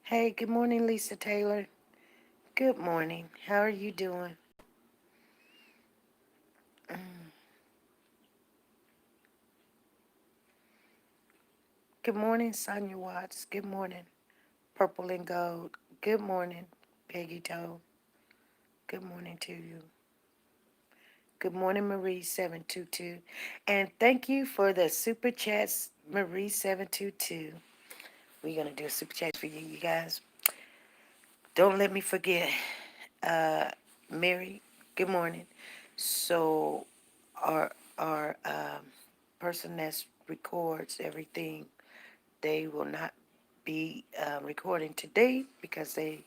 Hey, good morning, Lisa Taylor. Good morning. How are you doing? Good morning, Sonia Watts. Good morning, Purple and Gold. Good morning, Peggy Toe. Good morning to you. Good morning, Marie722. And thank you for the super chats, Marie722. We're going to do a super chat for you, you guys. Don't let me forget. Uh, Mary, good morning. So, our person that records everything, they will not be recording today because they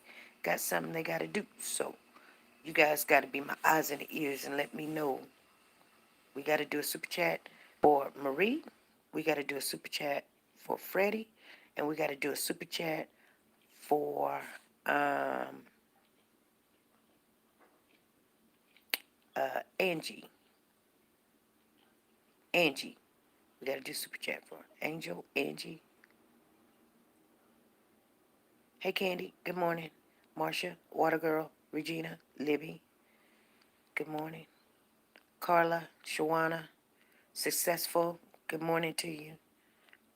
got something they got to do. So, you guys got to be my eyes and ears and let me know. We got to do a super chat for Marie. We got to do a super chat for Freddie. And we got to do a super chat for um, Angie. Angie. We got to do super chat for Angel, Angie. Hey, Candy. Good morning. Marcia, Water Girl, Regina, Libby. Good morning. Carla, Shawana, Successful. Good morning to you.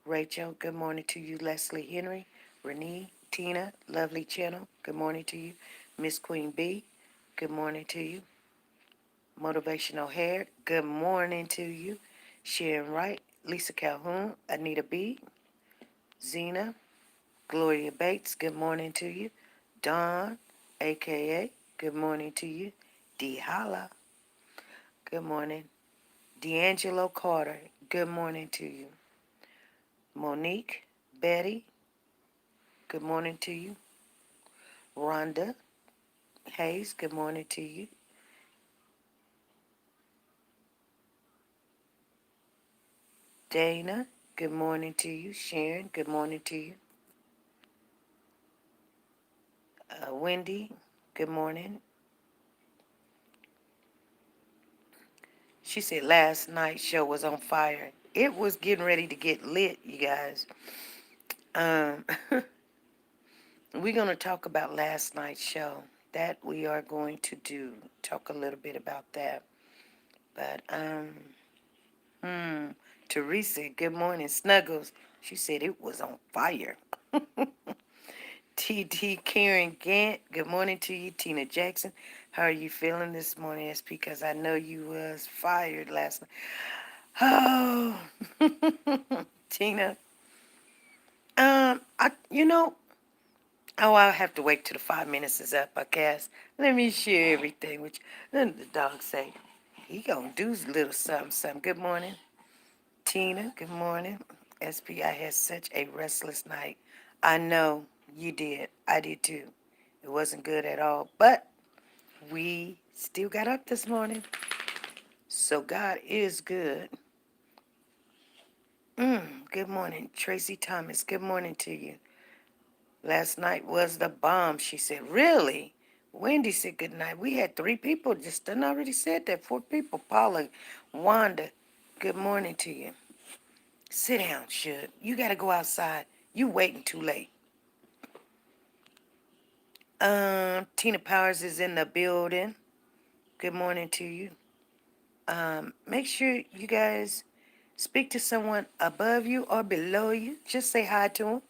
Rachel, good morning to you. Leslie Henry, Renee, Tina, Lovely Channel. Good morning to you. Miss Queen B, good morning to you. Motivational Hair, good morning to you. Sharon Wright, Lisa Calhoun, Anita B, Zena, Gloria Bates, good morning to you. Dawn, a.k.a., good morning to you. D. Holla, good morning. D'Angelo Carter, good morning to you. Monique, Betty, good morning to you. Rhonda Hayes, good morning to you. Dana, good morning to you. Sharon, good morning to you. Wendy, good morning. She said last night's show was on fire. It was getting ready to get lit, you guys. Um, we're going to talk about last night's show. That we are going to do. Talk a little bit about that. But, Teresa, good morning. Snuggles, she said it was on fire. TD Karen Gant, good morning to you. Tina Jackson, how are you feeling this morning? It's because I know you was fired last night. Oh, Tina. I'll have to wait till the 5 minutes is up, I guess. Let me share everything with you. Then the dog say, he gonna do a little something, something. Good morning, Tina. Good morning. SP, I had such a restless night. I know you did. I did too. It wasn't good at all, but we still got up this morning. So God is good. Good morning, Tracy Thomas. Good morning to you. Last night was the bomb, she said. Really? Wendy said good night. We had 3 people. Just done already said that. 4 people. Paula, Wanda, good morning to you. Sit down, Shug. You got to go outside. You waiting too late. Tina Powers is in the building. Good morning to you. Make sure you guys speak to someone above you or below you. Just say hi to them.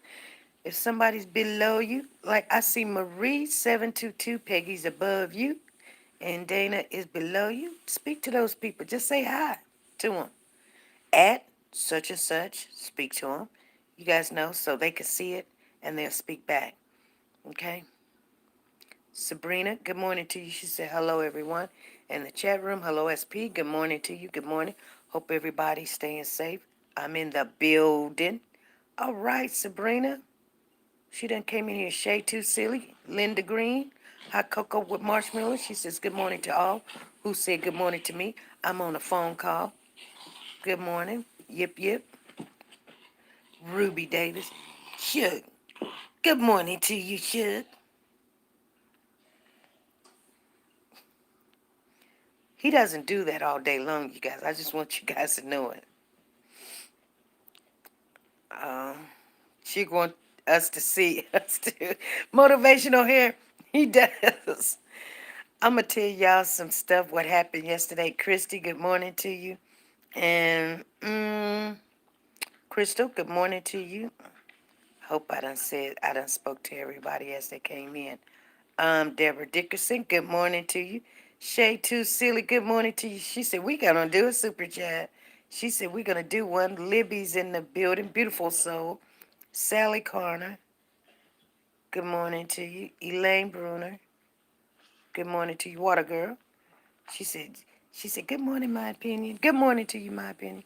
If somebody's below you, like I see Marie722, Peggy's above you, and Dana is below you, speak to those people. Just say hi to them. At such and such, speak to them. You guys know so they can see it and they'll speak back. Okay? Sabrina, good morning to you. She said, hello, everyone. In the chat room, hello, SP. Good morning to you. Good morning. Hope everybody's staying safe. I'm in the building. All right, Sabrina. She done came in here, Shay Too Silly, Linda Green, Hot Cocoa with Marshmallow. She says, good morning to all who said good morning to me. I'm on a phone call. Good morning. Yip, yip. Ruby Davis. Shug. Good morning to you, Shug. He doesn't do that all day long, you guys. I just want you guys to know it. Um, she going. us to see. Us to motivational here. He does. I'm gonna tell y'all some stuff. What happened yesterday, Christy? Good morning to you, and Crystal. Good morning to you. Hope I done spoke to everybody as they came in. Deborah Dickerson, good morning to you. Shay Too Silly, good morning to you. She said, we gonna do a super chat. She said, we're gonna do one. Libby's in the building, beautiful soul. Sally Carner, good morning to you. Elaine Bruner, good morning to you. Water Girl, she said, good morning, my opinion. Good morning to you, my opinion.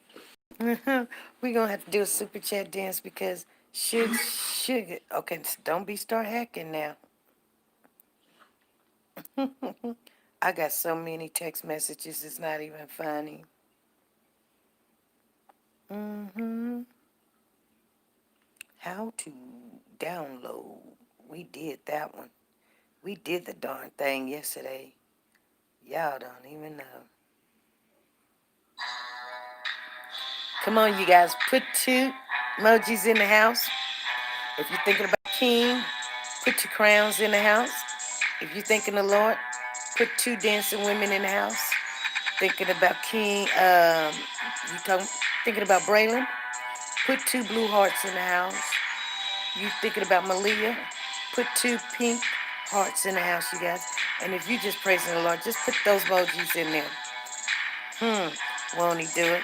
We're gonna have to do a super chat dance because sugar. Okay, don't start hacking now. I got so many text messages, it's not even funny. How to download. We did that one. We did the darn thing yesterday. Y'all don't even know. Come on, you guys. Put 2 emojis in the house. If you're thinking about King, put your crowns in the house. If you're thinking the Lord, put 2 dancing women in the house. Thinking about King, thinking about Braylon, put 2 blue hearts in the house. You thinking about Malia, put 2 pink hearts in the house, you guys. And if you just praising the Lord, just put those emojis in there. Won't he do it?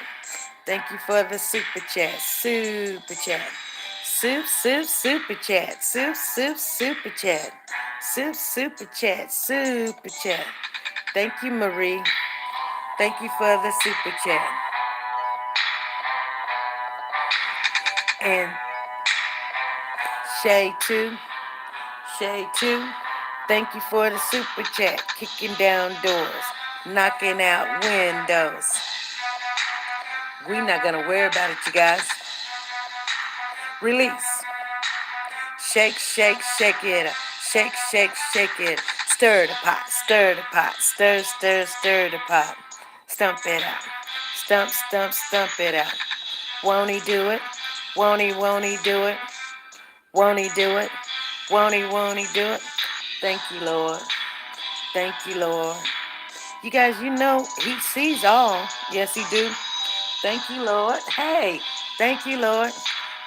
Thank you for the super chat. Super chat. Super chat. Super chat. Super chat. Super chat. Thank you, Marie. Thank you for the super chat. And Shay too. Thank you for the super chat. Kicking down doors. Knocking out windows. We're not going to worry about it, you guys. Release. Shake it up. Shake it. Stir the pot. Stir the pot. Stump it out. Stump it out. Won't he do it? Won't he do it? Won't he do it? Won't he do it? Thank you, Lord. Thank you, Lord. You guys, he sees all. Yes, he do. Thank you, Lord. Hey, thank you, Lord.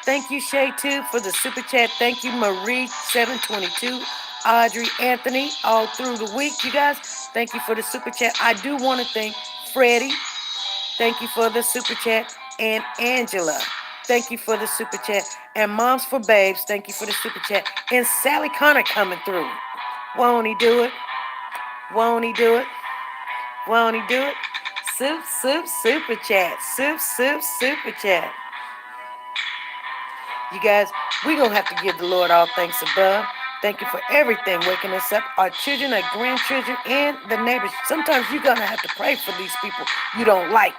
Thank you, Shay, too, for the super chat. Thank you, Marie, 722. Audrey, Anthony, all through the week, you guys. Thank you for the super chat. I do want to thank Freddie. Thank you for the super chat. And Angela. Thank you for the super chat. And Moms for Babes, thank you for the super chat. And Sally Connor coming through. Won't he do it? Won't he do it? Won't he do it? Super chat. Super chat. You guys, we're going to have to give the Lord all thanks above. Thank you for everything, waking us up, our children, our grandchildren, and the neighbors. Sometimes you're going to have to pray for these people you don't like.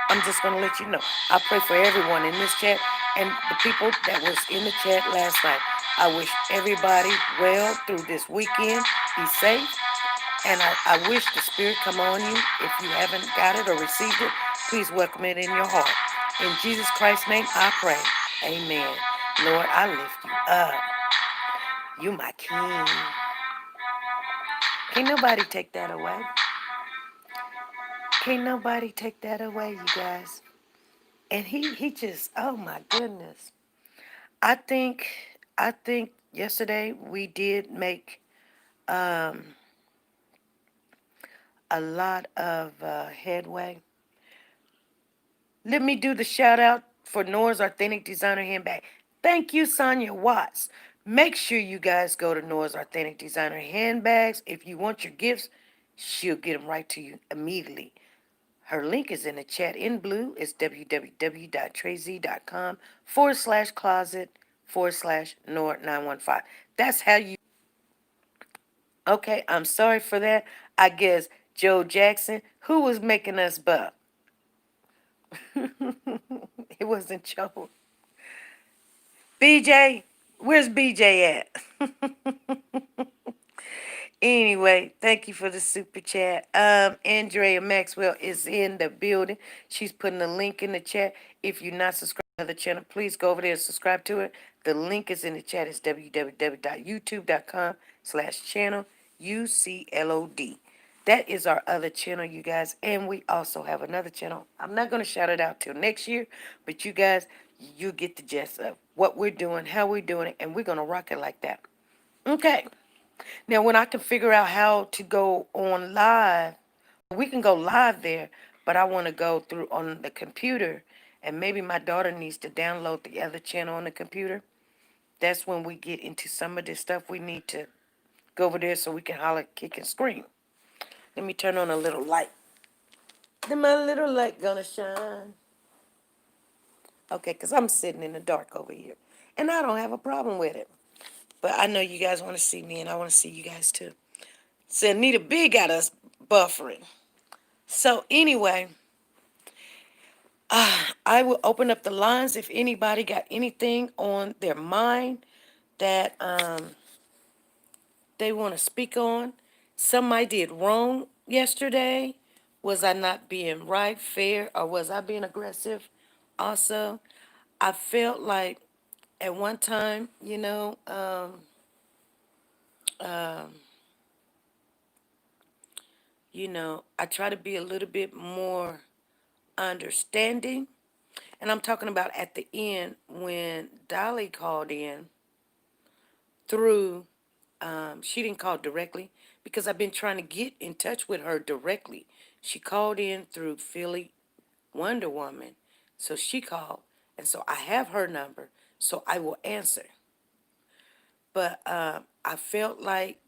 I'm just going to let you know. I pray for everyone in this chat and the people that was in the chat last night. I wish everybody well through this weekend. Be safe. And I wish the Spirit come on you. If you haven't got it or received it, please welcome it in your heart. In Jesus Christ's name, I pray. Amen. Lord, I lift you up. You my king. Can't nobody take that away. Can't nobody take that away, you guys. And he just, oh my goodness. I think yesterday we did make a lot of headway. Let me do the shout out for Nora's Authentic Designer Handbag. Thank you, Sonia Watts. Make sure you guys go to Nora's Authentic Designer Handbags. If you want your gifts, she'll get them right to you immediately. Her link is in the chat in blue. It's www.trayz.com/closet/Nora915. That's how you. Okay, I'm sorry for that. I guess Joe Jackson, who was making us buck? It wasn't Joe. BJ, where's BJ at? Anyway, thank you for the super chat. Andrea Maxwell is in the building. She's putting a link in the chat. If you're not subscribed. other channel. Please go over there and subscribe to it. The link is in the chat. It's www.youtube.com/channel UCLOD. That is our other channel, you guys. And we also have another channel. I'm not going to shout it out till next year, but you guys, you get the gist of what we're doing, how we're doing it, and we're going to rock it like that. Okay. Now, when I can figure out how to go on live, we can go live there, but I want to go through on the computer, and maybe my daughter needs to download the other channel on the computer. That's when we get into some of this stuff. We need to go over there so we can holler, kick, and scream. Let me turn on a little light. Then my little light gonna shine. Okay, because I'm sitting in the dark over here, and I don't have a problem with it. But I know you guys want to see me, and I want to see you guys too. So Anita B got us buffering. So anyway, I will open up the lines if anybody got anything on their mind that they want to speak on. Something I did wrong yesterday. Was I not being right, fair, or was I being aggressive? Also, I felt like at one time, I try to be a little bit more understanding. And I'm talking about at the end when Dolly called in through, she didn't call directly because I've been trying to get in touch with her directly. She called in through Philly Wonder Woman. So she called. And so I have her number. So I will answer. But I felt like,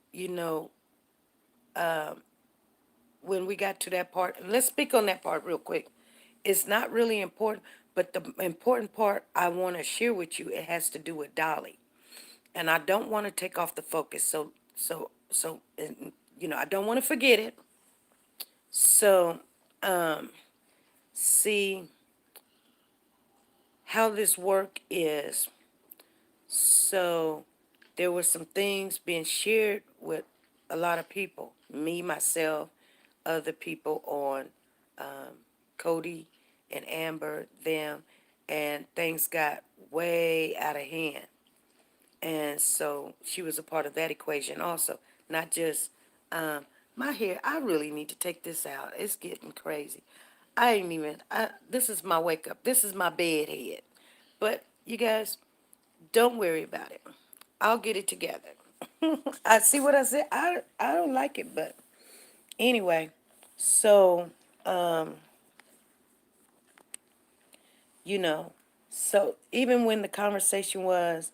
when we got to that part, and let's speak on that part real quick. It's not really important, but the important part I want to share with you, it has to do with Dolly. And I don't want to take off the focus. I don't want to forget it. So, see how this work is. So, there were some things being shared with a lot of people, me, myself, other people on Cody and Amber, them, and things got way out of hand. And so she was a part of that equation also, not just my hair. I really need to take this out. It's getting crazy. This is my wake up. This is my bed head. But you guys, don't worry about it. I'll get it together. I see what I said. I don't like it, but anyway, so you know, so even when the conversation was,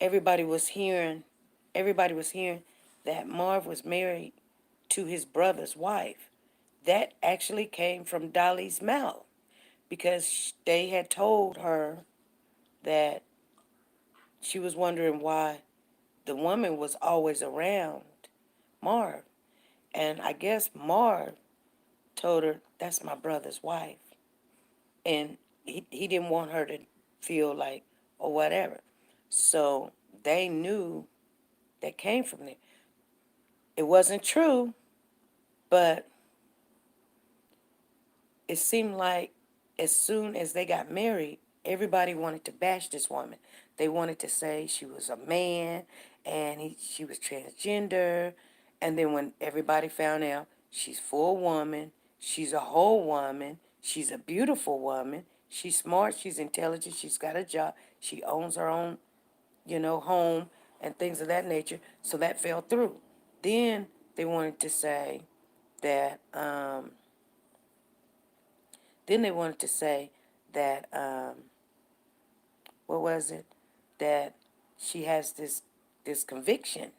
everybody was hearing, everybody was hearing that Marv was married to his brother's wife. That actually came from Dolly's mouth because they had told her that she was wondering why the woman was always around Marv. And I guess Marv told her, that's my brother's wife. And he didn't want her to feel like, or whatever. So they knew that came from there. It wasn't true, but it seemed like as soon as they got married, everybody wanted to bash this woman. They wanted to say she was a man and she was transgender. And then when everybody found out she's full woman, she's a whole woman, she's a beautiful woman, she's smart, she's intelligent, she's got a job, she owns her own, home and things of that nature. So that fell through. Then they wanted to say that then they wanted to say that, what was it? That she has this conviction.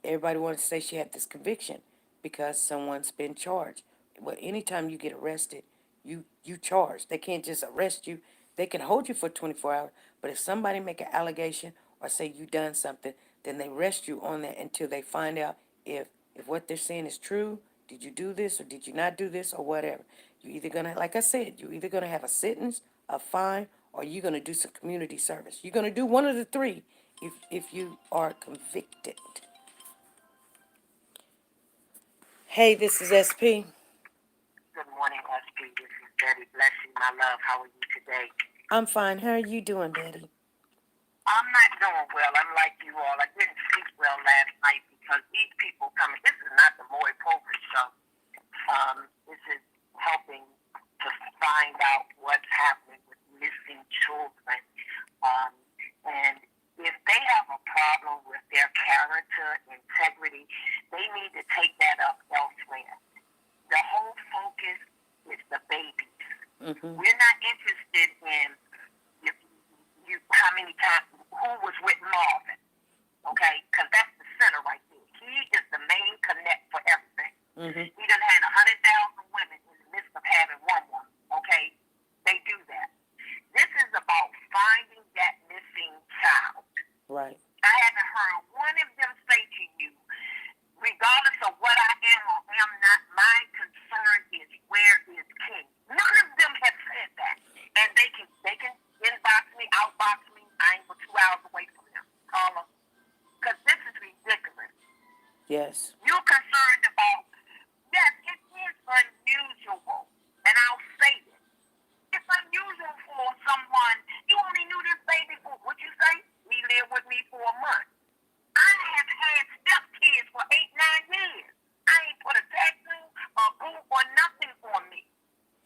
Everybody wanted to say she had this conviction because someone's been charged. Well, anytime you get arrested, you charged. They can't just arrest you. They can hold you for 24 hours. But if somebody make an allegation or say you done something, then they arrest you on that until they find out if what they're saying is true. Did you do this or did you not do this or whatever? You either gonna, like I said, you either gonna have a sentence, a fine, or you're gonna do some community service. You're gonna do one of the three if you are convicted. Hey, this is SP. Good morning, SP. This is Betty. Bless you, my love. How are you today? I'm fine. How are you doing, Betty? I'm not doing well. I'm like you all. I didn't sleep well last night because these people coming. This is not the Maury Povich show. This is helping to find out what's happening with missing children. Um, and if they have a problem with their character, integrity, they need to take that up elsewhere. The whole focus is the babies. Mm-hmm. We're not interested in if how many times who was with Marvin, okay? Because that's the center right there. He is the main connect for everything. Mm-hmm. He done had 100,000 women in the midst of having one woman, okay? They do that. This is about finding that missing child. Right. I haven't heard one of them say to you, regardless of what I am or am not, my concern is where is King. None of them have said that. And they can inbox me, outbox me. I ain't but 2 hours away from them. Call them. Because this is ridiculous. Yes. You're concerned about, yes, it is unusual. And I'll say it. It's unusual for someone, you only knew this baby for, what you say? He lived with me for a month. I have had stepkids for 8, 9 years. I ain't put a tattoo or boot or nothing on me.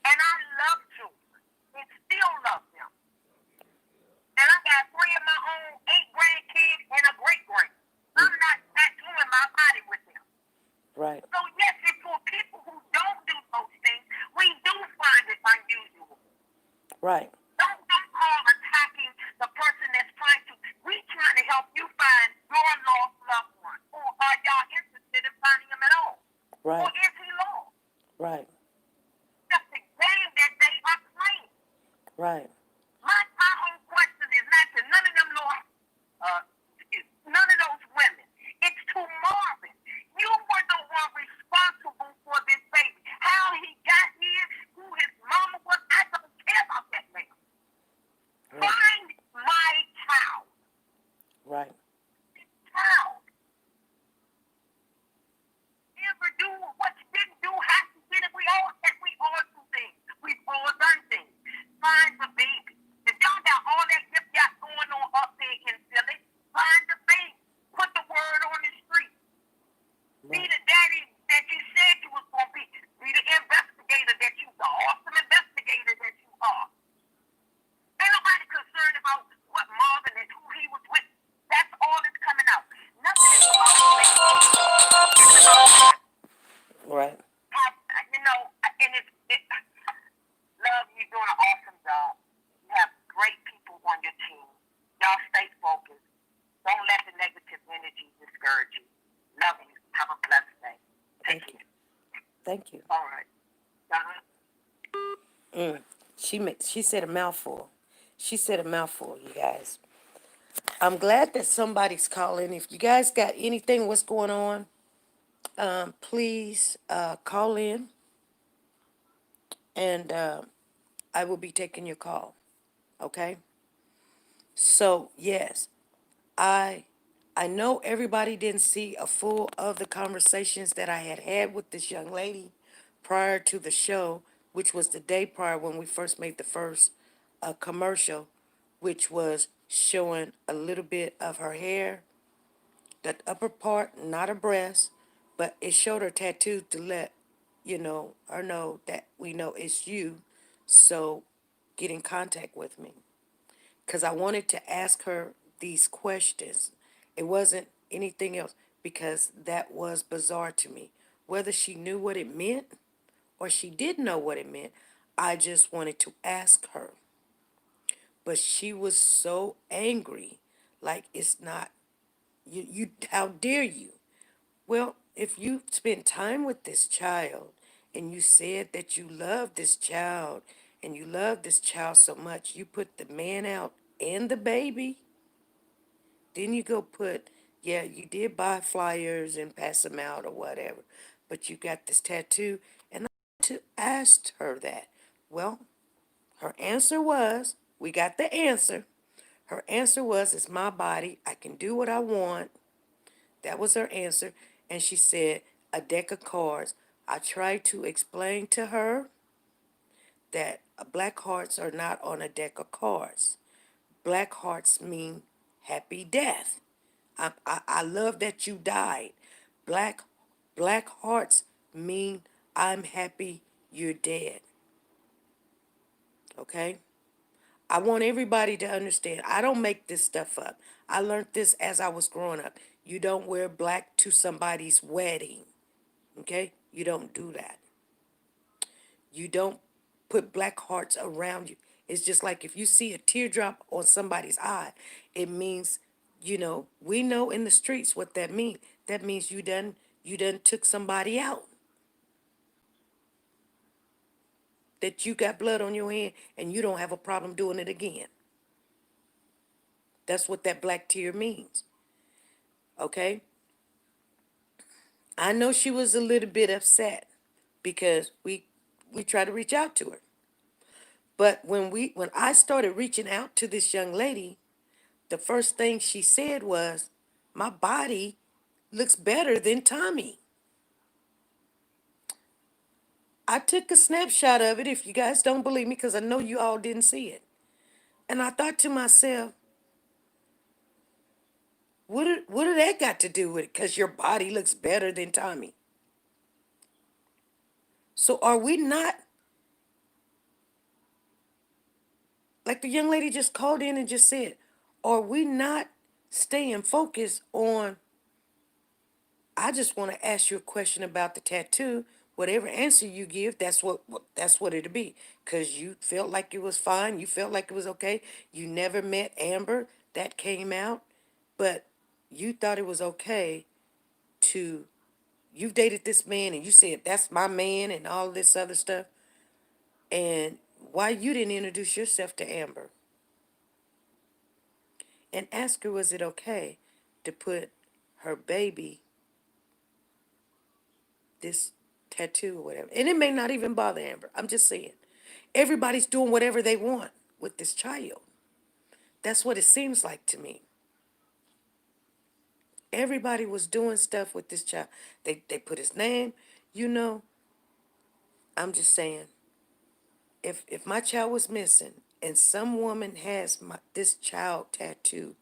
And I love children and still love them. And I got 3 of my own, 8 grandkids and a great-grand. I'm not tattooing my body with them. Right. So yes, it's for people who don't do those things, we do find it unusual. Right. Don't call attacking the person that's trying to. We trying to help you find your lost loved one. Or are y'all interested in finding him at all? Or Right. is he lost? Right. That's the game that they are playing. Right. My whole question is not to none of them lost, none of those women. It's to Marvin. You were the one responsible for this baby. How he got here, who his mama was, I don't care about that man. Right. Find my child. Right. Child. Never do what you didn't do, have to get it. We all do things. We've all done things. Find the baby. If y'all got all that yip yap going on up there in Philly, find the baby. Put the word on the street. Be Right. the daddy that you said you was going to be. Be the investigator that you, the awesome investigator that you are. Ain't nobody concerned about what Marvin and who he was with. That's all that's coming out. Nothing is about the baby. It's about him. Right. And love, you're doing an awesome job. You have great people on your team. Y'all stay focused. Don't let the negative energy discourage you. Love you. Have a blessed day. Thank you. Thank you. All right. She said a mouthful. She said a mouthful, you guys. I'm glad that somebody's calling. If you guys got anything what's going on, please call in, and I will be taking your call. Okay? So yes, I I know everybody didn't see a full of the conversations that I had with this young lady prior to the show, which was the day prior when we first made the first commercial, which was showing a little bit of her hair, that upper part, not her breast, but it showed her tattoo to let her know that we know it's you. So get in contact with me because I wanted to ask her these questions. It wasn't anything else because that was bizarre to me. Whether she knew what it meant or she didn't know what it meant, I just wanted to ask her. But she was so angry, like it's not you. How dare you? Well, if you spend time with this child and you said that you love this child and you love this child so much, you put the man out and the baby. Then you go put, yeah, you did buy flyers and pass them out or whatever, but you got this tattoo. And I asked her that. Well, her answer was, we got the answer. Her answer was, it's my body. I can do what I want. That was her answer. And she said, a deck of cards. I tried to explain to her that Black hearts are not on a deck of cards. Black hearts mean happy death. I love that you died. Black black hearts mean I'm happy you're dead. Okay? I want everybody to understand. I don't make this stuff up. I learned this as I was growing up. You don't wear black to somebody's wedding. Okay? You don't do that. You don't put black hearts around you. It's just like if you see a teardrop on somebody's eye, it means, we know in the streets what that means. That means you done took somebody out. That you got blood on your hand and you don't have a problem doing it again. That's what that black tear means. Okay? I know she was a little bit upset because we tried to reach out to her. But when I started reaching out to this young lady, the first thing she said was, "My body looks better than Tommy." I took a snapshot of it if you guys don't believe me, because I know you all didn't see it. And I thought to myself, what did that got to do with it? Because your body looks better than Tommy. So are we not, like the young lady just called in and just said, are we not staying focused on, I just want to ask you a question about the tattoo. Whatever answer you give, that's what it'll be. Cause you felt like it was fine. You felt like it was okay. You never met Amber. That came out, but you thought it was okay to. You've dated this man, and you said that's my man, and all this other stuff. And why you didn't introduce yourself to Amber and ask her, was it okay to put her baby this tattoo or whatever. And it may not even bother Amber. I'm just saying. Everybody's doing whatever they want with this child. That's what it seems like to me. Everybody was doing stuff with this child. They put his name, you know. I'm just saying, if my child was missing and some woman has this child tattoo,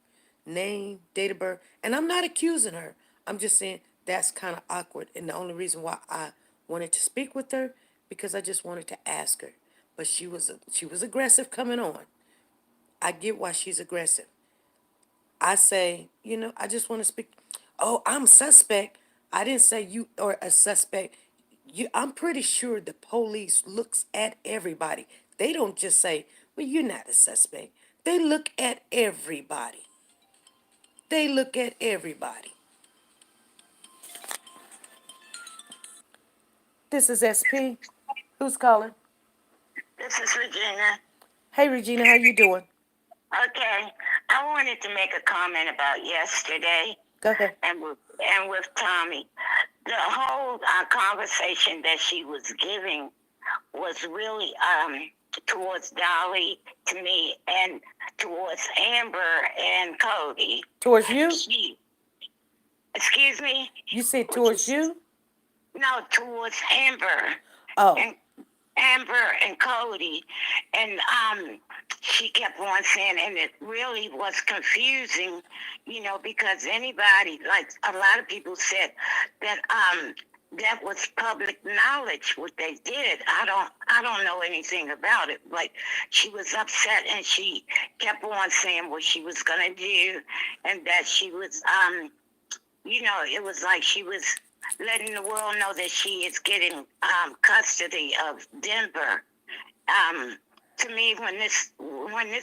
name, date of birth, and I'm not accusing her. I'm just saying that's kind of awkward. And the only reason why I wanted to speak with her, because I just wanted to ask her. But she was aggressive coming on. I get why she's aggressive. I say, I just want to speak. Oh, I'm a suspect. I didn't say you are a suspect. I'm pretty sure the police looks at everybody. They don't just say, well, you're not a suspect. They look at everybody. They look at everybody. This is SP. Who's calling? This is Regina. Hey, Regina, how you doing? Okay, I wanted to make a comment about yesterday Go ahead. and with Tommy. The whole conversation that she was giving was really towards Dolly, to me, and towards Amber and Cody. Towards you? Excuse me? You said towards you? No, towards Amber. Oh. And Amber and Cody, and she kept on saying, and it really was confusing, because anybody, like a lot of people said that that was public knowledge what they did. I don't know anything about it, but she was upset and she kept on saying what she was gonna do, and that she was it was like she was letting the world know that she is getting custody of Denver. To me, when this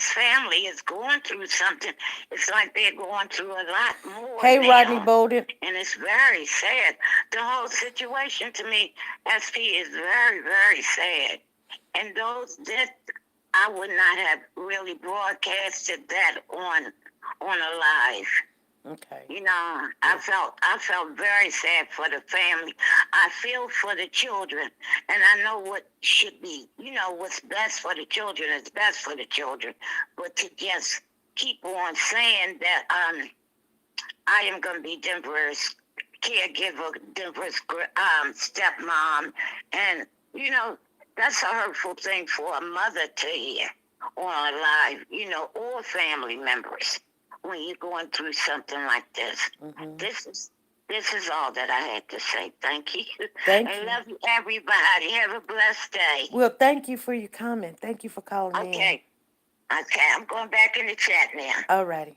family is going through something, it's like they're going through a lot more. Hey, now, Rodney Bolden. and it's very sad. The whole situation to me, SP, is very, very sad. And those that I would not have really broadcasted that on a live. Okay. I felt very sad for the family. I feel for the children, and I know what should be, what's best for the children is best for the children. But to just keep on saying that I am going to be Denver's caregiver, Denver's stepmom, and That's a hurtful thing for a mother to hear on a live, or family members when you're going through something like this. Mm-hmm. This is all that I had to say. Thank you. Thank I you. love you, everybody. Have a blessed day. Well, thank you for your comment. Thank you for calling in. Okay. Okay, I'm going back in the chat now. Alrighty.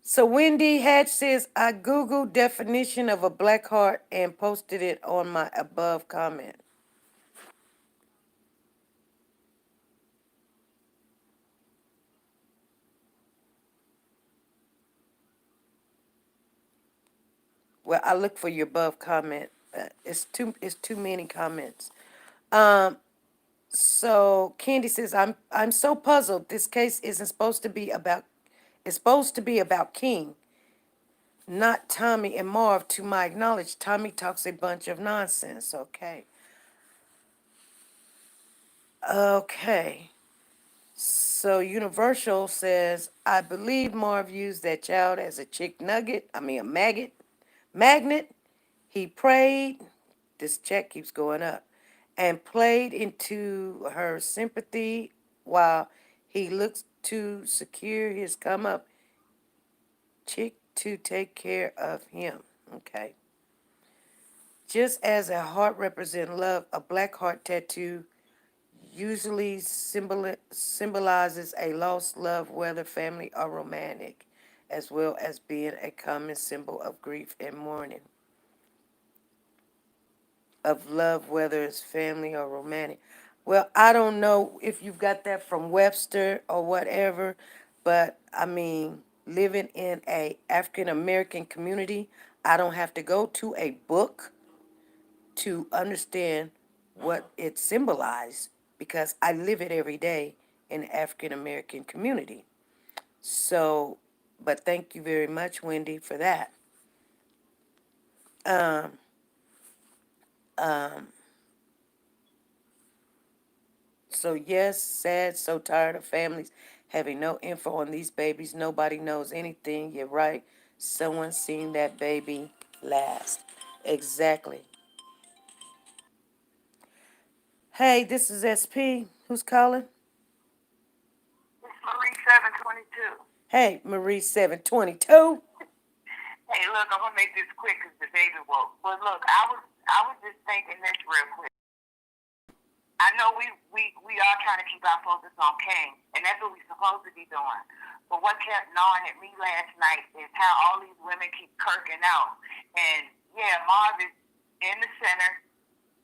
So Wendy Hatch says, I Googled definition of a black heart and posted it on my above comment. Well, I look for your above comment. It's too many comments. So Candy says, I'm so puzzled. This case isn't supposed to be about. It's supposed to be about King, not Tommy and Marv. To my knowledge, Tommy talks a bunch of nonsense. Okay. Okay. So Universal says, I believe Marv used that child as a chick nugget. I mean, a magnet. He prayed. This check keeps going up. And played into her sympathy while he looks to secure his come up chick to take care of him. Okay. Just as a heart represents love, a black heart tattoo usually symbolizes a lost love, whether family or romantic, as well as being a common symbol of grief and mourning. Of love, whether it's family or romantic. Well, I don't know if you've got that from Webster or whatever, but I mean, living in a African American community, I don't have to go to a book to understand what it symbolized because I live it every day in the African American community. So, but thank you very much, Wendy, for that. Um, um, so yes, sad, so tired of families having no info on these babies. Nobody knows anything. You're right. Someone seen that baby last. Exactly. Hey, this is SP. Who's calling? It's Marie 722. Hey, Marie 722. Hey, look, I'm gonna make this quick because the baby woke. But look, I was just thinking this real quick. I know we are trying to keep our focus on King, and that's what we're supposed to be doing. But what kept gnawing at me last night is how all these women keep kirking out. And yeah, Marv is in the center,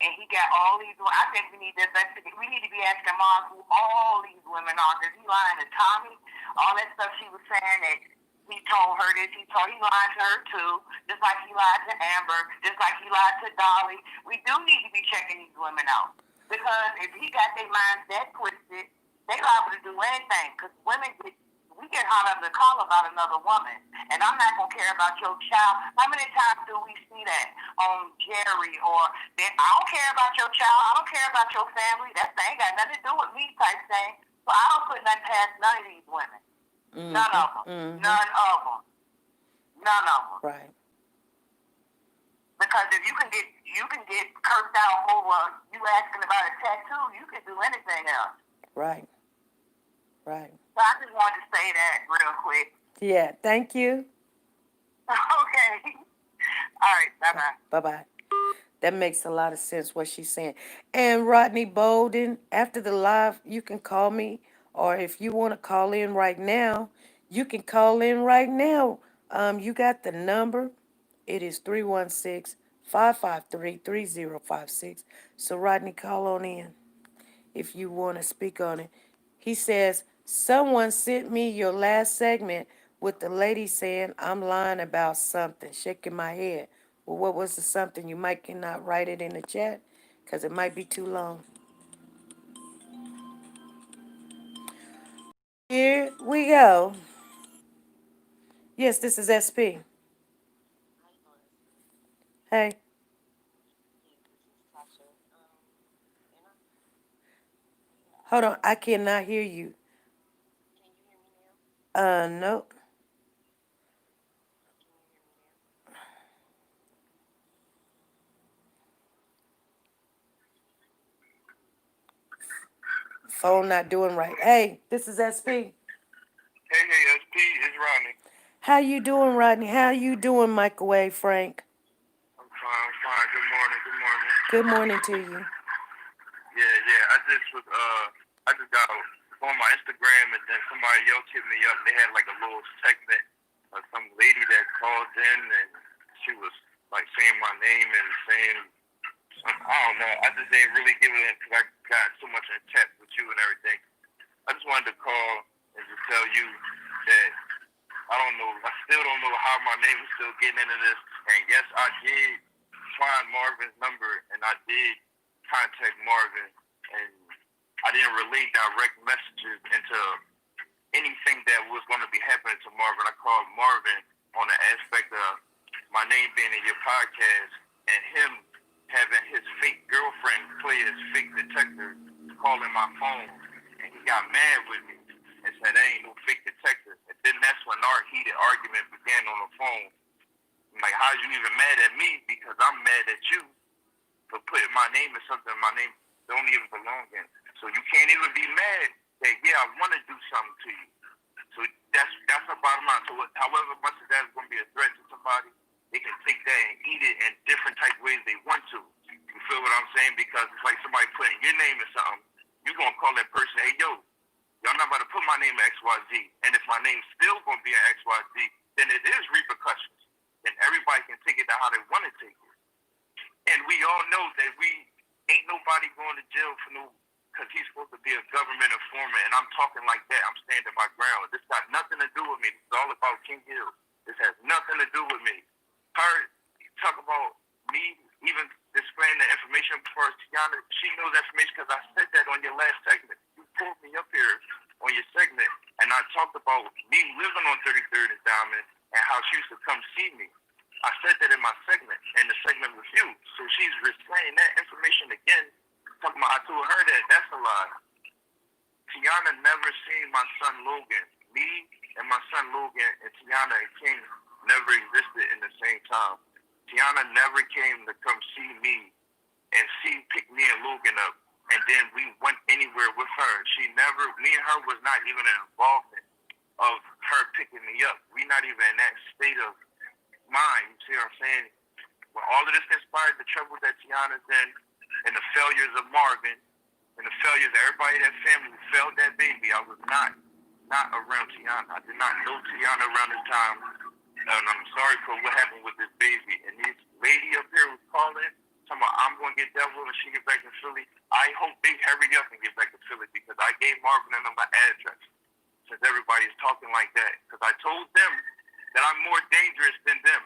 and he got all these. I think we need to investigate. We need to be asking Marv who all these women are. Is he lying to Tommy? All that stuff she was saying that he told her this. He lied to her too, just like he lied to Amber, just like he lied to Dolly. We do need to be checking these women out because if he got their minds that twisted, they liable to do anything. Because women we get hot under the collar about another woman. And I'm not going to care about your child. How many times do we see that on Jerry or that I don't care about your child. I don't care about your family. That ain't got nothing to do with me type thing. So I don't put nothing past none of these women. Mm-hmm. None of them. Mm-hmm. None of them. None of them. Right. Because if you can get cursed out over you asking about a tattoo, you can do anything else. Right. Right. So I just wanted to say that real quick. Yeah, thank you. Okay. All right, bye-bye. Bye-bye. That makes a lot of sense what she's saying. And Rodney Bolden, after the live, you can call me, or if you want to call in right now, you can call in right now. You got the number. It is 316-553-3056. So Rodney, call on in if you want to speak on it. He says, someone sent me your last segment with the lady saying I'm lying about something, shaking my head. Well, what was the something? You might cannot write it in the chat because it might be too long. Here we go. Yes, this is SP. Hey. Hold on, I cannot hear you. No. Phone not doing right. Hey, this is SP. Hey, SP, it's Rodney. How you doing, Rodney? How you doing, Microwave Frank? I'm fine. Good morning, good morning. Good morning to you. Yeah. I just got on my Instagram and then somebody else hit me up. They had like a little segment of some lady that called in and she was like saying my name and saying, I don't know. I just didn't really give it because I got so much in chat with you and everything. I just wanted to call and just tell you that I don't know. I still don't know how my name is still getting into this. And yes, I did find Marvin's number and I did contact Marvin and I didn't relay direct messages into anything that was going to be happening to Marvin. I called Marvin on the aspect of my name being in your podcast and him having his fake girlfriend play his fake detector calling my phone. And he got mad with me and said, there ain't no fake detector. And then that's when our heated argument began on the phone. I'm like, how you even mad at me? Because I'm mad at you for putting my name in something my name don't even belong in. So you can't even be mad that, yeah, I want to do something to you. So that's the bottom line. So however much of that is going to be a threat to somebody, they can take that and eat it in different type of ways they want to. You feel what I'm saying? Because it's like somebody putting your name in something. You're going to call that person, hey, yo, y'all not about to put my name in XYZ. And if my name's still going to be in XYZ, then it is repercussions. Then everybody can take it to how they want to take it. And we all know that we ain't nobody going to jail for no, because he's supposed to be a government informant. And I'm talking like that. I'm standing my ground. This got nothing to do with me. This is all about King Hill. This has nothing to do with me. Her talk about me even displaying the information for Tiana. She knows that information because I said that on your last segment. You pulled me up here on your segment, and I talked about me living on 33rd and Diamond and how she used to come see me. I said that in my segment, and the segment was you. So she's replaying that information again. Talking about, I told her that that's a lie. Tiana never seen my son Logan. Me and my son Logan and Tiana and King never existed in the same time. Tiana never came to come see me and pick me and Logan up, and then we went anywhere with her. Me and her was not even an involvement of her picking me up. We not even in that state of mind. You see what I'm saying? When all of this conspired, the trouble that Tiana's in, and the failures of Marvin, and the failures of everybody in that family who failed that baby, I was not around Tiana. I did not know Tiana around this time. And I'm sorry for what happened with this baby. And this lady up here was calling, talking about I'm going to get devil when she get back to Philly. I hope they hurry up and get back to Philly because I gave Marvin and them my address. Since everybody's talking like that. Because I told them that I'm more dangerous than them.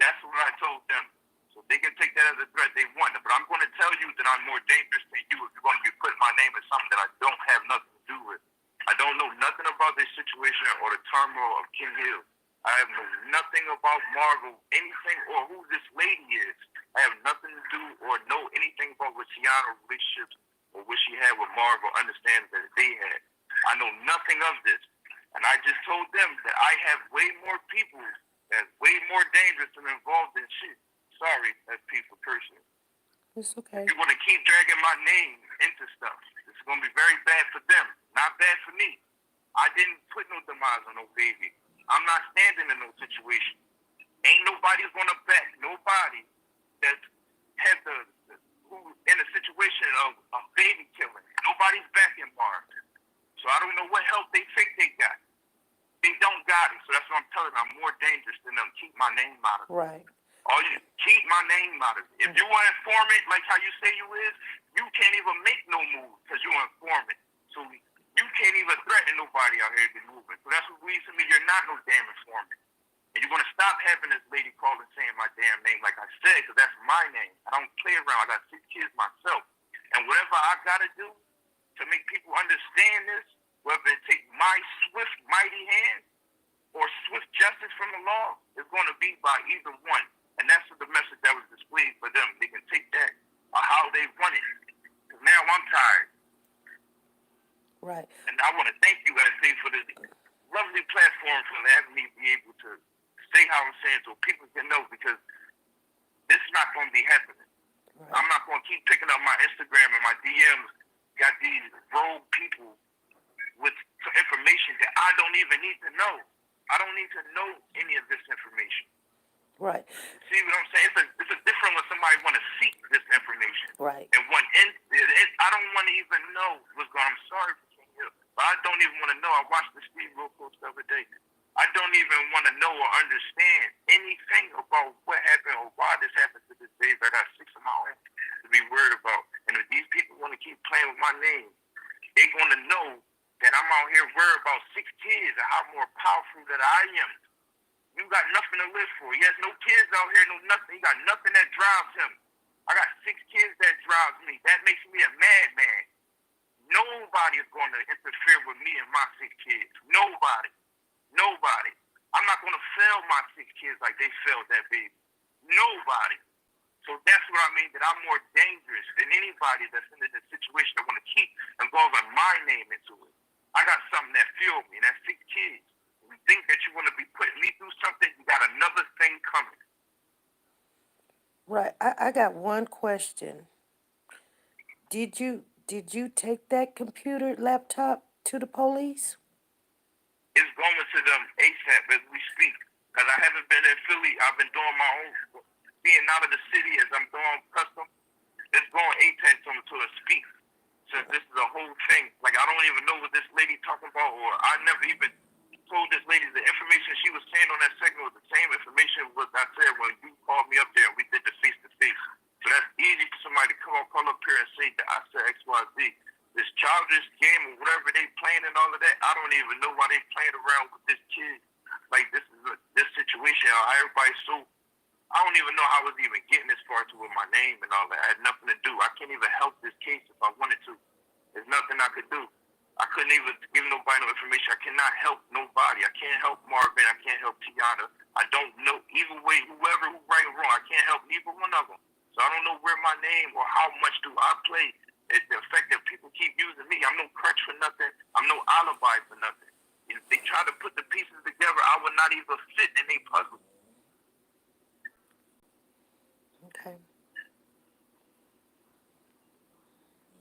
That's what I told them. So they can take that as a threat they want. But I'm going to tell you that I'm more dangerous than you if you're going to be putting my name in something that I don't have nothing to do with. I don't know nothing about this situation or the turmoil of King Hill. I have nothing about Marvel, anything, or who this lady is. I have nothing to do or know anything about what Tiana relationships or what she had with Marvel, understands that they had. I know nothing of this. And I just told them that I have way more people that's way more dangerous and involved in shit. Sorry, that's people person. It's okay. If you want to keep dragging my name into stuff, it's going to be very bad for them, not bad for me. I didn't put no demise on no baby. I'm not standing in no situation. Ain't nobody's going to back nobody that had who in a situation of baby killing. Nobody's backing Mark. So I don't know what help they think they got. They don't got it. So that's what I'm telling them. I'm more dangerous than them. Keep my name out of it. Right. All you keep my name out of it. If you want to inform it like how you say you is, you can't even make no move because you're an informant. So you can't even threaten nobody out here to be moving. So that's what leads to me. You're not no damn informant. And you're going to stop having this lady calling saying my damn name like I said, because that's my name. I don't play around. I got 6 kids myself. And whatever I got to do to make people understand this, whether it take my swift, mighty hand or swift justice from the law, is going to be by either one. And that's the message that was displayed for them. They can take that or how they want it. Because now I'm tired. Right. And I want to thank you, SC, for this lovely platform for having me be able to say how I'm saying so people can know, because this is not going to be happening. Right. I'm not going to keep picking up my Instagram and my DMs got these rogue people with some information that I don't even need to know. I don't need to know any of this information. Right. See what I'm saying? It's a different when somebody want to seek this information. Right. And I don't want to even know what's going on. I'm sorry for saying it, but I don't even want to know. I watched the Steve Will post the other day. I don't even want to know or understand anything about what happened or why this happened to this baby. I got 6 of my own to be worried about. And if these people want to keep playing with my name, they're going to know that I'm out here worried about 6 kids and how more powerful that I am. You got nothing to live for. He has no kids out here, no nothing. He got nothing that drives him. I got 6 kids that drives me. That makes me a madman. Nobody is going to interfere with me and my 6 kids. Nobody. Nobody. I'm not going to fail my 6 kids like they failed that baby. Nobody. So that's what I mean, that I'm more dangerous than anybody that's in this situation that want to keep involving my name into it. I got something that fueled me, and that's 6 kids. You think that you want to be putting me through something, you got another thing coming. Right. I got one question. Did you take that computer laptop to the police? It's going to them ASAP as we speak. Because I haven't been in Philly. I've been doing my own, being out of the city as I'm doing custom. It's going ASAP to a speak. Since this is a whole thing. Like, I don't even know what this lady talking about, or I never even told this lady the information she was saying on that segment was the same information what I said when you called me up there and we did the face-to-face. So that's easy for somebody to call up here and say that I said X, Y, Z. This childish game or whatever they playing and all of that, I don't even know why they playing around with this kid. Like, this situation, how everybody's so, I don't even know how I was even getting this far to with my name and all that. I had nothing to do. I can't even help this case if I wanted to. There's nothing I could do. I couldn't even give nobody no information. I cannot help nobody. I can't help Marvin. I can't help Tiana. I don't know either way, whoever who right or wrong. I can't help neither one of them. So I don't know where my name or how much do I play. The fact that people keep using me, I'm no crutch for nothing. I'm no alibi for nothing. If they try to put the pieces together, I would not even fit in a puzzle. Okay.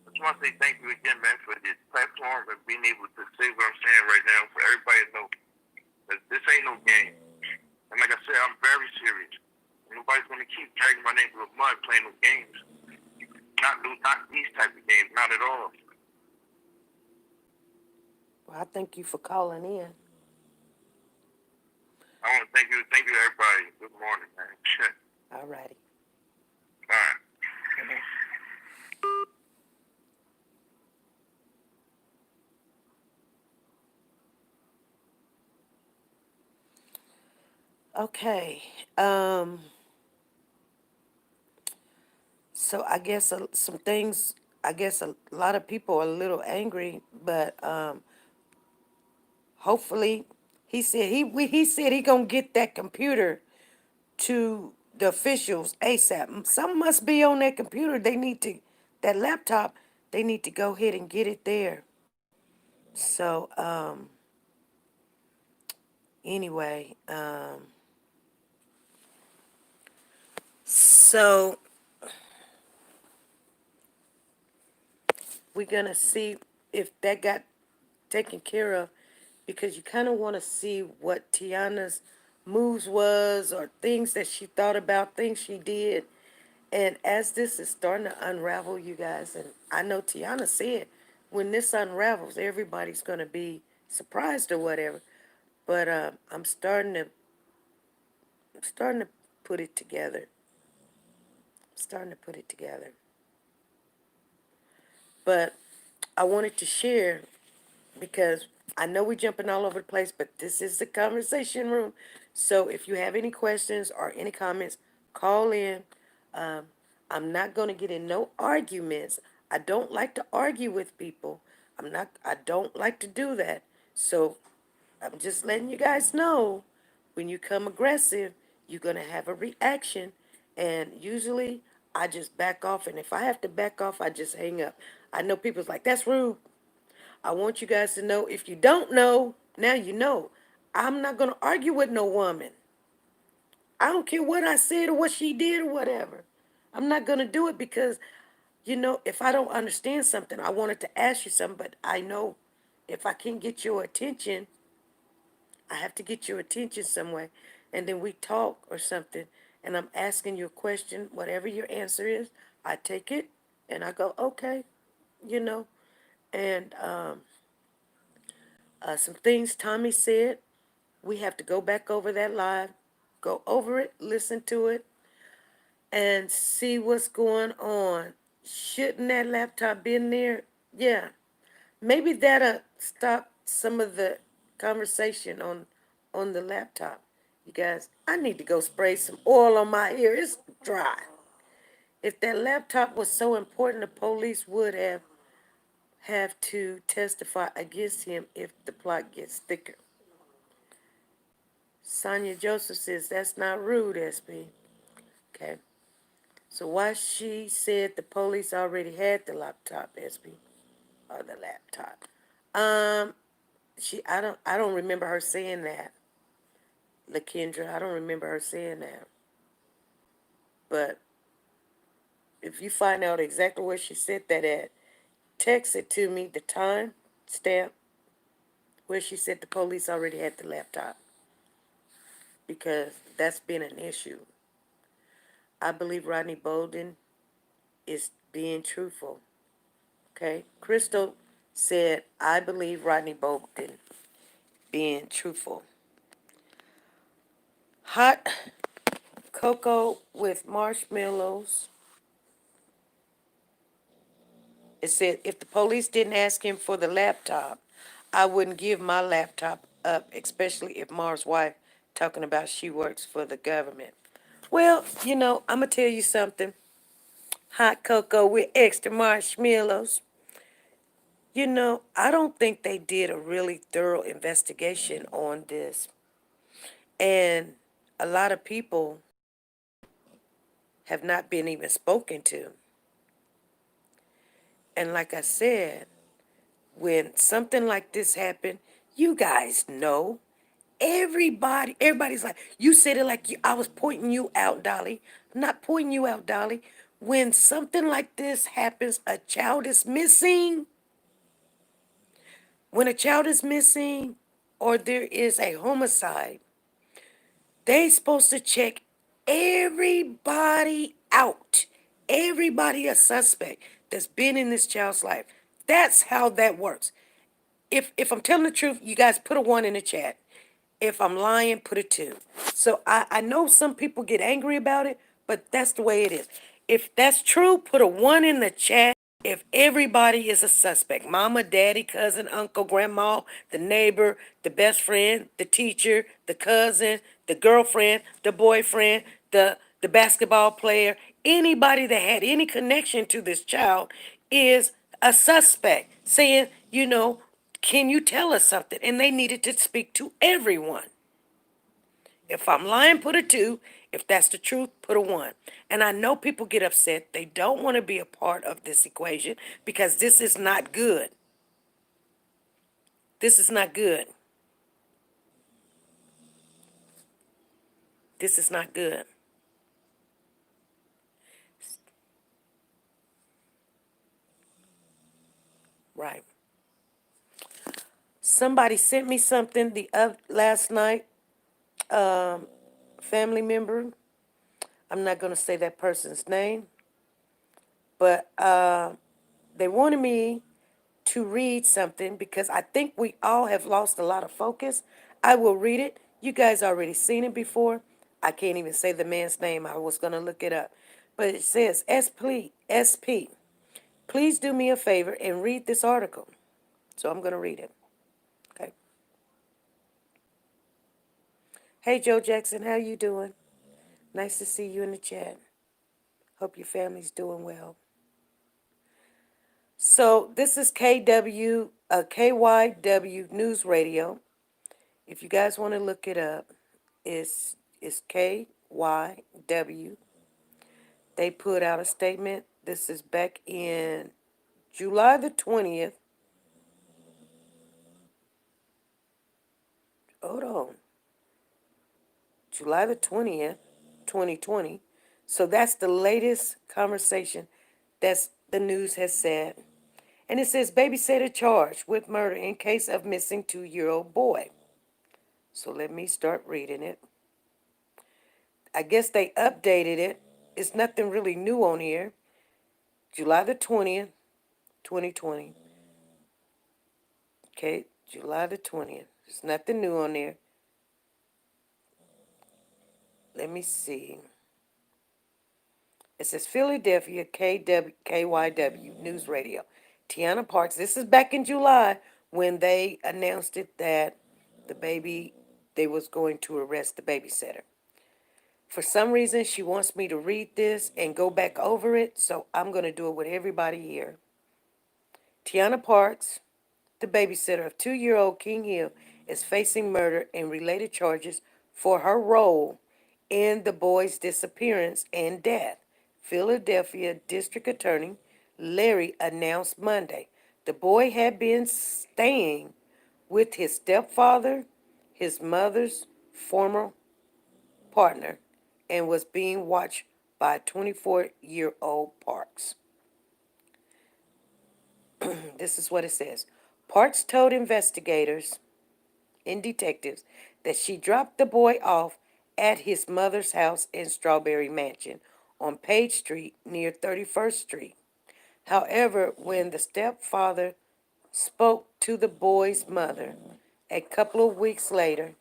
I just want to say thank you again, man, for this platform and being able to say what I'm saying right now for everybody to know that this ain't no game. And like I said, I'm very serious. Nobody's going to keep dragging my name through the mud playing no games. Not these type of games, not at all. Well, I thank you for calling in. I want to thank you everybody. Good morning, man. All righty. All right. Okay. So I guess some things. I guess a lot of people are a little angry, but hopefully, he said he gonna get that computer to the officials ASAP. Something must be on that computer. That laptop. They need to go ahead and get it there. So anyway, so we're gonna see if that got taken care of, because you kind of want to see what Tiana's moves was, or things that she thought about, things she did. And as this is starting to unravel, you guys, and I know Tiana said when this unravels, everybody's going to be surprised or whatever. But I'm starting to put it together. I'm starting to put it together. But I wanted to share, because I know we're jumping all over the place, but this is the conversation room. So if you have any questions or any comments, call in. Um, I'm not going to get in no arguments. I don't like to argue with people. I don't like to do that. So I'm just letting you guys know, when you come aggressive, you're going to have a reaction. And usually I just back off. And if I have to back off, I just hang up. I know people's like, that's rude. I want you guys to know, if you don't know, now you know. I'm not going to argue with no woman. I don't care what I said or what she did or whatever. I'm not going to do it, because If I don't understand something, I wanted to ask you something, but I know if I can't get your attention, I have to get your attention some way. And then we talk or something, and I'm asking you a question, whatever your answer is, I take it and I go, okay, you know. And some things Tommy said, we have to go back over that live, go over it, listen to it, and see what's going on. Shouldn't that laptop been there? Yeah. Maybe that'll stop some of the conversation on the laptop. You guys, I need to go spray some oil on my ear. It's dry. If that laptop was so important, the police would have to testify against him if the plot gets thicker. Sonia Joseph says that's not rude, SB. Okay. So why she said the police already had the laptop, SB, or the laptop? Um, I don't remember her saying that, LaKendra. I don't remember her saying that. But if you find out exactly where she said that at, text it to me, the time stamp where she said the police already had the laptop, because that's been an issue. I believe Rodney Bolden is being truthful. Okay, Crystal said, I believe Rodney Bolden being truthful. Hot cocoa with marshmallows. It said, if the police didn't ask him for the laptop, I wouldn't give my laptop up, especially if Mars' wife talking about she works for the government. Well, I'm going to tell you something. Hot cocoa with extra marshmallows. I don't think they did a really thorough investigation on this. And a lot of people have not been even spoken to. And like I said, when something like this happened, you guys know. Everybody's like, you said it like I was pointing you out, Dolly. I'm not pointing you out, Dolly. When something like this happens, a child is missing. When a child is missing or there is a homicide, they supposed to check everybody out. Everybody a suspect that's been in this child's life. That's how that works. If I'm telling the truth, you guys put a 1 in the chat. If I'm lying, put a 2. So I know some people get angry about it, but that's the way it is. If that's true, put a 1 in the chat. If everybody is a suspect, mama, daddy, cousin, uncle, grandma, the neighbor, the best friend, the teacher, the cousin, the girlfriend, the boyfriend, the basketball player, anybody that had any connection to this child is a suspect, saying, can you tell us something? And they needed to speak to everyone. If I'm lying, put a 2. If that's the truth, put a 1. And I know people get upset. They don't want to be a part of this equation because this is not good. This is not good. This is not good. Right. Somebody sent me something last night. Family member. I'm not going to say that person's name, but they wanted me to read something because I think we all have lost a lot of focus. I will read it. You guys already seen it before. I can't even say the man's name. I was going to look it up. But it says, SP, please do me a favor and read this article. So I'm going to read it. Okay. Hey, Joe Jackson, how you doing? Nice to see you in the chat. Hope your family's doing well. So this is KYW News Radio. If you guys want to look it up, it's KYW. They put out a statement. This is back in July the 20th. Hold on. July the 20th, 2020. So that's the latest conversation that's the news has said. And it says babysitter charged with murder in case of missing 2-year-old boy. So let me start reading it. I guess they updated it. It's nothing really new on here. July the 20th, 2020. Okay, July the 20th. There's nothing new on there. Let me see. It says Philadelphia KYW News Radio. Tiana Parks. This is back in July when they announced it that they was going to arrest the babysitter. For some reason, she wants me to read this and go back over it, so I'm going to do it with everybody here. Tiana Parks, the babysitter of 2-year-old King Hill, is facing murder and related charges for her role in the boy's disappearance and death. Philadelphia District Attorney Larry announced Monday the boy had been staying with his stepfather, his mother's former partner, and was being watched by 24-year-old Parks. This is what it says. Parks told investigators and detectives that she dropped the boy off at his mother's house in Strawberry Mansion on Page Street near 31st Street. However, when the stepfather spoke to the boy's mother a couple of weeks later,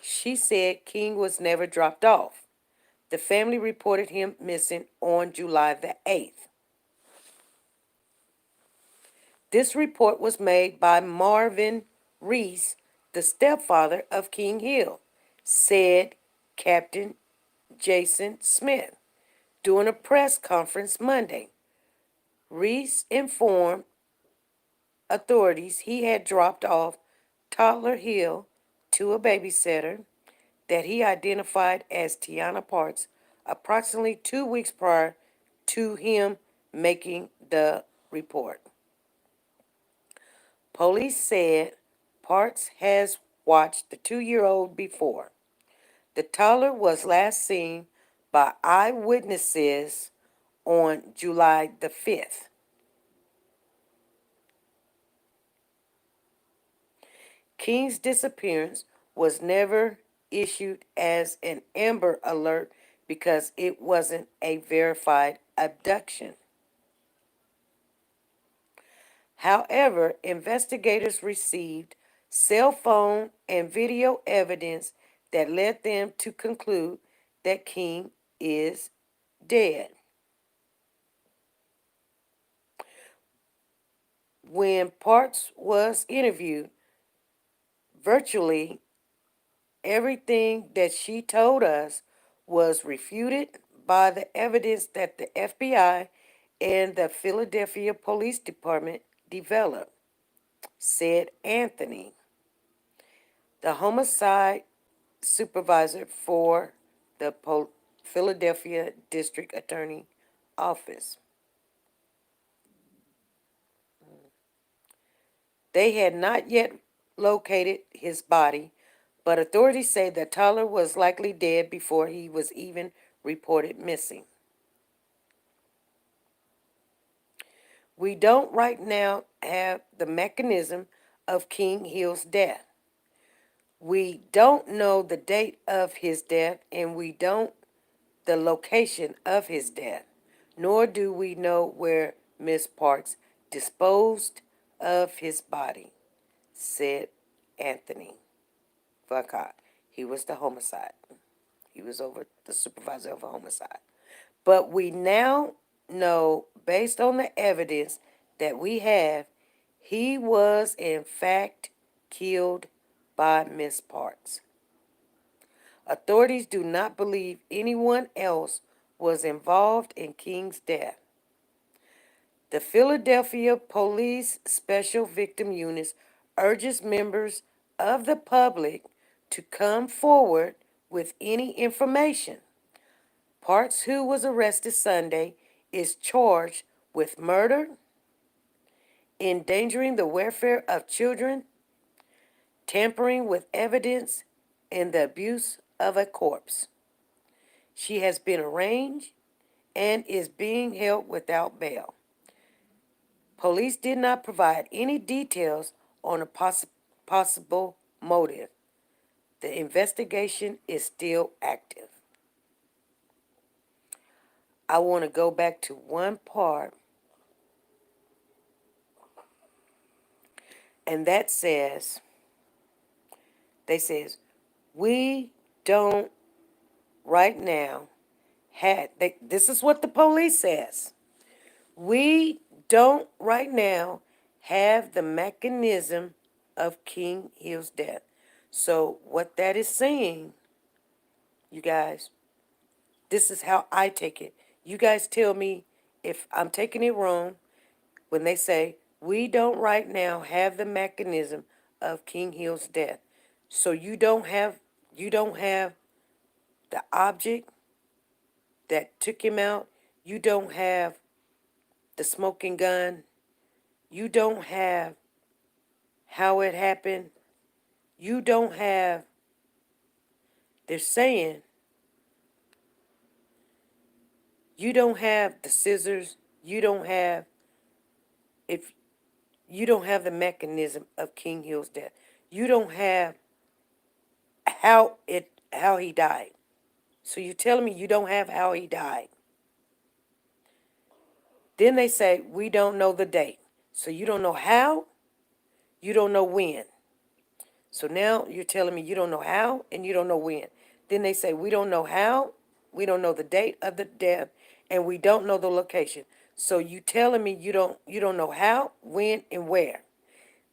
she said King was never dropped off. The family reported him missing on July the 8th. This report was made by Marvin Reese, the stepfather of King Hill, said Captain Jason Smith during a press conference Monday. Reese informed authorities he had dropped off toddler Hill to a babysitter that he identified as Tiana Parks approximately 2 weeks prior to him making the report. Police said Parks has watched the 2-year-old before. The toddler was last seen by eyewitnesses on July the 5th. King's disappearance was never issued as an Amber Alert because it wasn't a verified abduction. However, investigators received cell phone and video evidence that led them to conclude that King is dead. When Parks was interviewed, virtually everything that she told us was refuted by the evidence that the FBI and the Philadelphia Police Department developed, said Anthony, the homicide supervisor for the Philadelphia District Attorney Office. They had not yet located his body, but authorities say that Tyler was likely dead before he was even reported missing. We don't right now have the mechanism of King Hill's death. We don't know the date of his death, and we don't the location of his death, nor do we know where Miss Parks disposed of his body, said Anthony Vacat. He was the homicide. He was over the supervisor of homicide. But we now know, based on the evidence that we have, he was in fact killed by Miss Parks. Authorities do not believe anyone else was involved in King's death. The Philadelphia Police Special Victim Unit urges members of the public to come forward with any information. Parks, who was arrested Sunday, is charged with murder, endangering the welfare of children, tampering with evidence, and the abuse of a corpse. She has been arraigned and is being held without bail. Police did not provide any details on a possible motive. The investigation is still active. I want to go back to one part, and that says, we don't right now this is what the police says. We don't right now have the mechanism of King Hill's death. So what that is saying, you guys, this is how I take it. You guys tell me if I'm taking it wrong when they say we don't right now have the mechanism of King Hill's death. So you don't have the object that took him out. You don't have the smoking gun. You don't have how it happened. You don't have, they're saying, you don't have the scissors. You don't have, if you don't have the mechanism of King Hill's death. You don't have how he died. So you're telling me you don't have how he died. Then they say, we don't know the date. So you don't know how, you don't know when. So now you're telling me you don't know how and you don't know when. Then they say, we don't know how, we don't know the date of the death, and we don't know the location. So you telling me you don't know how, when, and where.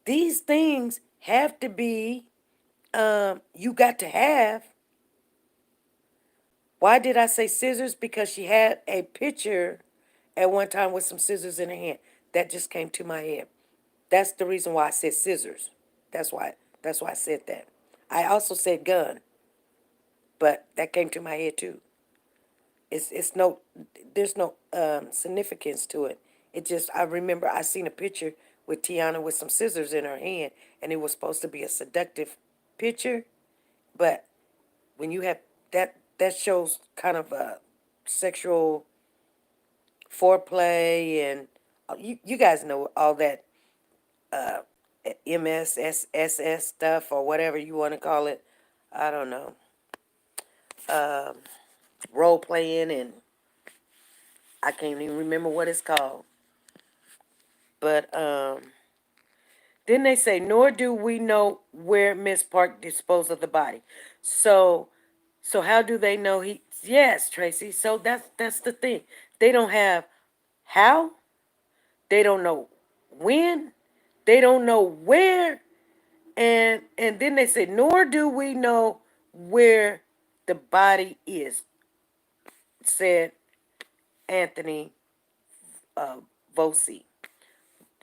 These things have to be, you got to have. Why did I say scissors? Because she had a picture at one time with some scissors in her hand. That just came to my head. That's the reason why I said scissors. That's why I said that. I also said gun, but that came to my head too. It's no, there's no significance to it. It just, I remember I seen a picture with Tiana with some scissors in her hand, and it was supposed to be a seductive picture, but when you have that shows kind of a sexual foreplay, and you guys know all that MSSS stuff or whatever you want to call it. I don't know. Role playing, and I can't even remember what it's called. But then they say, nor do we know where Miss Park disposed of the body. So how do they know he? Yes, Tracy. So that's the thing. They don't have how. They don't know when. They don't know where. And then they say, nor do we know where the body is, said Anthony Voci.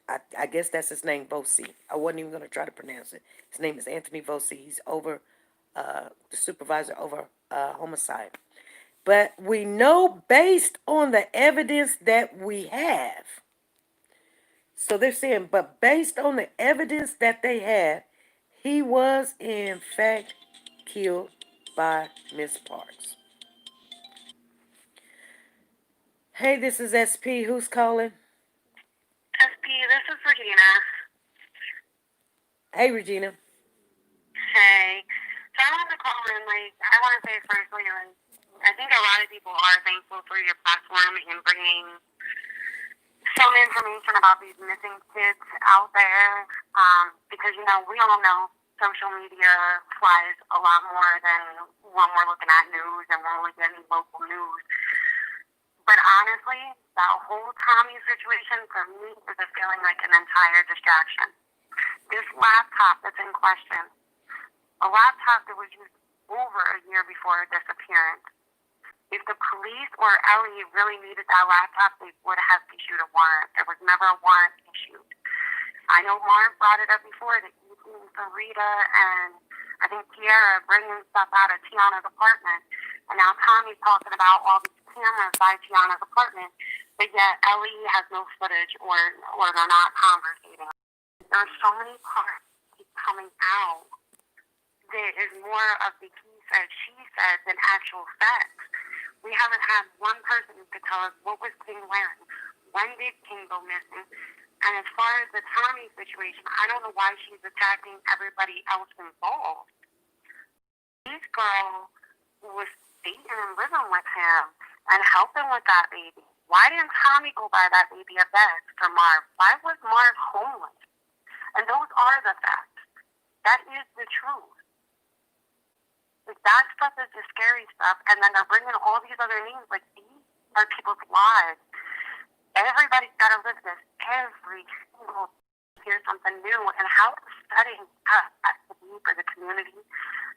I guess that's his name, Voci. I wasn't even going to try to pronounce it. His name is Anthony Voci. He's over the supervisor over homicide. But we know based on the evidence that we have. So they're saying, but based on the evidence that they have, he was in fact killed by Miss Parks. Hey, this is SP. Who's calling? SP, this is Regina. Hey, Regina. Hey. So I wanted to call in, I want to say firstly, I think a lot of people are thankful for your platform in bringing some information about these missing kids out there, because, we all know social media flies a lot more than when we're looking at news and when we're getting local news. But honestly, that whole Tommy situation for me is feeling like an entire distraction. This laptop that's in question, a laptop that was used over a year before her disappearance. If the police or Ellie really needed that laptop, they would have issued a warrant. There was never a warrant issued. I know Mark brought it up before, the evening for Rita and I think Tiara bringing stuff out of Tiana's apartment. And now Tommy's talking about all these cameras by Tiana's apartment, but yet Ellie has no footage or they're not conversating. There's so many parts keep coming out that is more of the he said, she said than actual facts. We haven't had one person who could tell us what was King wearing. When did King go missing? And as far as the Tommy situation, I don't know why she's attacking everybody else involved. This girl was dating and living with him and helping with that baby. Why didn't Tommy go buy that baby a bed for Marv? Why was Marv homeless? And those are the facts. That is the truth. Like, that stuff is the scary stuff. And then they're bringing all these other names. Like, these are people's lives. Everybody's got to live this every single hear something new. And how upsetting that to be for the community,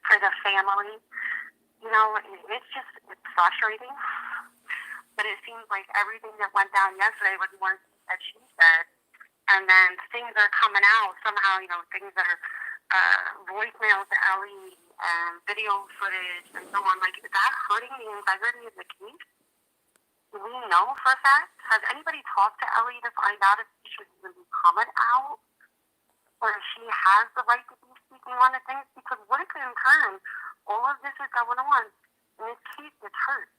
for the family. You know, it's frustrating. But it seems like everything that went down yesterday was more that she said. And then things are coming out somehow, you know, things that are voicemails to Ellie and video footage and so on. Like, is that hurting the integrity of the case? Do we know for a fact? Has anybody talked to Ellie to find out if she should even be coming out? Or if she has the right to be speaking on the things? Because what if in turn all of this is going on and this case gets hurt?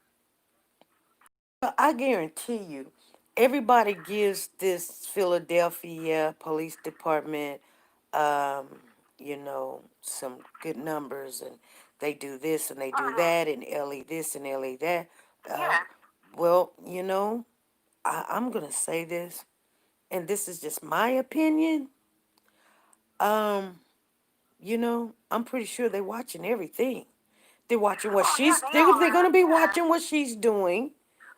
Well, I guarantee you, everybody gives this Philadelphia Police Department, you know, some good numbers, and they do this and they do that, and Ellie this and Ellie that. Yeah. Well, you know, I'm going to say this, and this is just my opinion. You know, I'm pretty sure they're watching everything. They're watching what they're going to be watching what she's doing,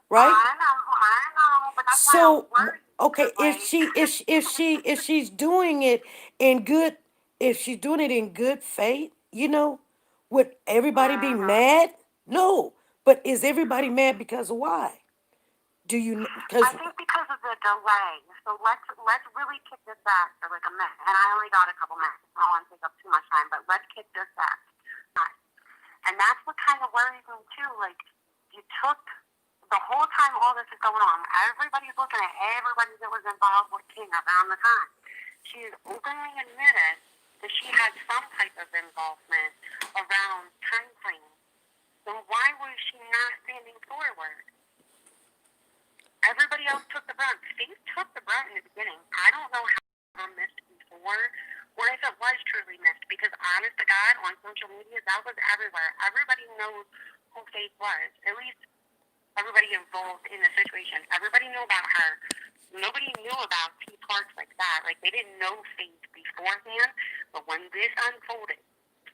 right? I know, but that's why So, I'm worried. okay, Like, if she's doing it in good, if she's doing it in good faith, you know, would everybody be mad? No, but is everybody mad because of why? Do you? Because I think because of the delay. So let's really kick this back for like a minute. And I only got a couple minutes. I don't want to take up too much time, but let's kick this back. And that's what kind of worries me too. Like, you took the whole time all this is going on, everybody's looking at everybody that was involved with King around the time. She has openly admitted that she had some type of involvement around time frames. Then why was she not standing forward? Everybody else took the brunt. Steve took the brunt in the beginning. I don't know how missed before, or if it was truly missed, because honest to God, on social media, that was everywhere. Everybody knows who Faith was. At least everybody involved in the situation. Everybody knew about her. Nobody knew about T parts like that. Like, they didn't know Faith beforehand, but when this unfolded,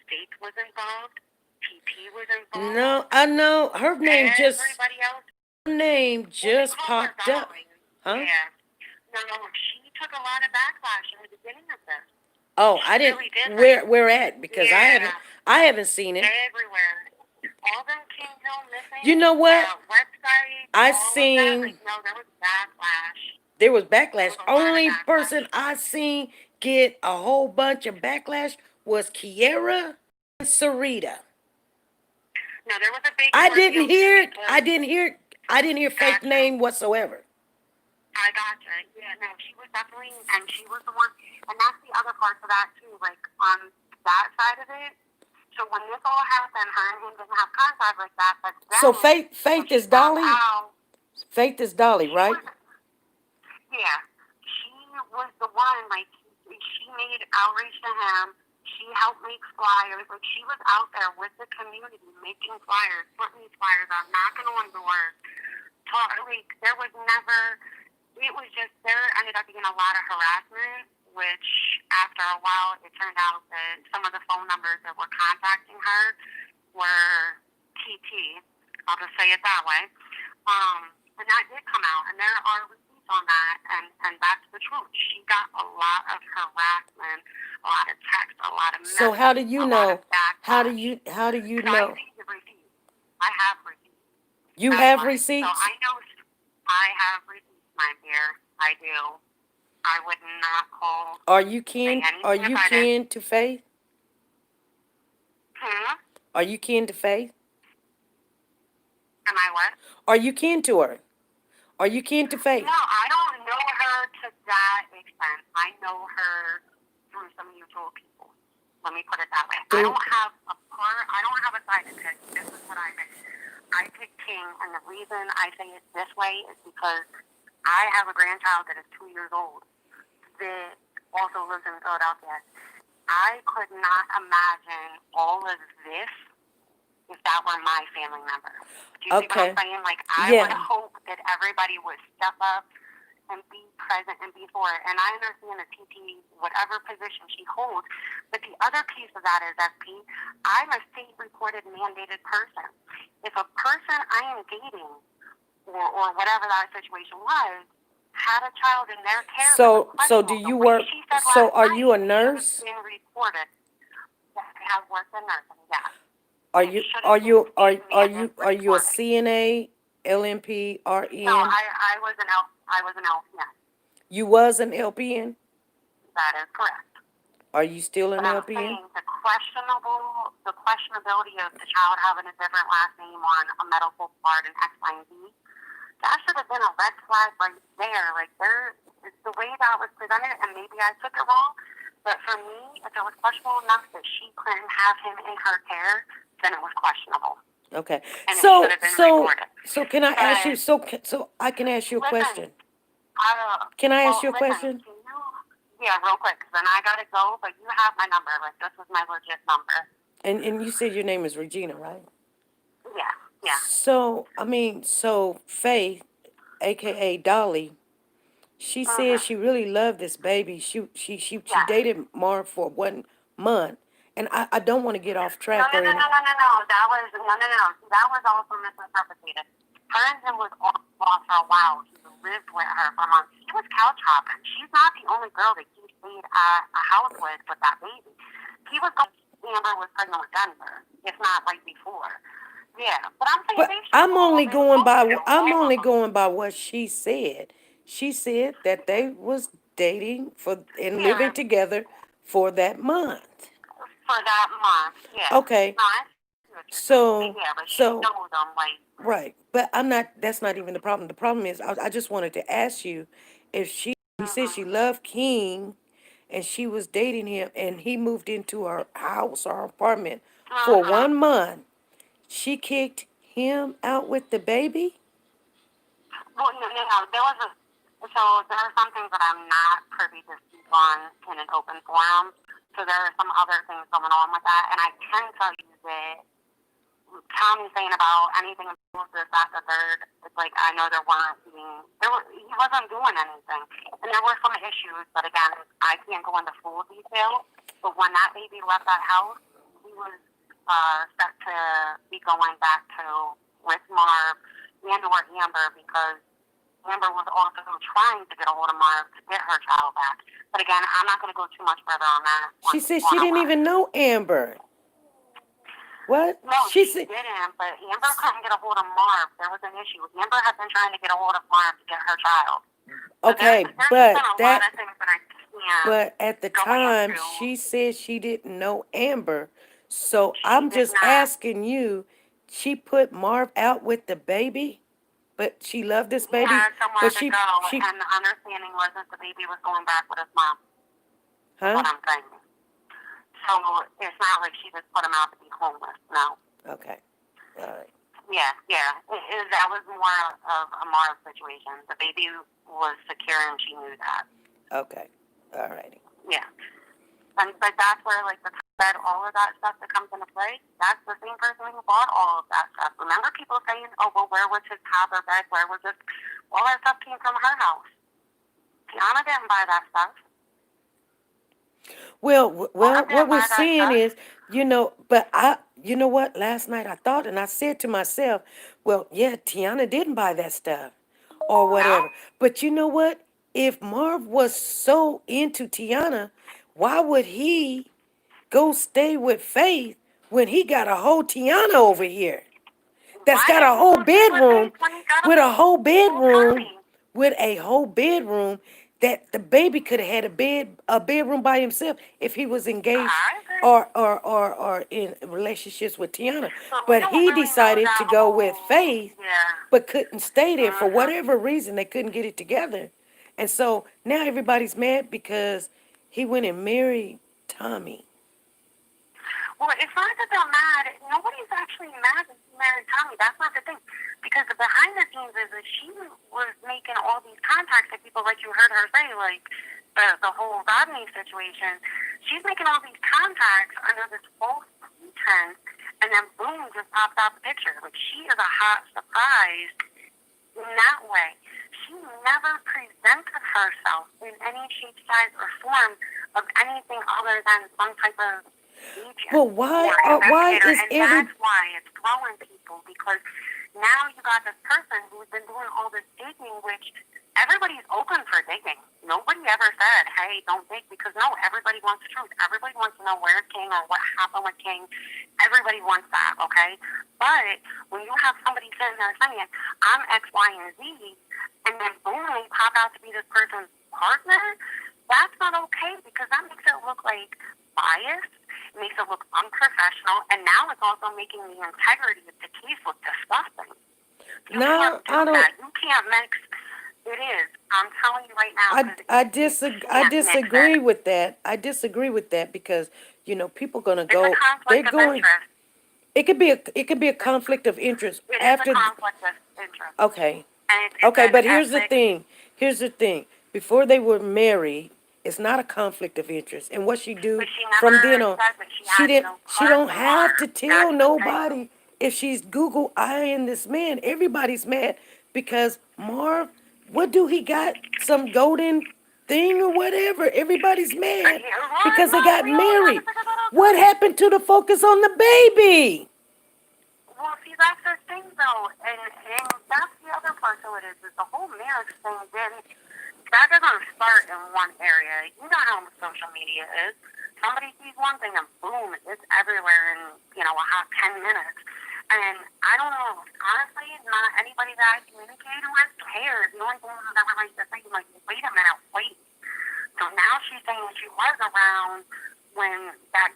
Faith was involved, TP was involved. no, I know her name everybody else. Just popped up, huh? Yeah. No, she took a lot of backlash in the beginning of this. Oh, I didn't. Really did. Where at? Because I haven't seen it. Everywhere. All them King Hill missing. You know what? Websites. I all seen. Of that. Like, no, there was backlash. There was backlash. There was Only person I seen get a whole bunch of backlash was Kiera and Sarita. No, there was a big. I didn't hear Faith's name whatsoever. I gotcha. Yeah, no, she was definitely, and she was the one, and that's the other part of that too. Like, on that side of it. So when this all happened, her and him didn't have contact like that. But then, so Faith is Dolly. Faith is Dolly, right? Yeah, she was the one. Like, she made outreach to him. She helped make flyers. Like, she was out there with the community making flyers, putting these flyers out, knocking on doors. Like, there was never. It was just, there ended up being a lot of harassment, which after a while it turned out that some of the phone numbers that were contacting her were TT. I'll just say it that way. And that did come out, and there are receipts on that, and that's the truth. She got a lot of harassment, a lot of text, a lot of messages. So how do you know? How do you know? I have receipts. You have receipts? So I know I have receipts, my dear. I do. I would not call. Are you kin to Faith? Are you kin to Faith? Am I what? Are you kin to her? Are you kin to Faith? No, I don't know her to that extent. I know her through some mutual people. Let me put it that way. I don't have a side of it. This is what I mean. I picked King, and the reason I say it this way is because I have a grandchild that is 2 years old that also lives in Philadelphia. I could not imagine all of this if that were my family member. Do you see what I'm saying? Like, I would hope that everybody would step up and be present and be for it. And I understand that PT, whatever position she holds, but the other piece of that is, SP, I'm a state-reported mandated person. If a person I am dating, or whatever that situation was, had a child in their care, so do you work? So are you a nurse? Been reported that I have worked in nursing. Yeah. Are you a CNA, LNP, RN? No, I was an LPN. You was an LPN? That is correct. Are you still an but LPN? I'm saying the questionability of the child having a different last name on a medical card and X, Y, and Z, that should have been a red flag right there. Like, it's the way that was presented, and maybe I took it wrong, but for me, if it was questionable enough that she couldn't have him in her care, then it was questionable. Okay. And So can I ask you? So I can ask you a question. Can I ask you a question? Yeah, real quick, because then I gotta go. But you have my number. Like, this is my legit number. And you said your name is Regina, right? Yeah. So Faith, aka Dolly, she said she really loved this baby. She dated Marv for 1 month, and I don't want to get off track. No. That was also misinterpreted. Her and him was off for a while. He lived with her for months. He was couch hopping. She's not the only girl that he stayed at a house with that baby. He was going. Amber was pregnant with Denver, if not right before. Yeah, but I'm only going by what she said. She said that they was dating and living together for that month. Yeah. Okay. So right, but that's not even the problem. The problem is, I just wanted to ask you if he said she loved King, and she was dating him, and he moved into her house or apartment for 1 month. She kicked him out with the baby? Well, no. There are some things that I'm not privy to speak on in an open forum. So there are some other things going on with that, and I can tell you that Tommy saying about anything about this, that, the third, it's like, I know he wasn't doing anything. And there were some issues, but again, I can't go into full detail. But when that baby left that house, he was set to be going back to with Marv and or Amber, because Amber was also trying to get a hold of Marv to get her child back. But again, I'm not going to go too much further on that. She said she didn't even know Amber. What? No, she didn't, but Amber couldn't get a hold of Marv. There was an issue. Amber had been trying to get a hold of Marv to get her child. Okay, but at the time, she said she didn't know Amber. So I'm just asking you, she put Marv out with the baby, but she loved this baby. But and the understanding was that the baby was going back with his mom. Huh? That's what I'm saying. So it's not like she just put him out to be homeless. No. Okay. All right. Yeah. That was more of a Marv situation. The baby was secure, and she knew that. Okay. All righty. Yeah. But that's where, like, all of that stuff that comes into play, that's the same person who bought all of that stuff. Remember people saying, oh, well, where was his tablet bed? Where was this? All that stuff came from her house. Tiana didn't buy that stuff. Well, what we're seeing is, but you know what? Last night I thought, and I said to myself, well, yeah, Tiana didn't buy that stuff or whatever. No. But you know what? If Marv was so into Tiana, why would he go stay with Faith when he got a whole Tiana over here that's got a whole bedroom with a whole bedroom that the baby could have had a bedroom by himself if he was engaged or in relationships with Tiana. But he decided to go with Faith, but couldn't stay there for whatever reason. They couldn't get it together. And so now everybody's mad because he went and married Tommy. Well, it's not that they're mad. Nobody's actually mad that she married Tommy. That's not the thing. Because the behind the scenes is that she was making all these contacts with people, like you heard her say, like the whole Rodney situation. She's making all these contacts under this false pretense, and then boom, just pops out the picture. Like, she is a hot surprise in that way. She never presented herself in any shape, size, or form of anything other than some type of agent Well, why or investigator, is and every that's why it's throwing people, because now you got this person who's been doing all this digging, which everybody's open for digging. Nobody ever said, hey, don't dig, because no, everybody wants the truth. Everybody wants to know where's King or what happened with King. Everybody wants that, okay? But when you have somebody sitting there saying, I'm X, Y, and Z, and then boom, they pop out to be this person's partner, that's not okay, because that makes it look like biased. It makes it look unprofessional, and now it's also making the integrity of the case look disgusting. You No, can't do I don't. that. You can't mix. It is. I'm telling you right now. I disagree with that. I disagree with that because people gonna It's a go. They're conflict of going. interest. It could be a conflict of interest It is after. a conflict of interest. Okay, And it's okay, an but here's the ethic. thing. Here's the thing. Before they were married, it's not a conflict of interest. And what she do But she from never then on, said that she she had didn't. no She part don't in have to Mark. tell That's the thing. nobody if she's Google eyeing this man. Everybody's mad because Marv. What do he got? Some golden thing or whatever. Everybody's mad because they got We all have to married. figure that out. What happened to the focus on the baby? Well, see, that's the thing, though, and that's the other part to it is the whole marriage thing. That doesn't start in one area. You know how social media is. Somebody sees one thing and boom, it's everywhere in a hot 10 minutes. And I don't know. Honestly, not anybody that I communicated with cares. The only thing that ever like to say, like, wait a minute, wait. So now she's saying she was around when that.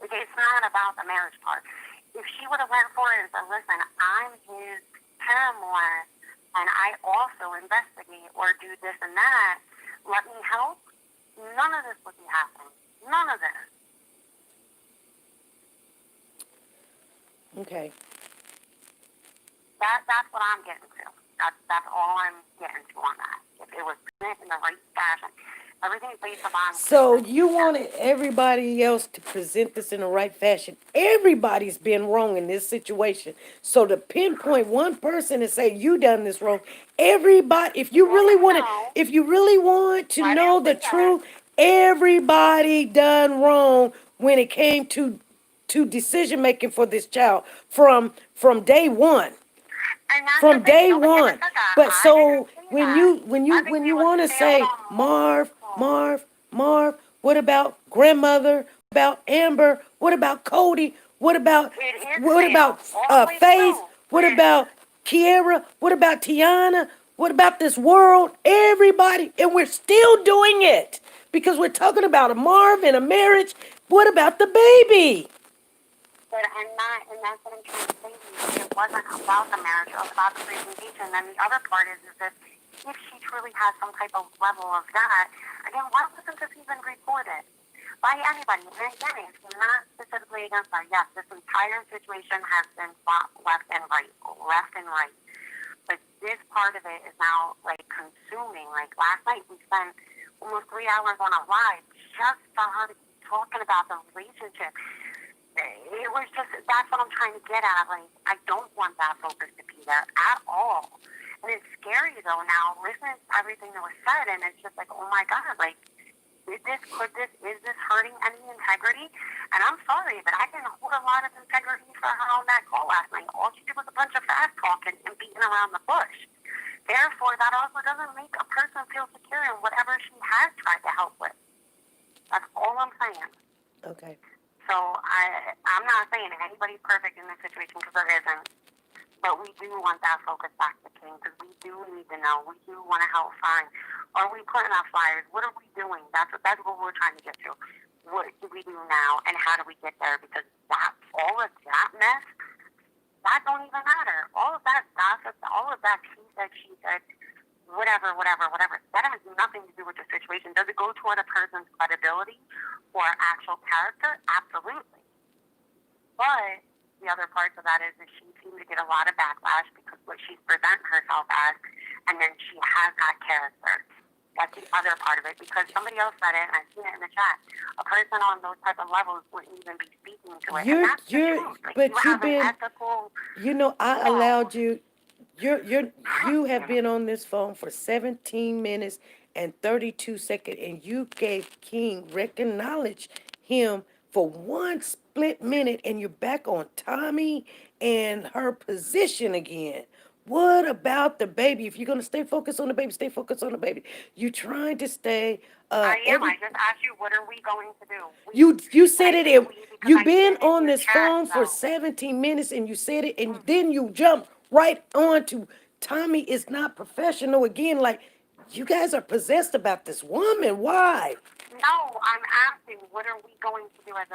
It's not about the marriage part. If she would have went for it and said, listen, I'm his paramour, and I also investigate or do this and that, let me help, none of this would be happening. None of this. Okay. That's what I'm getting to. That's all I'm getting to on that. If it was presented in the right fashion, everything's based upon. So you wanted everybody else to present this in the right fashion. Everybody's been wrong in this situation. So to pinpoint one person and say you done this wrong, everybody. If you really want to know the truth, everybody done wrong when it came to decision making for this child from day one. From day one. But so when you want to say Marv, what about grandmother? What about Amber? What about Cody? What about Faith? What about Kiera? What about Tiana? What about this world? Everybody, and we're still doing it because we're talking about a Marv and a marriage. What about the baby? But I'm not, and that's what I'm trying to say to you. It wasn't about the marriage, it was about the presentation. And the other part is that if she truly has some type of level of that, again, why wasn't this even reported by anybody? And again, it's not specifically against her. Yes, this entire situation has been fought left and right. But this part of it is now, like, consuming. Like, last night we spent almost 3 hours on a live just for her to be talking about the relationship. It was just, that's what I'm trying to get at. Like, I don't want that focus to be there at all. And it's scary, though, now, listening to everything that was said, and it's just like, oh my God, like, is this hurting any integrity? And I'm sorry, but I didn't hold a lot of integrity for her on that call last night. All she did was a bunch of fast talking and beating around the bush. Therefore, that also doesn't make a person feel secure in whatever she has tried to help with. That's all I'm saying. Okay. So I'm not saying anybody's perfect in this situation because there isn't. But we do want that focus back to King because we do need to know. We do want to help find. Are we putting out fires? What are we doing? That's what we're trying to get to. What do we do now and how do we get there? Because all of that mess, that don't even matter. All of that gossip, all of that she said, whatever. That has nothing to do with the situation. Does it go toward a person's credibility or actual character? Absolutely. parts of that is that she seemed to get a lot of backlash because what she's present herself as, and then she has that character. That's the other part of it, because somebody else said it, and I've seen it in the chat. A person on those type of levels wouldn't even be speaking to it. And that's the truth. Like, but you you've have an been, ethical, I allowed you. You have been on this phone for 17 minutes and 32 seconds, and you gave King, acknowledge him for one split minute, and you're back on Tommy and her position again. What about the baby? If you're gonna stay focused on the baby, stay focused on the baby. You're trying to stay. I am. I just asked you, what are we going to do? You said it. You've been on this chat, phone for 17 minutes, and you said it, and then you jumped right on to Tommy is not professional again. Like, you guys are possessed about this woman. Why? No, I'm asking, what are we going to do as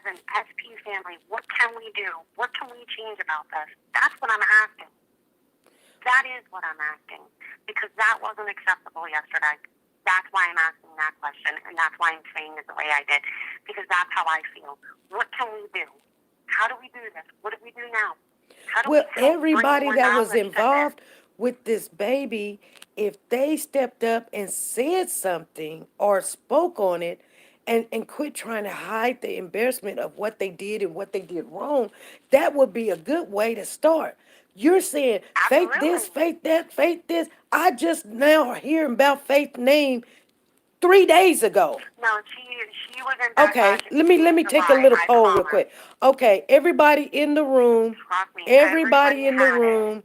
an SP family? What can we do? What can we change about this? That's what I'm asking. That is what I'm asking, because that wasn't acceptable yesterday. That's why I'm asking that question, and that's why I'm saying it the way I did, because that's how I feel. What can we do? How do we do this? What do we do now? Well, everybody that was involved with this baby, if they stepped up and said something or spoke on it, and quit trying to hide the embarrassment of what they did and what they did wrong, that would be a good way to start. You're saying faith this, faith that, faith this. I just now hearing about Faith's name 3 days ago. No, she was in backlash. Okay, let me take a little poll real quick. Okay, everybody in the room, everybody in the room,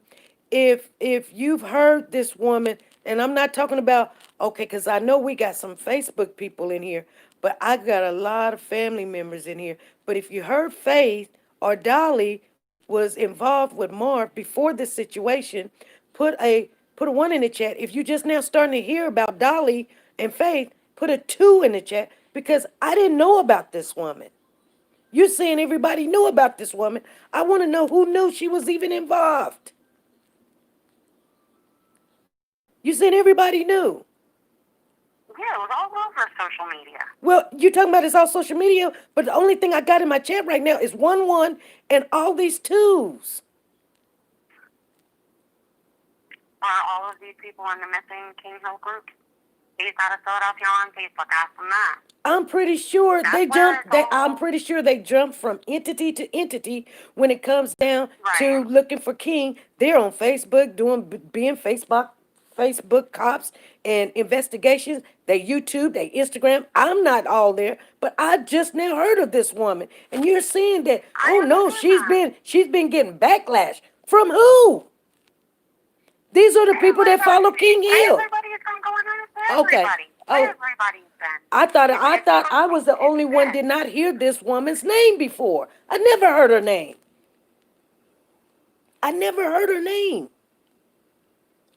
if you've heard this woman, and I'm not talking about, okay, because I know we got some Facebook people in here, but I got a lot of family members in here. But if you heard Faith or Dolly was involved with Marv before this situation, put a 1 in the chat. If you just now starting to hear about Dolly and Faith, put a 2 in the chat, because I didn't know about this woman. You're saying everybody knew about this woman. I want to know who knew she was even involved. You said everybody knew. Yeah, it was all over social media. Well, you're talking about it's all social media, but the only thing I got in my chat right now is 1 and all these 2s. Are all of these people in the missing King Hill group based out of Philadelphia on Facebook? Ask them that. I'm pretty sure they jumped. I'm pretty sure they jumped from entity to entity when it comes down to looking for King. They're on Facebook being Facebook cops and investigations. They YouTube, they Instagram. I'm not all there, but I just now heard of this woman, and you're saying that. Oh no, she's been getting backlash from who? These are the people that follow King Hill. Everybody's been going on with everybody. Everybody's been. I thought I was the only one did not hear this woman's name before. I never heard her name.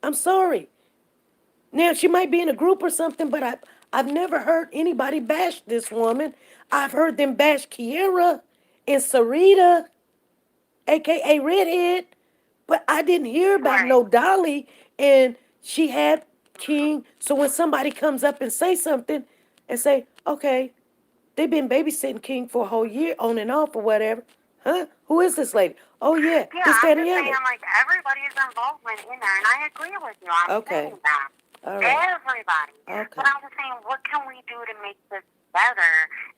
I'm sorry. Now, she might be in a group or something, but I've never heard anybody bash this woman. I've heard them bash Kiera and Sarita, a.k.a. Redhead, but I didn't hear about no Dolly, and she had King. So when somebody comes up and say something and say, okay, they've been babysitting King for a whole year on and off or whatever. Huh? Who is this lady? Oh, yeah. Yeah, I'm just saying, like, everybody's involvement in there, and I agree with you. I'm saying that. All right. Everybody. Okay. But I'm just saying, what can we do to make this better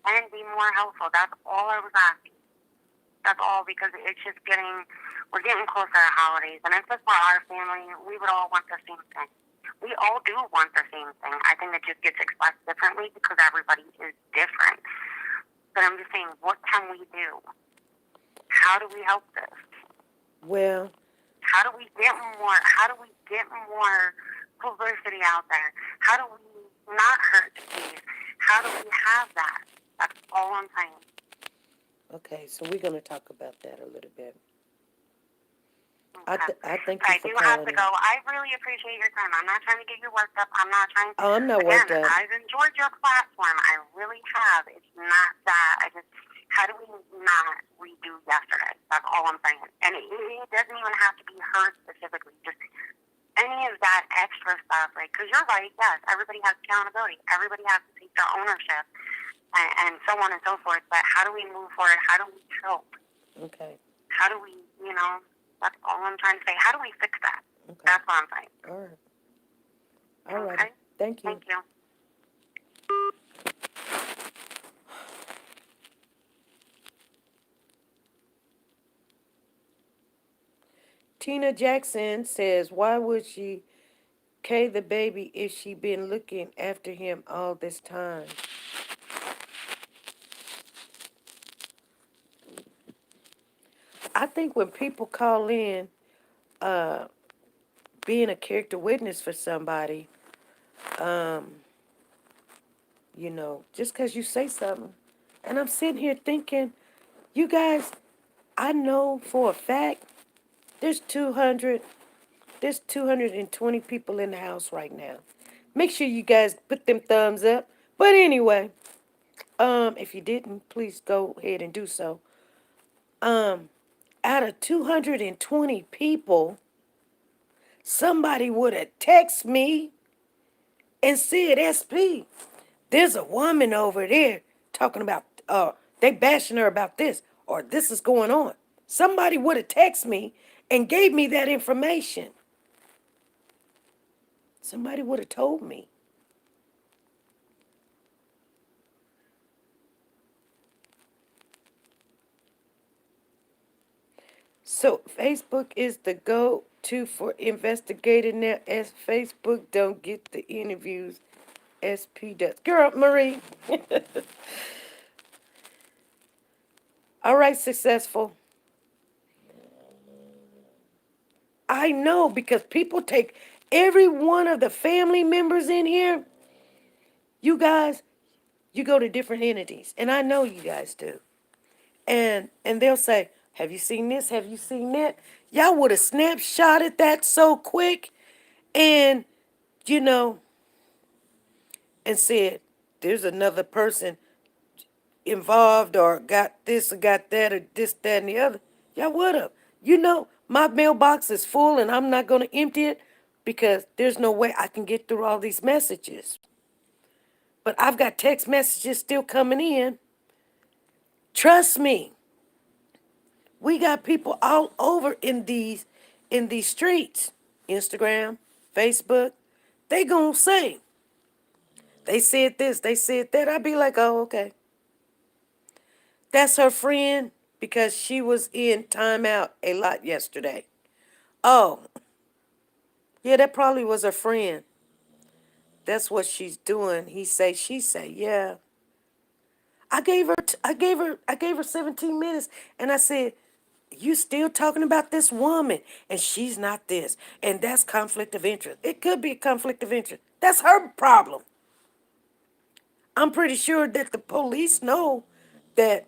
and be more helpful? That's all I was asking. That's all, because it's just we're getting closer to holidays, and if it's for our family, we would all want the same thing. We all do want the same thing. I think it just gets expressed differently because everybody is different. But I'm just saying, what can we do? How do we help this? Well, how do we get more publicity out there? How do we not hurt the kids? How do we have that? That's all I'm saying. Okay, so we're going to talk about that a little bit. Okay. I thank you for calling. I do have to go. I really appreciate your time. I'm not trying to get you worked up. I'm not trying to. Oh, I'm not worked up. I've enjoyed your platform. I really have. It's not that. How do we not redo yesterday? That's all I'm saying. And it doesn't even have to be her specifically. Just any of that extra stuff, right? Because you're right, yes, everybody has accountability. Everybody has to take their ownership and so on and so forth. But how do we move forward? How do we help? Okay. How do we, that's all I'm trying to say. How do we fix that? Okay. That's what I'm saying. All right. All right. Okay? Thank you. Thank you. Tina Jackson says, why would she K the baby if she been looking after him all this time? I think when people call in, being a character witness for somebody, just because you say something, and I'm sitting here thinking, you guys, I know for a fact there's 220 people in the house right now. Make sure you guys put them thumbs up. But anyway, if you didn't, please go ahead and do so. Out of 220 people, somebody would have texted me and said, SP, there's a woman over there talking about, they bashing her about this, or this is going on. Somebody would have texted me and gave me that information. Somebody would have told me. So Facebook is the go-to for investigating now, as Facebook don't get the interviews SP does. Girl, Marie. All right, successful. I know, because people take every one of the family members in here. You guys, you go to different entities, and I know you guys do. And they'll say, have you seen this? Have you seen that? Y'all would have snapshotted that so quick and, and said, there's another person involved or got this or got that or this, that, and the other. Y'all would have. My mailbox is full and I'm not going to empty it because there's no way I can get through all these messages. But I've got text messages still coming in. Trust me. We got people all over in these streets. Instagram, Facebook. They gonna say, they said this, they said that. I'd be like, oh, okay. That's her friend because she was in timeout a lot yesterday. Oh, yeah, that probably was her friend. That's what she's doing. He say, she say, yeah. I gave her 17 minutes, and I said, you still talking about this woman, and she's not this, and that's conflict of interest. It could be a conflict of interest. That's her problem. I'm pretty sure that the police know that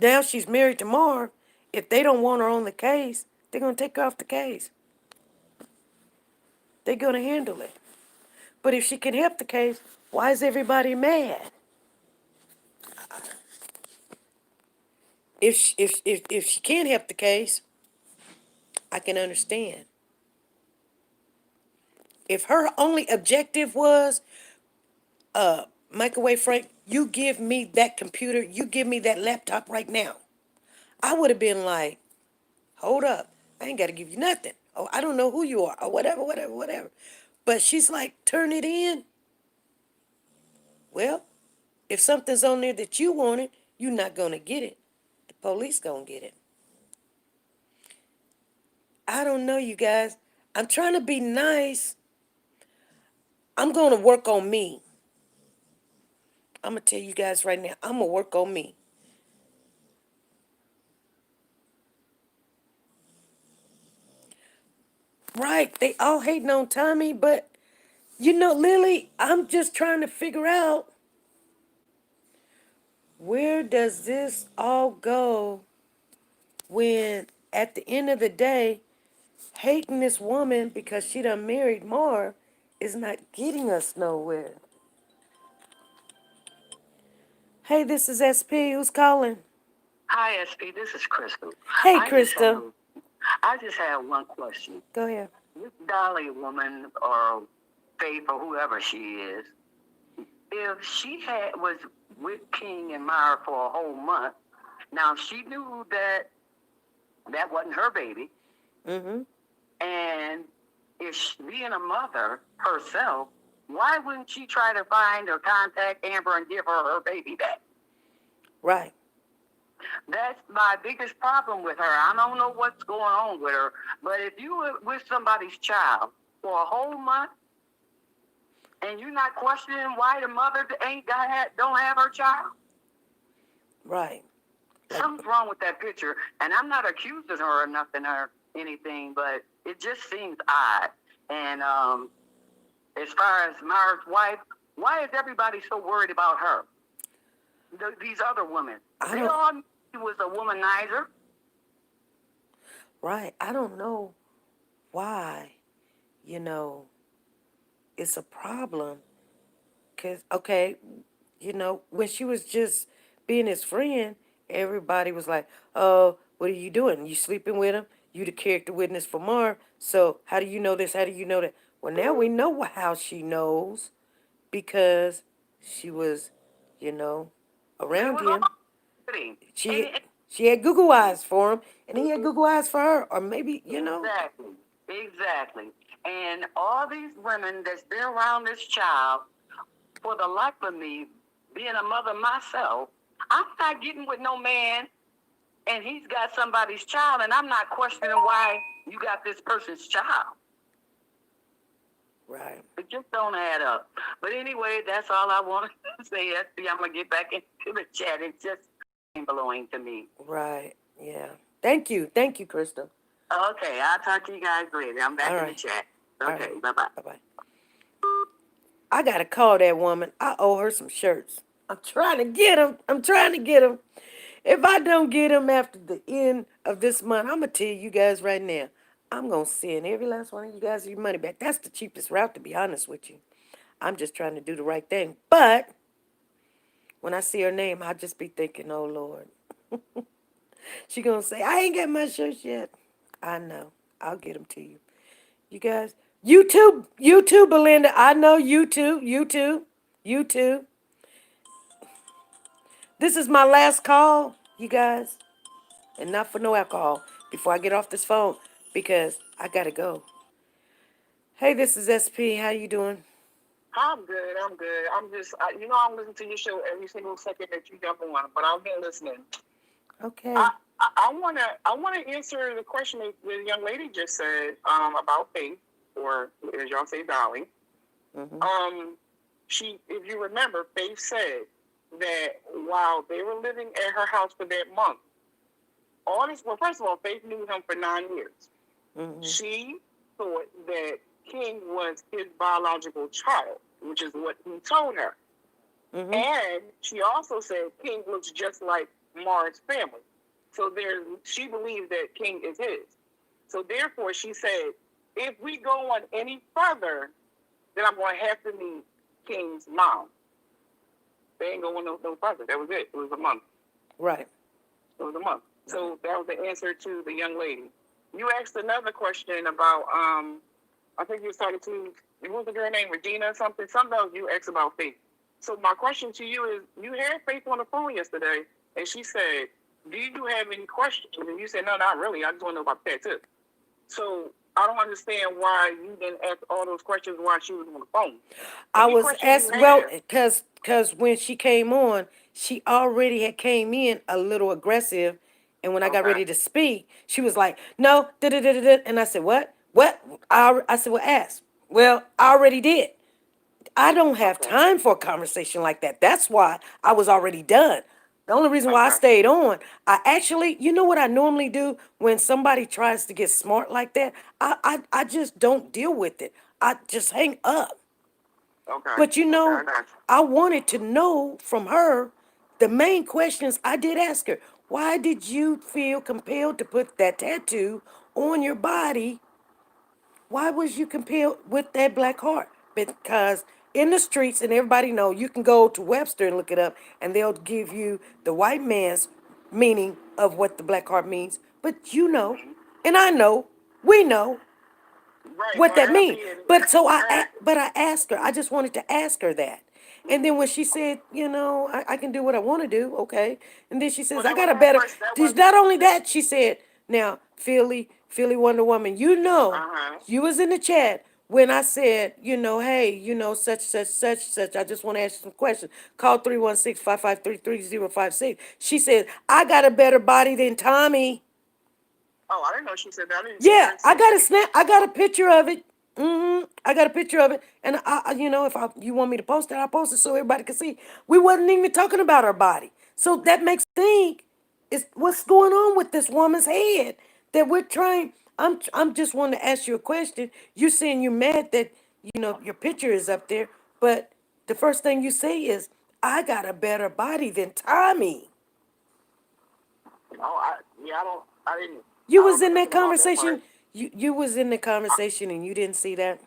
now she's married to Marv. If they don't want her on the case, they're going to take her off the case. They're going to handle it. But if she can help the case, why is everybody mad? If she can't help the case, I can understand. If her only objective was, Microwave Frank, you give me that computer, you give me that laptop right now, I would have been like, hold up, I ain't got to give you nothing. Oh, I don't know who you are, or whatever. But she's like, turn it in. Well, if something's on there that you wanted, you're not going to get it. The police going to get it. I don't know, you guys. I'm trying to be nice. I'm going to work on me. I'm going to tell you guys right now, I'm going to work on me. Right, they all hating on Tommy, but, Lily, I'm just trying to figure out, where does this all go when, at the end of the day, hating this woman because she done married Marv is not getting us nowhere. Hey, this is SP. Who's calling? Hi, SP. This is Crystal. Hey, Crystal. I just have one question. Go ahead. This Dolly woman or Faith or whoever she is, if she was with King and Myra for a whole month, now she knew that That wasn't her baby. Mm-hmm. And if she, being a mother herself, why wouldn't she try to find or contact Amber and give her baby back? Right. That's my biggest problem with her. I don't know what's going on with her, but if you were with somebody's child for a whole month and you're not questioning why the mother don't have her child, Right. Like, something's wrong with that picture. And I'm not accusing her of nothing or anything, but it just seems odd. And as far as Mara's wife, why is everybody so worried about her? These other women, they all knew she was a womanizer. right. I don't know why, it's a problem. Because, okay, when she was just being his friend, everybody was like, oh, what are you doing? You sleeping with him? You the character witness for Marv. So how do you know this? How do you know that? Well, now we know how she knows because she was, you know, They around was all him. pretty. She she had Google eyes for him, and he had Google eyes for her, or maybe, Exactly. And all these women that's been around this child, for the life of me, being a mother myself, I'm not getting with no man and he's got somebody's child and I'm not questioning why you got this person's child. right. It just don't add up. But anyway, that's all I wanted to say. I'm going to get back into the chat. It's just belonging to me. Right. Yeah. Thank you, Crystal. Okay, I'll talk to you guys later. I'm back in the chat. Okay, bye-bye. Bye-bye. I got to call that woman. I owe her some shirts. I'm trying to get them. If I don't get them after the end of this month, I'm going to tell you guys right now, I'm going to send every last one of you guys your money back. That's the cheapest route, to be honest with you. I'm just trying to do the right thing. But when I see her name, I'll just be thinking, oh, Lord. She going to say, I ain't got my shirts yet. I know. I'll get them to you. You guys, you too, Belinda. I know you too. This is my last call, you guys. And not for no alcohol before I get off this phone because I got to go. Hey, this is SP. How you doing? I'm good. I'm just, I'm listening to your show every single second that you jump on, but I've been listening. Okay. I wanna answer the question that the young lady just said about Faith, or as y'all say, Dolly. Mm-hmm. If you remember, Faith said that while they were living at her house for that month, first of all, Faith knew him for 9 years. Mm-hmm. She thought that King was his biological child, which is what he told her. Mm-hmm. And she also said King looks just like Mara's family. So she believed that King is his. So therefore, she said, if we go on any further, then I'm going to have to meet King's mom. They ain't going no further. That was it. It was a month. Right. It was a month. So that was the answer to the young lady. You asked another question about, I think you was talking to, what was the girl named Regina or something? Something else you asked about Faith. So my question to you is, you had Faith on the phone yesterday, and she said, do you have any questions? And you said, no, not really. I just want to know about that too. So I don't understand why you didn't ask all those questions while she was on the phone. I was asked, well, because when she came on, she already had came in a little aggressive. And when I got ready to speak, she was like, no, da-da-da-da-da. And I said, what? What? I said, well, ask. Well, I already did. I don't have time for a conversation like that. That's why I was already done. The only reason why I stayed on, I actually, you know what I normally do when somebody tries to get smart like that? I just don't deal with it. I just hang up. Okay. But I wanted to know from her the main questions I did ask her. Why did you feel compelled to put that tattoo on your body? Why was you compelled with that black heart? Because in the streets, and everybody know, you can go to Webster and look it up, and they'll give you the white man's meaning of what the black heart means. But you know, and I know, we know what that means. But so I asked her. I just wanted to ask her that. And then when she said, I can do what I want to do, okay. And then she says, I got a better. Not only that, she said, Now, Philly Wonder Woman, you know, Uh-huh. you was in the chat when I said, hey, such. I just want to ask you some questions. Call 316-553-3056. She said, I got a better body than Tommy. Oh, I didn't know she said that. I didn't see Yeah, her I say got a that. snap. I got a picture of it. I got a picture of it, and if you want me to post it, I'll post it so everybody can see. We wasn't even talking about her body, so that makes me think is what's going on with this woman's head that we're trying. I'm just wanting to ask you a question. You're saying you're mad that your picture is up there, but the first thing you say is, "I got a better body than Tommy." Oh, I don't. You I don't was remember in that anything about that conversation. part. You was in the conversation and you didn't see that.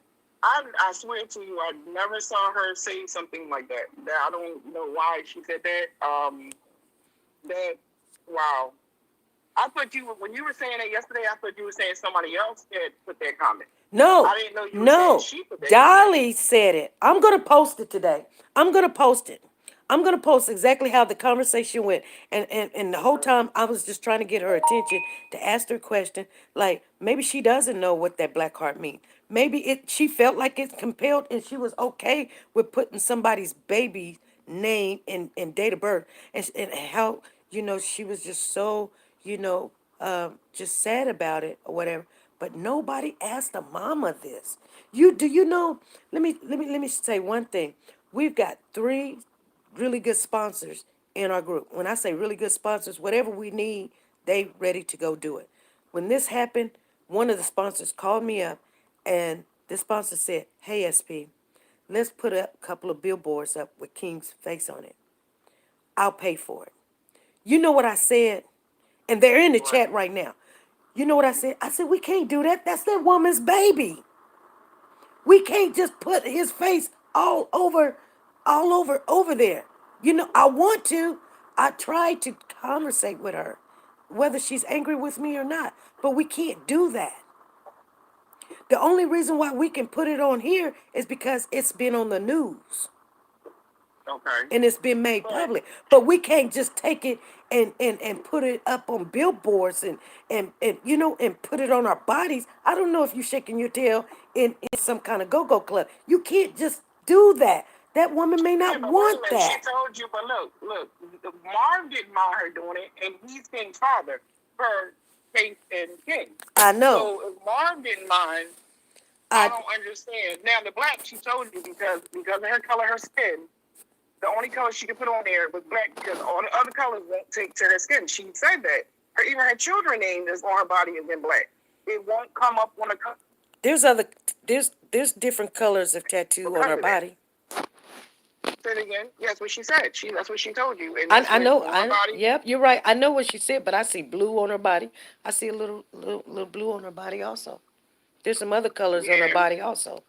I swear to you, I never saw her say something like that. I don't know why she said that. That wow. I thought when you were saying that yesterday, I thought you were saying somebody else had put that comment. No, I didn't know you were saying no. she put that comment. Dolly said it. I'm going to post it today. I'm going to post it. I'm going to post exactly how the conversation went. And the whole time I was just trying to get her attention to ask her a question. Like, maybe she doesn't know what that black heart means. Maybe she felt like it's compelled and she was okay with putting somebody's baby's name and date of birth. And how, she was just so, just sad about it or whatever. But nobody asked the mama this. Do you know? Let me say one thing. We've got three really good sponsors in our group. When I say really good sponsors, whatever we need, they ready to go do it. When this happened, one of the sponsors called me up, and this sponsor said, "Hey, SP, let's put a couple of billboards up with King's face on it. I'll pay for it." You know what I said? And they're in the Right. chat right now. You know what I said? I said, we can't do that. That's that woman's baby. We can't just put his face all over there. I want to. I tried to conversate with her, whether she's angry with me or not, but we can't do that. The only reason why we can put it on here is because it's been on the news Okay. and it's been made But public. But we can't just take it and put it up on billboards and put it on our bodies. I don't know if you're shaking your tail in some kind of go-go club. You can't just do that. That woman may yeah, not but wait a want minute. She that. told you, but look. Marv didn't mind her doing it, and he's King's father for Faith and King. I know. So if Marv didn't mind, I I don't understand. Now the black, she told you because of her color, her skin. The only color she could put on there was black because all the other colors won't take to her skin. She said that. Even her children's name is on her body is in black. It won't come up on the color. there's other there's different colors of tattoo on Because her of that. body. Say it again. Yeah, that's what she said. That's what she told you. And I that's I what know. on her body. Yep, you're right. I know what she said, but I see blue on her body. I see a little blue on her body also. There's some other colors on her Yeah, body also.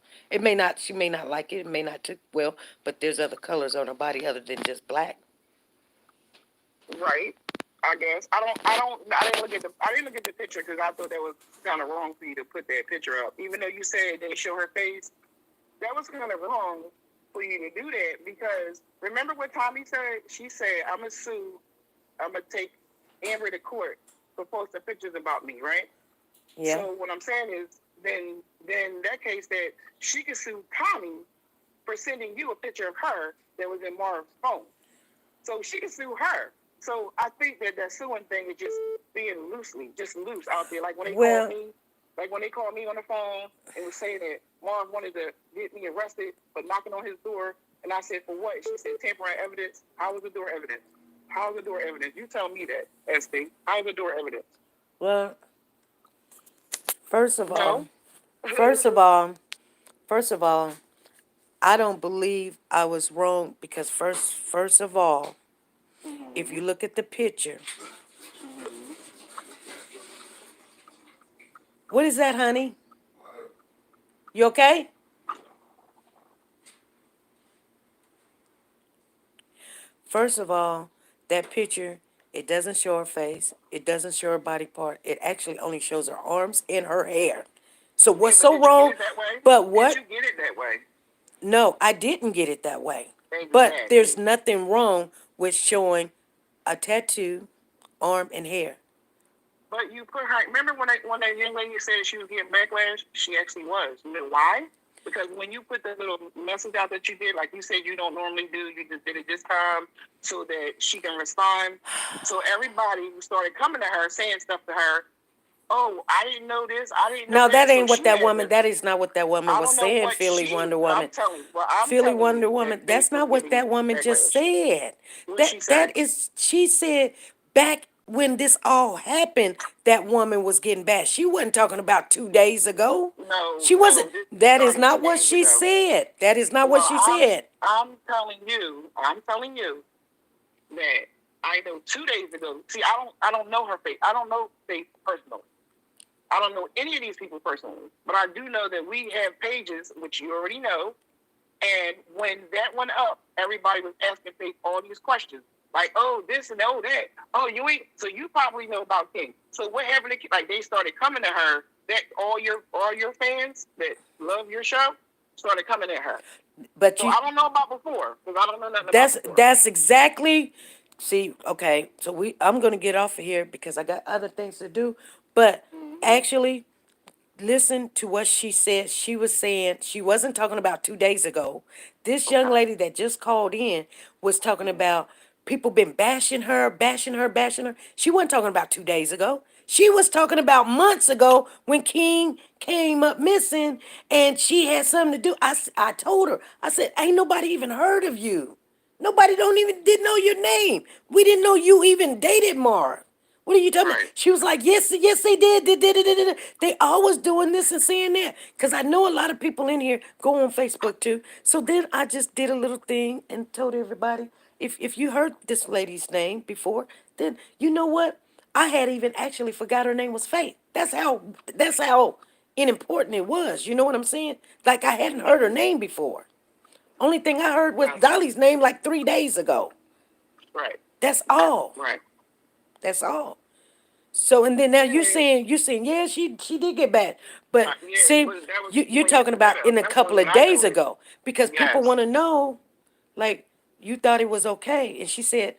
She may not like it, it may not take well, but there's other colors on her body other than just black. right. I guess I didn't look at the picture because I thought that was kind of wrong for you to put that picture up. Even though you said they show her face, that was kind of wrong for you to do that because remember what Tommy said? She said, "I'm gonna sue. I'm gonna take Amber to court for posting pictures about me." Right. Yeah. So what I'm saying is, then in that case, that she could sue Tommy for sending you a picture of her that was in Marv's phone. So she could sue her. So I think that suing thing is just being just loose out there. Like when they called Well, me, on the phone and was saying that Marv wanted to get me arrested for knocking on his door, and I said, for what? She said, tampering evidence. How was the door evidence? How is the door evidence? You tell me that, SB. How is the door evidence? well, first of all, No. first of all, first of all, I don't believe I was wrong because first of all, if you look at the picture, what is that, honey? You okay? First of all, that picture, it doesn't show her face. It doesn't show her body part. It actually only shows her arms and her hair. So Yeah, what's but so did you get wrong? it that way? But Did what? you get it that way? No, I didn't get it that way. But there's Exactly. nothing wrong with showing a tattoo, arm, and hair. But you put her. Remember when that young lady said she was getting backlash? She actually was. You know why? Because when you put the little message out that you did, like you said, you don't normally do. You just did it this time so that she can respond. So everybody started coming to her, saying stuff to her. Oh, I didn't know this. I didn't know No, that. that ain't So what that woman. That is not what that woman I was don't know saying. what Philly she. Wonder Woman. I'm Philly telling Wonder you Woman. that That's Faith was not what getting that woman just backlash. said. What she said? That is. She said back when this all happened, that woman was getting bashed. She wasn't talking about 2 days ago. No, She wasn't. this That is started not 2 what days she ago. said. That is not what she said. I'm telling you that I know 2 days ago. See, I don't know her face. I don't know Faith personally. I don't know any of these people personally, but I do know that we have pages, which you already know. And when that went up, everybody was asking Faith all these questions, like, "Oh, this and oh that. Oh, you ain't." So you probably know about King. So what happened? Like they started coming to her. That all your fans that love your show started coming at her. But so I don't know about before because I don't know nothing that's about before. that's exactly. See, okay, so I'm gonna get off of here because I got other things to do. But actually, listen to what she said. She was saying she wasn't talking about 2 days ago. This young lady that just called in was talking about people been bashing her, bashing her, bashing her. She wasn't talking about 2 days ago. She was talking about months ago when King came up missing and she had something to do. I told her, I said, ain't nobody even heard of you. Nobody didn't know your name. We didn't know you even dated Marv. What are you talking about? She was like, yes, yes, they did. They always doing this and saying that. Because I know a lot of people in here go on Facebook too. So then I just did a little thing and told everybody, if you heard this lady's name before, then you know what? I had even actually forgot her name was Faith. That's how unimportant it was. You know what I'm saying? Like I hadn't heard her name before. Only thing I heard was Dolly's name like 3 days ago. Right. That's all. Right. That's all. So and then now you're saying yeah she did get back, but Yeah, see that was you're when you talking put that about up. in a That's couple when of I days noticed. ago because people Yes. want to know, like you thought it was okay, and she said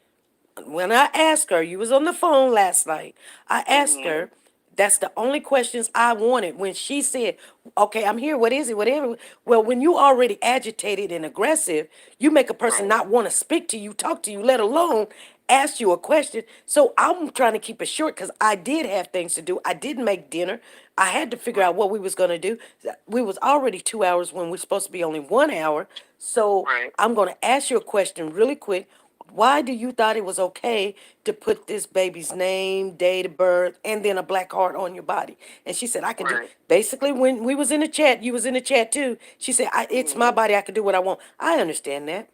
when I asked her, you was on the phone last night. I asked her. That's the only questions I wanted when she said, "Okay, I'm here. What is it? Whatever." Well, when you already agitated and aggressive, you make a person not want to speak to you, talk to you, let alone ask you a question. So I'm trying to keep it short because I did have things to do. I didn't make dinner. I had to figure out what we was gonna do. We was already 2 hours when we're supposed to be only 1 hour. So Right. I'm gonna ask you a question really quick. Why do you thought it was okay to put this baby's name, date of birth, and then a black heart on your body? And she said, I can do, Right. basically when we was in the chat, you was in the chat too. She said, it's my body, I can do what I want. I understand that.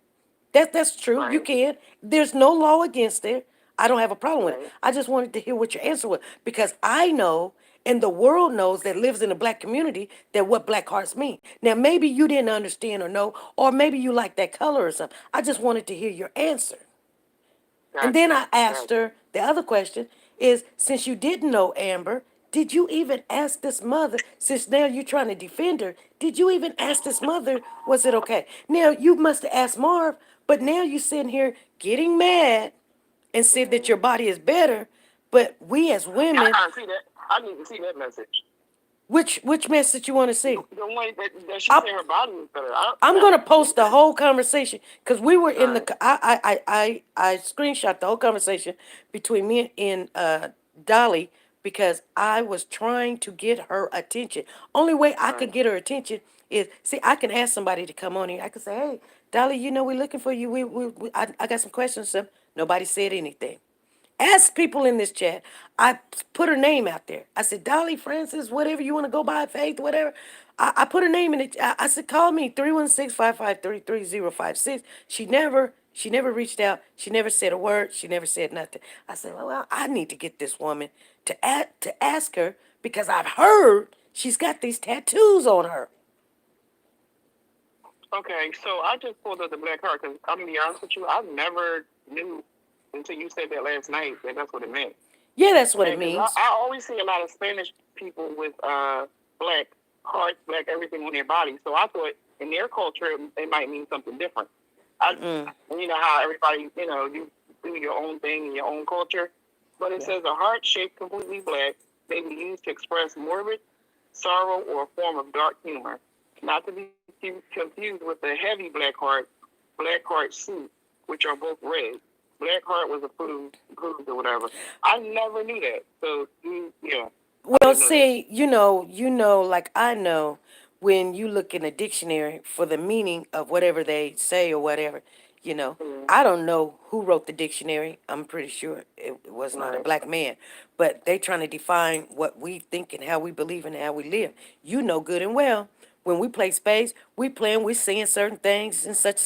That's true. You Right. can. There's no law against it. I don't have a problem with it. Right. I just wanted to hear what your answer was because I know and the world knows that lives in the black community that what black hearts mean. Now maybe you didn't understand or know, or maybe you like that color or something. I just wanted to hear your answer. And then I asked her, the other question is, since you didn't know Amber, did you even ask this mother, since now you're trying to defend her, did you even ask this mother, was it okay? Now, you must have asked Marv, but now you're sitting here getting mad and said that your body is better, but we as women, I see that. I need to see that message. which message you want to see? The one that she I, said her body was better. I'm gonna post the whole conversation because we were in the. Alright. I screenshot the whole conversation between me and Dolly because I was trying to get her attention. Only way I could get her attention is see I can ask somebody to come on here. I can say, hey, Dolly, we're looking for you. I got some questions. Some nobody said anything. Ask people in this chat. I put her name out there. I said, Dolly Francis, whatever you want to go by, Faith, whatever. I put her name in it. I said, call me 316-553-3056. She never reached out. She never said a word. She never said nothing. I said, well, I need to get this woman to ask her because I've heard she's got these tattoos on her. Okay, so I just pulled up the black heart because I'm gonna be honest with you, I never knew until you said that last night that that's what it meant. Yeah, that's what it And 'cause means. I always see a lot of Spanish people with black hearts, black everything on their body. So I thought in their culture it might mean something different. You know how everybody, you do your own thing in your own culture. but it says a heart shaped completely black may be used to express morbid sorrow or a form of dark humor, not to be confused with the heavy black heart suit, which are both red. Black heart was approved or whatever. I never knew that. So yeah. Well, see, like I know when you look in a dictionary for the meaning of whatever they say or whatever, I don't know who wrote the dictionary. I'm pretty sure it was not a black man, but they trying to define what we think and how we believe and how we live. You know good and well when we play spades, we're seeing certain things and such,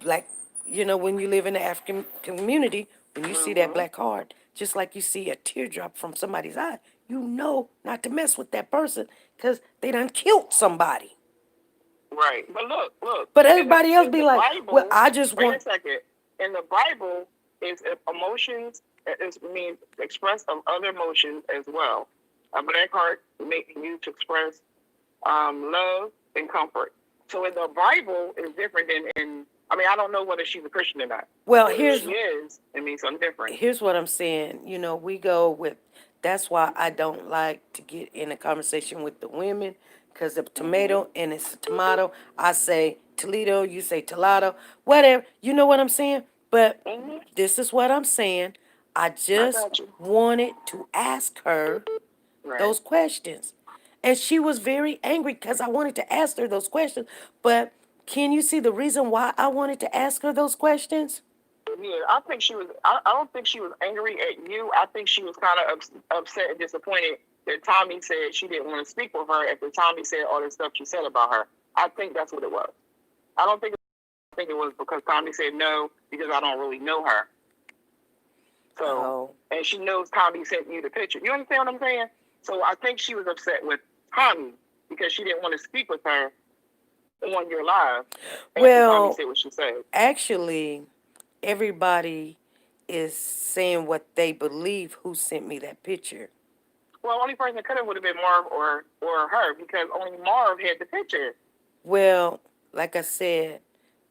like, when you live in the African community, when you see that black heart, just like you see a teardrop from somebody's eye, you know not to mess with that person because they done killed somebody. Right. But look. But everybody else be like, Bible, well, I just wait want. a second. In the Bible, is emotions, it means express of other emotions as well. A black heart making you to express love and comfort. So in the Bible is different than in. I mean, I don't know whether she's a Christian or not. Well, But if she is, it means something different. Here's what I'm saying. We go with. That's why I don't like to get in a conversation with the women, because of tomato and it's a tomato. I say Toledo, you say Toledo, whatever. You know what I'm saying? But this is what I'm saying. I just wanted to ask her those questions. And she was very angry because I wanted to ask her those questions. But can you see the reason why I wanted to ask her those questions? Yeah, I think she was. I don't think she was angry at you. I think she was kind of upset and disappointed that Tommy said she didn't want to speak with her after Tommy said all the stuff she said about her. I think that's what it was. I don't think. I think it was because Tommy said no because I don't really know her. So, and she knows Tommy sent you the picture. You understand what I'm saying? So I think she was upset with Tommy because she didn't want to speak with her on your live. Well, Tommy said what she said. Actually, everybody is saying what they believe who sent me that picture. Well, only person that could have would have been Marv or her because only Marv had the picture. Well, like I said,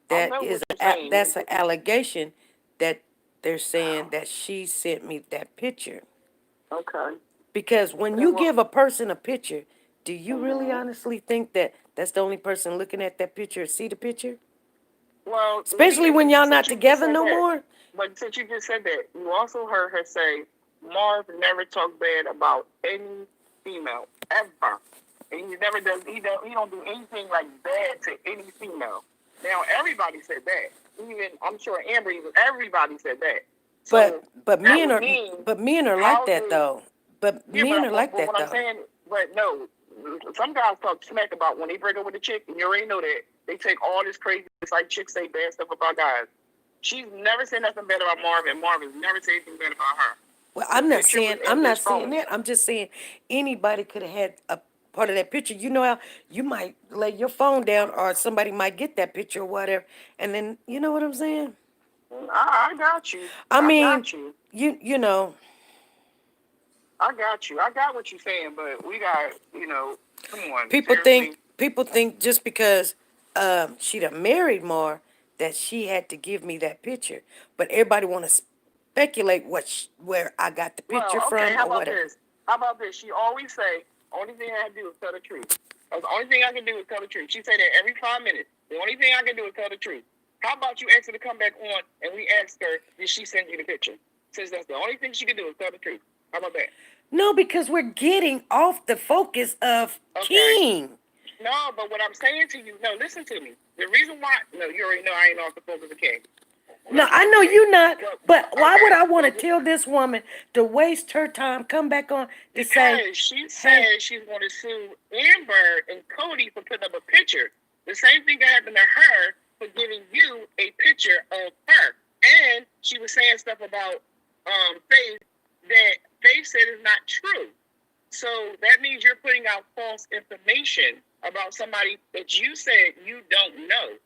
that's an allegation that they're saying that she sent me that picture. Okay. Because when you give a person a picture, do you really honestly think that that's the only person looking at that picture or see the picture? Well, especially when y'all not together no more. But since you just said that, you also heard her say Marv never talked bad about any female ever, and he never does. He don't do anything like bad to any female. Now everybody said that. Even I'm sure Amber, everybody said that. So but men are like that though. But men are like that though. What I'm saying, but no, some guys talk smack about when they break up with a chick, and you already know that they take all this crazy. It's like chicks say bad stuff about guys. She's never said nothing bad about Marvin. Marvin's never said anything bad about her. Well, I'm not saying that. I'm just saying anybody could have had a part of that picture. You know how you might lay your phone down, or somebody might get that picture or whatever, and then you know what I'm saying. I got you. I mean, got you. You know. I got you. I got what you're saying, but we got, come on. People think just because she done married Mar that she had to give me that picture, but everybody want to speculate where I got the picture from or whatever. How about this? She always say, only thing I can do is tell the truth. That's the only thing I can do is tell the truth. She say that every 5 minutes. The only thing I can do is tell the truth. How about you ask her to come back on and we ask her, did she send you the picture? Since that's the only thing she can do is tell the truth. How about that? No, because we're getting off the focus of King. No, but what I'm saying to you, listen to me. The reason why, you already know I ain't off the focus of King. No, I know you're not, but why would I want to tell this woman to waste her time, come back on to say... Because she said she's going to sue Amber and Cody for putting up a picture. The same thing that happened to her for giving you a picture of her. And she was saying stuff about Faith that Faith said is not true. So that means you're putting out false information about somebody that you said you don't know.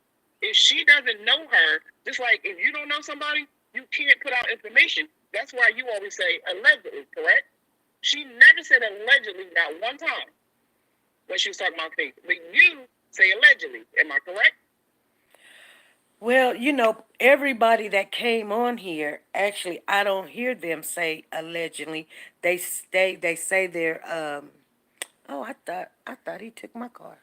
If she doesn't know her, just like if you don't know somebody, you can't put out information. That's why you always say allegedly, correct? She never said allegedly, not one time, when she was talking about Faith. But you say allegedly. Am I correct? Well, everybody that came on here, actually, I don't hear them say allegedly. They say they're oh, I thought he took my car.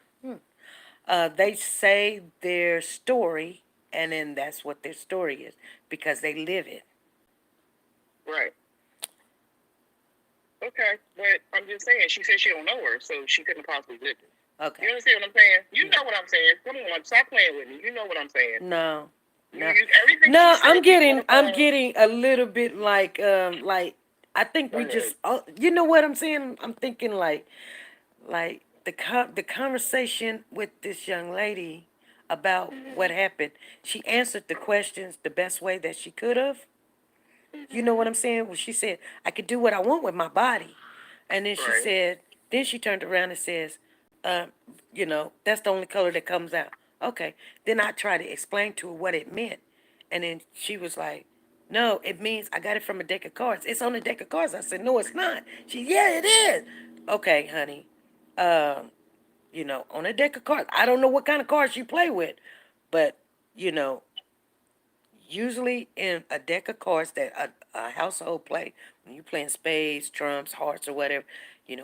They say their story, and then that's what their story is because they live it. Right. Okay, but I'm just saying, she said she don't know her, so she couldn't possibly live it. Okay. You understand what I'm saying? You know what I'm saying. Come on, stop playing with me. You know what I'm saying. No. No. Everything No, she said, I'm getting a little bit like I think we just you know what I'm saying? I'm thinking like the conversation with this young lady about what happened. She answered the questions the best way that she could have. You know what I'm saying? Well, she said, I could do what I want with my body. And then she Right. said, then she turned around and says, uh, that's the only color that comes out. Okay. Then I tried to explain to her what it meant. And then she was like, no, it means I got it from a deck of cards. It's on a deck of cards. I said, no, it's not. Yeah, it is. Okay, honey. On a deck of cards. I don't know what kind of cards you play with, but, you know, usually in a deck of cards that a household play, when you playing spades, trumps, hearts, or whatever,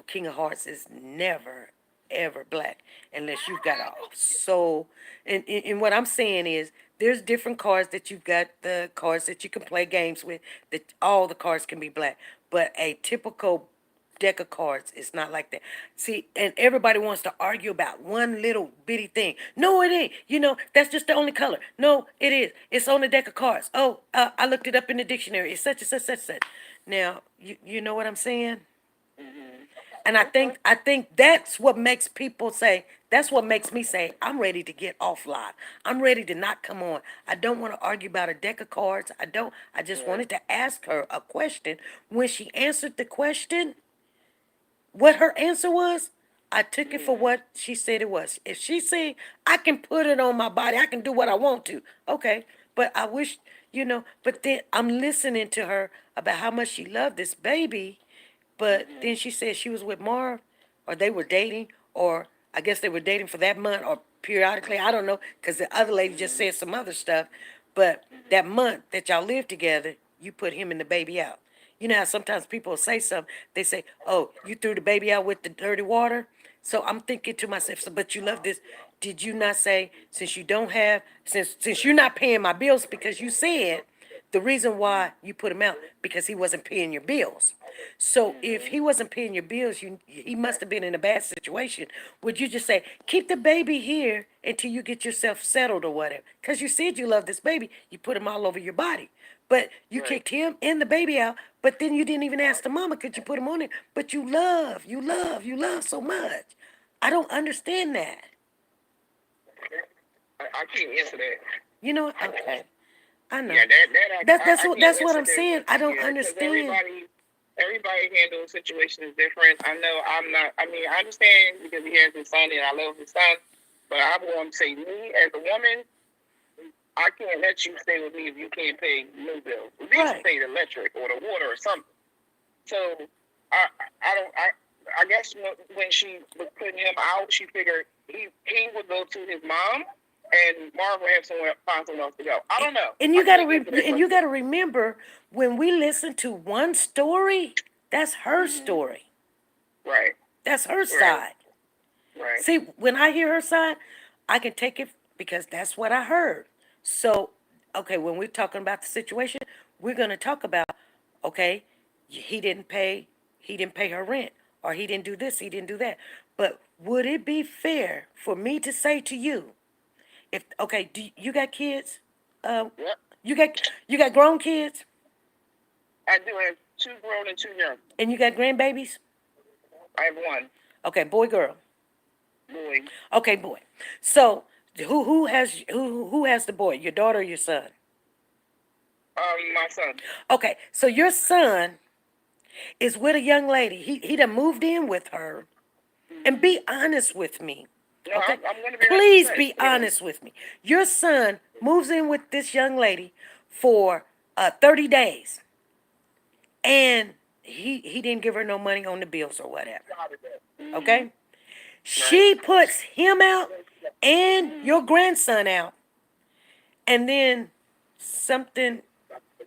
King of Hearts is never, ever black unless you've got a soul. And what I'm saying is there's different cards that you've got, the cards that you can play games with, that all the cards can be black. But a typical deck of cards. It's not like that. See, and everybody wants to argue about one little bitty thing. No, it ain't. That's just the only color. No, it is. It's on the deck of cards. Oh, I looked it up in the dictionary. It's such and such, such, such. Now, you know what I'm saying? And I think that's what makes people say, that's what makes me say, I'm ready to get off live. I'm ready to not come on. I don't want to argue about a deck of cards. I just wanted to ask her a question. When she answered the question, what her answer was, I took it for what she said it was. If she said, I can put it on my body, I can do what I want to. Okay. But I wish, but then I'm listening to her about how much she loved this baby. But then she said she was with Marv, or they were dating, or I guess they were dating for that month or periodically. I don't know, because the other lady just said some other stuff. But that month that y'all lived together, you put him and the baby out. You know how sometimes people say something, they say, oh, you threw the baby out with the dirty water? So I'm thinking to myself, so, but you love this. Did you not say, since you don't have, since you're not paying my bills, because you said the reason why you put him out, because he wasn't paying your bills. So if he wasn't paying your bills, he must have been in a bad situation. Would you just say, keep the baby here until you get yourself settled or whatever? Because you said you love this baby. You put him all over your body. But you kicked him and the baby out, but then you didn't even ask the mama, could you put him on it? But you love so much. I don't understand that. I can't answer that. Okay. I know. Yeah, That's what I'm saying. I don't understand. Everybody handles situations different. I know I'm not. I mean, I understand because he has his son and I love his son, but I'm going to say, me as a woman, I can't let you stay with me if you can't pay no bills. At least pay the electric or the water or something. So I guess when she was putting him out, she figured he would go to his mom, and Marv would have find someone else to go. I don't know. And you gotta remember, when we listen to one story, that's her story. Right. That's her side. Right. See, when I hear her side, I can take it because that's what I heard. So, okay, when we're talking about the situation, we're gonna talk about, okay, he didn't pay her rent, or he didn't do this, he didn't do that. But would it be fair for me to say to you, if do you got kids? Yep. You got grown kids? I do have 2 grown and 2 young. And you got grandbabies? I have 1. Okay, boy, girl. Boy. Okay, boy. So who has the boy? Your daughter or your son? My son. Okay, so your son is with a young lady. He done moved in with her. And be honest with me. No, okay? I'm gonna be Please be honest with me. Your son moves in with this young lady for 30 days. And he didn't give her no money on the bills or whatever. Okay? She puts him out and your grandson out. and then something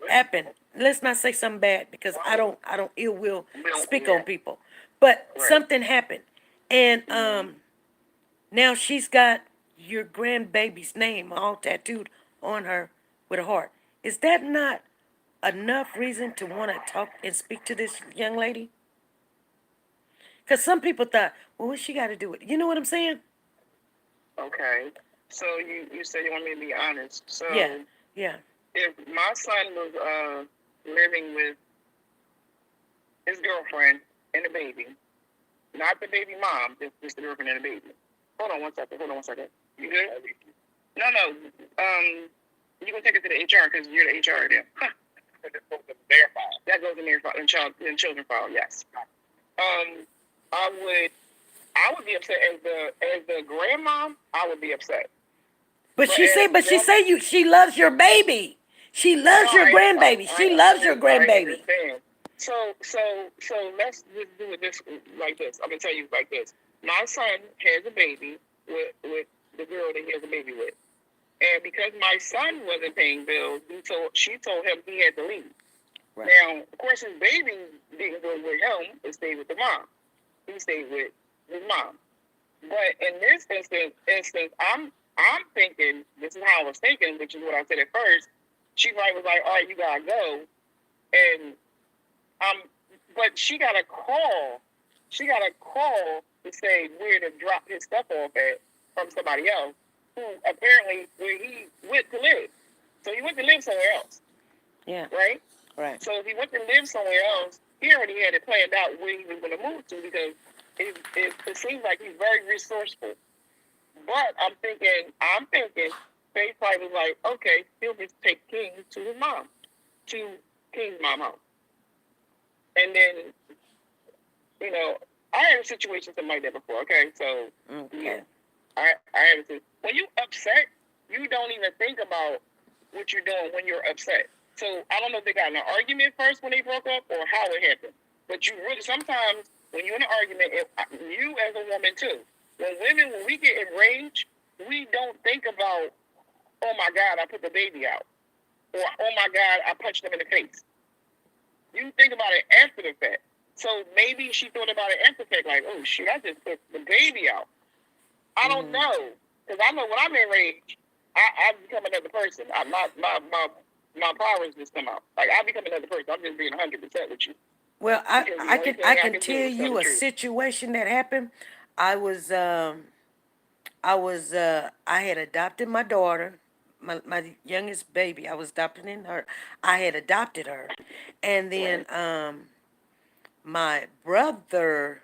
happened. Let's not say something bad because I don't ill will speak on people. But something happened, and now she's got your grandbaby's name all tattooed on her with a heart. Is that not enough reason to want to talk and speak to this young lady? Because some people thought, well, what she got to do with it? You know what I'm saying? Okay. So you said you want me to be honest. So Yeah. if my son was living with his girlfriend and a baby, not the baby mom, just the girlfriend and the baby. Hold on one second. You good? No. You gonna take it to the HR because you're the HR there. That goes in their file, in children file. Yes. I would be upset as the grandmom. I would be upset. But she loves your baby. She loves your grandbaby. She loves your grandbaby. So let's just do it like this. I'm gonna tell you like this. My son has a baby with the girl that he has a baby with, and because my son wasn't paying bills, she told him he had to leave. Right. Now, of course, his baby didn't go with him; it stayed with the mom. He stayed with his mom. But in this instance, I'm thinking, this is how I was thinking, which is what I said at first. She probably was like, all right, you gotta go. And but she got a call. She got a call to say where to drop his stuff off at from somebody else who apparently where he went to live. So he went to live somewhere else. Yeah. Right? Right. So if he went to live somewhere else, he already had it planned out where he was going to move to because it seems like he's very resourceful. But I'm thinking, Faith probably was like, okay, he'll just take King to his mom, to King's mom home. And then, I had a situation something like that before, okay? So, yeah, I had a situation. When you upset, you don't even think about what you're doing when you're upset. So, I don't know if they got in an argument first when they broke up or how it happened. But you really, sometimes, when you're in an argument, you as a woman too, when we get enraged, we don't think about, oh my God, I put the baby out. Or, oh my God, I punched him in the face. You think about it after the fact. So maybe she thought about it after the fact, like, oh shit, I just put the baby out. I don't know. Because I know when I'm enraged, I become another person. My powers just come out. Like, I become another person. I'm just being 100% with you. Well, I can tell you a situation that happened. I had adopted my daughter, my youngest baby. I was adopting her. I had adopted her, and then my brother,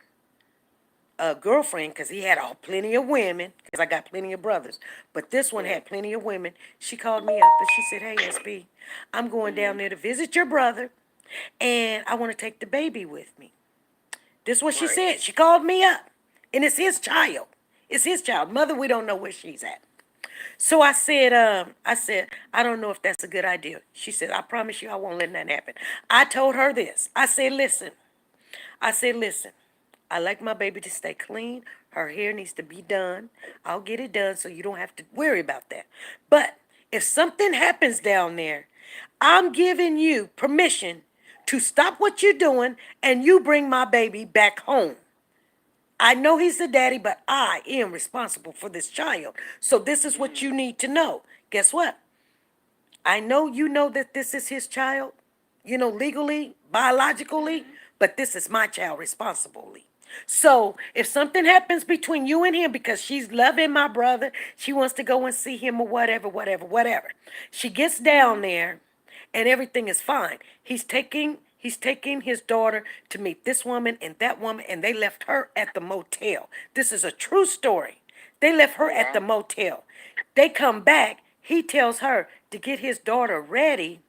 girlfriend, because he had plenty of women, because I got plenty of brothers, but this one had plenty of women. She called me up and she said, "Hey, SP, I'm going down there to visit your brother, and I want to take the baby with me." This is what she said. She called me up, and it's his child. It's his child. Mother, we don't know where she's at. So I said, I don't know if that's a good idea. She said, I promise you I won't let that happen. I told her this. I said, listen, I like my baby to stay clean. Her hair needs to be done. I'll get it done so you don't have to worry about that. But if something happens down there, I'm giving you permission to stop what you're doing and you bring my baby back home. I know he's the daddy, but I am responsible for this child. So this is what you need to know. Guess what? I know you know that this is his child, legally, biologically, but this is my child responsibly. So if something happens between you and him because she's loving my brother, she wants to go and see him or whatever. She gets down there and everything is fine. He's taking his daughter to meet this woman and that woman, and they left her at the motel. This is a true story. They left her at the motel. They come back. He tells her to get his daughter ready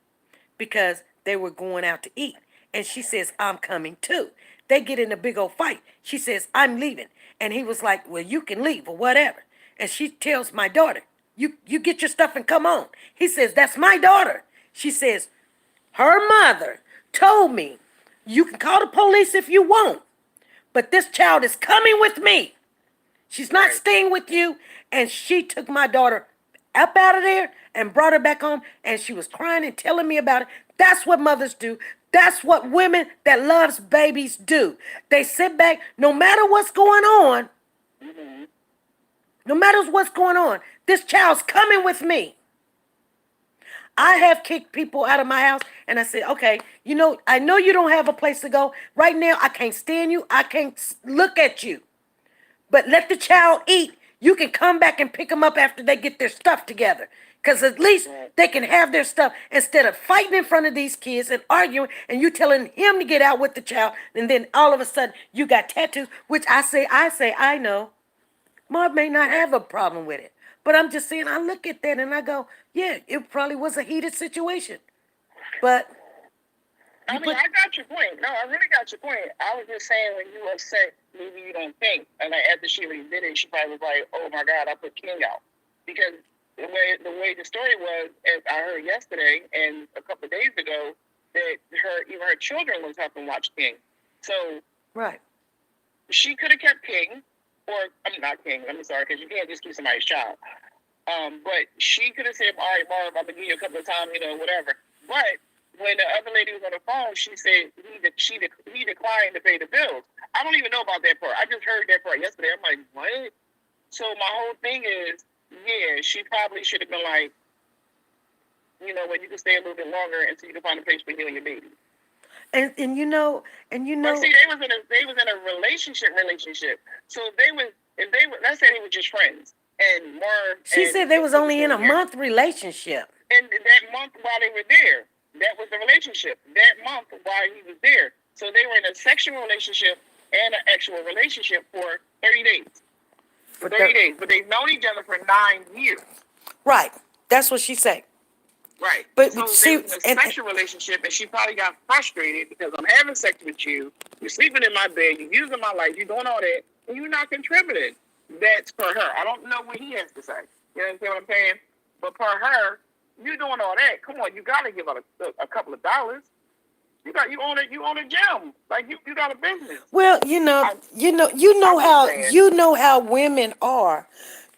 because they were going out to eat. And she says, I'm coming too. They get in a big old fight. She says, I'm leaving. And he was like, well, you can leave or whatever. And she tells my daughter, you get your stuff and come on. He says, that's my daughter. She says, her mother told me, you can call the police if you want, but this child is coming with me. She's not staying with you. And she took my daughter up out of there and brought her back home, and she was crying and telling me about it. That's what mothers do. That's what women that loves babies do. They sit back, no matter what's going on, no matter what's going on, this child's coming with me. I have kicked people out of my house, and I said, okay, I know you don't have a place to go. Right now, I can't stand you. I can't look at you. But let the child eat. You can come back and pick them up after they get their stuff together. Because at least they can have their stuff instead of fighting in front of these kids and arguing and you telling him to get out with the child. And then all of a sudden, you got tattoos, which I know. Marv may not have a problem with it. But I'm just saying, I look at that and I go, yeah, it probably was a heated situation. But I got your point. No, I really got your point. I was just saying when you were upset, maybe you don't think. And like, after she already did it, she probably was like, oh my God, I put King out. Because the way the story was, as I heard yesterday and a couple of days ago, that even her children was helping watch King. So right. She could have kept King, or I'm not King, I'm sorry, because you can't just keep somebody's child. But she could have said, all right, Marv, I'm going to give you a couple of times, whatever. But when the other lady was on the phone, she said he declined to pay the bills. I don't even know about that part. I just heard that part yesterday. I'm like, what? So my whole thing is, yeah, she probably should have been like, when you can stay a little bit longer until you can find a place for you and your baby. And you know. But see, they was in a relationship. So let's say they were just friends. And Marv. She said they was only in a month relationship. And that month while they were there, that was the relationship. That month while he was there. So they were in a sexual relationship and an actual relationship for 30 days. For 30 days. But they've known each other for 9 years. Right. That's what she said. Right. But so see, they was in a sexual relationship, and she probably got frustrated because I'm having sex with you. You're sleeping in my bed. You're using my life. You're doing all that, and you're not contributing. That's for her. I don't know what he has to say. You understand what I'm saying? But for her, you doing all that. Come on, you gotta give out a couple of dollars. You own a gym. Like you got a business. Well, you know how women are.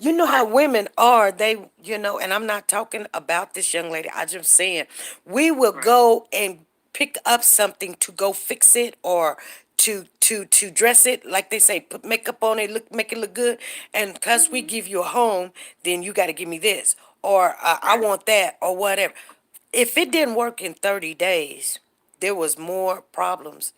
You know how women are. They, and I'm not talking about this young lady. I'm just saying, we will go and pick up something to go fix it or to dress it, like they say, put makeup on it, make it look good. And because we give you a home, then you got to give me this, or I want that, or whatever. If it didn't work in 30 days, there was more problems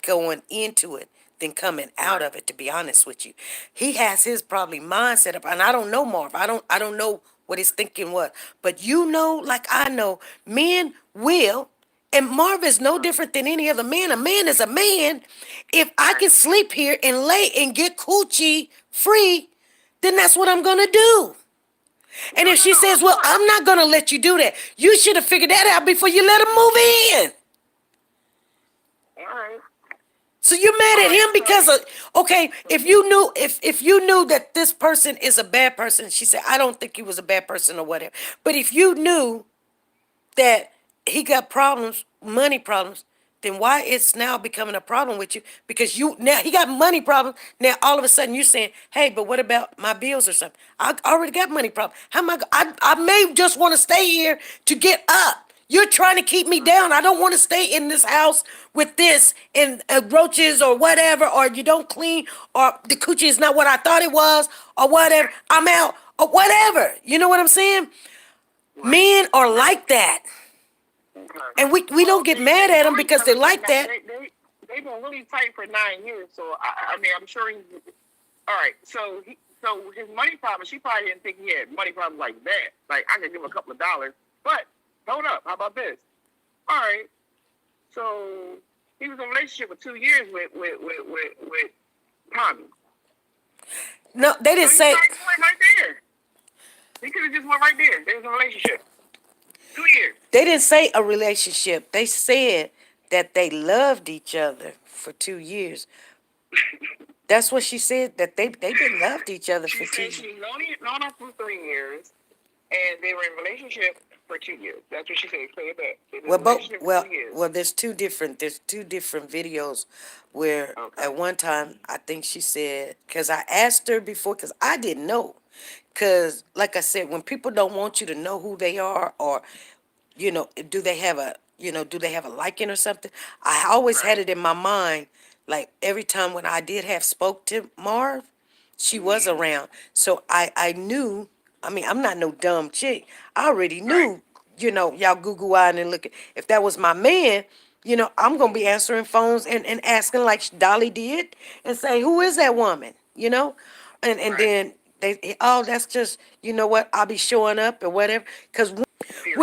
going into it than coming out of it, to be honest with you. He has his probably mindset up, and I don't know Marv. I don't know what his thinking was. But like I know, men will, and Marv is no different than any other man. A man is a man. If I can sleep here and lay and get coochie free, then that's what I'm gonna do. And if she says, well, I'm not gonna let you do that, you should have figured that out before you let him move in. All right. So you're mad at him because of, okay, if you knew that this person is a bad person, she said, I don't think he was a bad person or whatever. But if you knew that he got problems, money problems, then why it's now becoming a problem with you? Because now he got money problems. Now all of a sudden you're saying, hey, but what about my bills or something? I already got money problems. How am I may just want to stay here to get up. You're trying to keep me down. I don't want to stay in this house with this and roaches or whatever, or you don't clean, or the coochie is not what I thought it was, or whatever. I'm out, or whatever. You know what I'm saying? Men are like that. And we don't get mad at them because they like that. They've been really tight for 9 years, so I mean, I'm sure he's all right. So his money problem, she probably didn't think he had money problems like that. Like, I could give him a couple of dollars, but hold up, how about this? All right, so he was in a relationship for 2 years with Tommy. No, they didn't say. Right there. He could have just went right there. There was a relationship. 2 years. They didn't say a relationship. They said that they loved each other for 2 years. That's what she said, that they loved each other for 2 years. She's known her for 3 years, and they were in a relationship for 2 years. That's what she said. Play it back. They were Well, in a relationship for 2 years. there's two different videos where Okay. at one time I think she said, because I asked her before, because I didn't know, because like I said, when people don't want you to know who they are, or do they have a liking or something, I always had Right. it in my mind, like every time when I did have spoke to Marv, she was Mm-hmm. around. So I knew, I mean, I'm not no dumb chick. I already Right. knew, y'all Google eyed and look at, if that was my man, I'm gonna be answering phones and asking like Dolly did and say, who is that woman? And Right. then oh, that's just, what, I'll be showing up or whatever. Cause Period.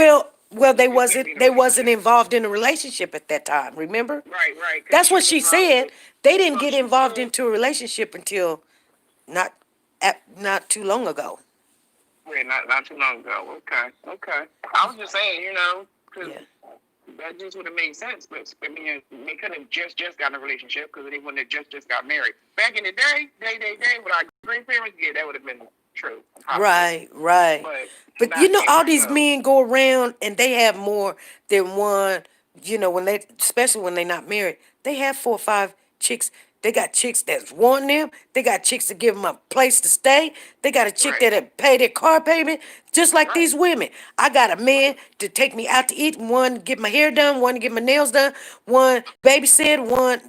well, they Just let me wasn't in a they wasn't relationship. involved in a relationship at that time, remember? Right. Right. Because That's she what was she said. probably. They didn't Well, get she involved said. into a relationship until not not too long ago. Wait, not too long ago. Okay. Okay. I was just saying, because Yeah. that just would have made sense. But I mean, they could have just got in a relationship because they wouldn't have just got married. Back in the day, with our grandparents, yeah, that would have been true, possibly. Right, right. But But not all here. these So men go around and they have more than one, when they, especially when they're not married, they have 4 or 5 chicks. They got chicks that's wanting them. They got chicks that give them a place to stay. They got a chick right, that pay their car payment, just like right, these women. I got a man right, to take me out to eat, one to get my hair done, one to get my nails done, one babysit, one,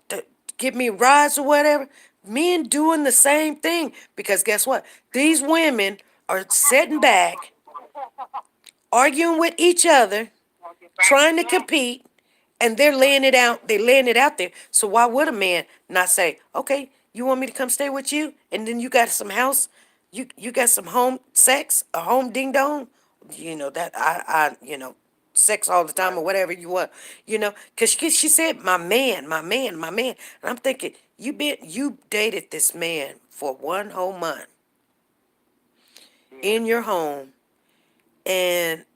to give me rides or whatever. Men doing the same thing because guess what? These women are sitting back, arguing with each other, trying to compete, and they're laying it out. They're laying it out there. So why would a man not say, "Okay, you want me to come stay with you, and then you got some house, you got some home sex, a home ding dong, that sex all the time right. or whatever you want, because she said, my man, my man, my man, and I'm thinking, you dated this man for 1 whole month Yeah. in your home, and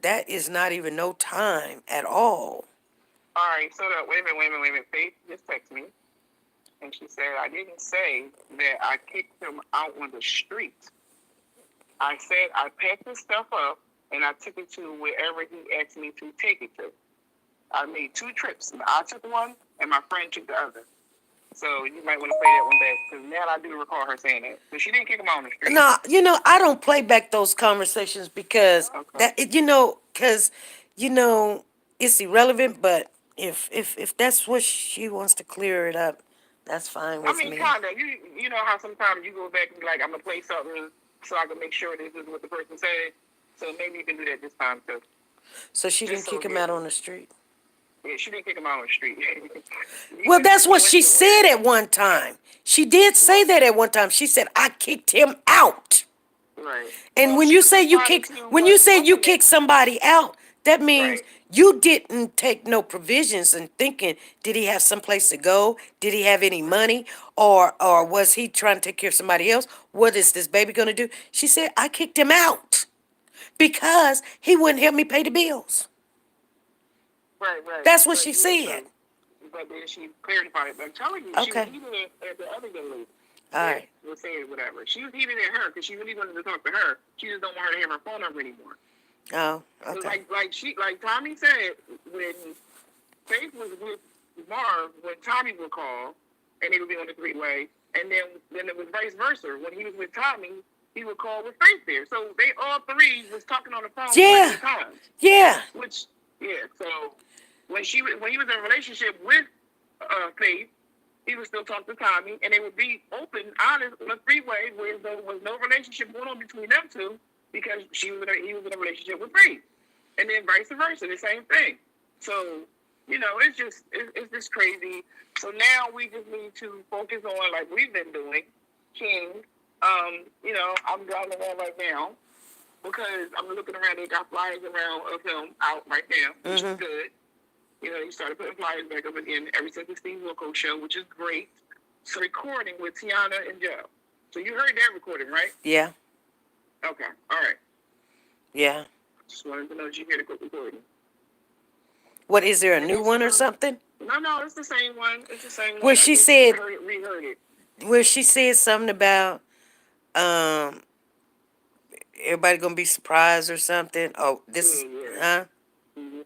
that is not even no time at all. All right. So wait a minute. Faith just texted me, and she said I didn't say that I kicked him out on the street. I said I packed his stuff up and I took it to wherever he asked me to take it to. I made 2 trips. I took one and my friend took the other. So you might want to play that one back because now I do recall her saying that. But she didn't kick him out on the street. No, I don't play back those conversations because Okay. it's irrelevant. But if that's what she wants to clear it up, that's fine I with mean, me. kind of. You know how sometimes you go back and be like, I'm going to play something so I can make sure this is what the person said. So maybe you can do that this time too. So she didn't Just so kick him yeah. out on the street. Yeah, she didn't kick him out on the street. Well, that's what Went she to said at one time. She did say that at one time. She said, "I kicked him out." Right. And Well, when she you say you responded kick, to when you what say you happened. kick somebody out, that means Right. you didn't take no provisions and thinking, did he have some place to go? Did he have any money? Or was he trying to take care of somebody else? What is this baby gonna do? She said, I kicked him out because he wouldn't help me pay the bills. Right. That's what But she yeah, said. but then she clarified it. But I'm telling you, she was Okay. heated at the other young lady. All right. Was saying whatever. She was heated at her because she really wanted to talk to her. She just don't want her to have her phone number anymore. Oh, So okay. like Tommy said, when Faith was with Marv, when Tommy would call, and they would be on the 3-way, and then it was vice versa. When he was with Tommy, he would call with Faith there. So they all 3 was talking on the phone Yeah. plenty of times. Yeah. Which so when he was in a relationship with Faith, he would still talk to Tommy, and they would be open, honest, on a 3-way where there was no relationship going on between them two because he was in a relationship with Faith, and then vice versa, the same thing. So it's just crazy. So now we just need to focus on, like we've been doing, King. I'm driving around right now because I'm looking around. They got flyers around of him out right now, which is good. He started putting flyers back up again ever since the Steve Wilkos show, which is great. So recording with Tiana and Joe. So you heard that recording, right? Yeah. Okay. All right. Yeah. Just wanted to know that you heard the recording. What, is there a new one or something? No, it's the same one. It's the same one. Where she said, reheard it. where she said something about everybody gonna be surprised or something? Oh, this is, Yeah. huh?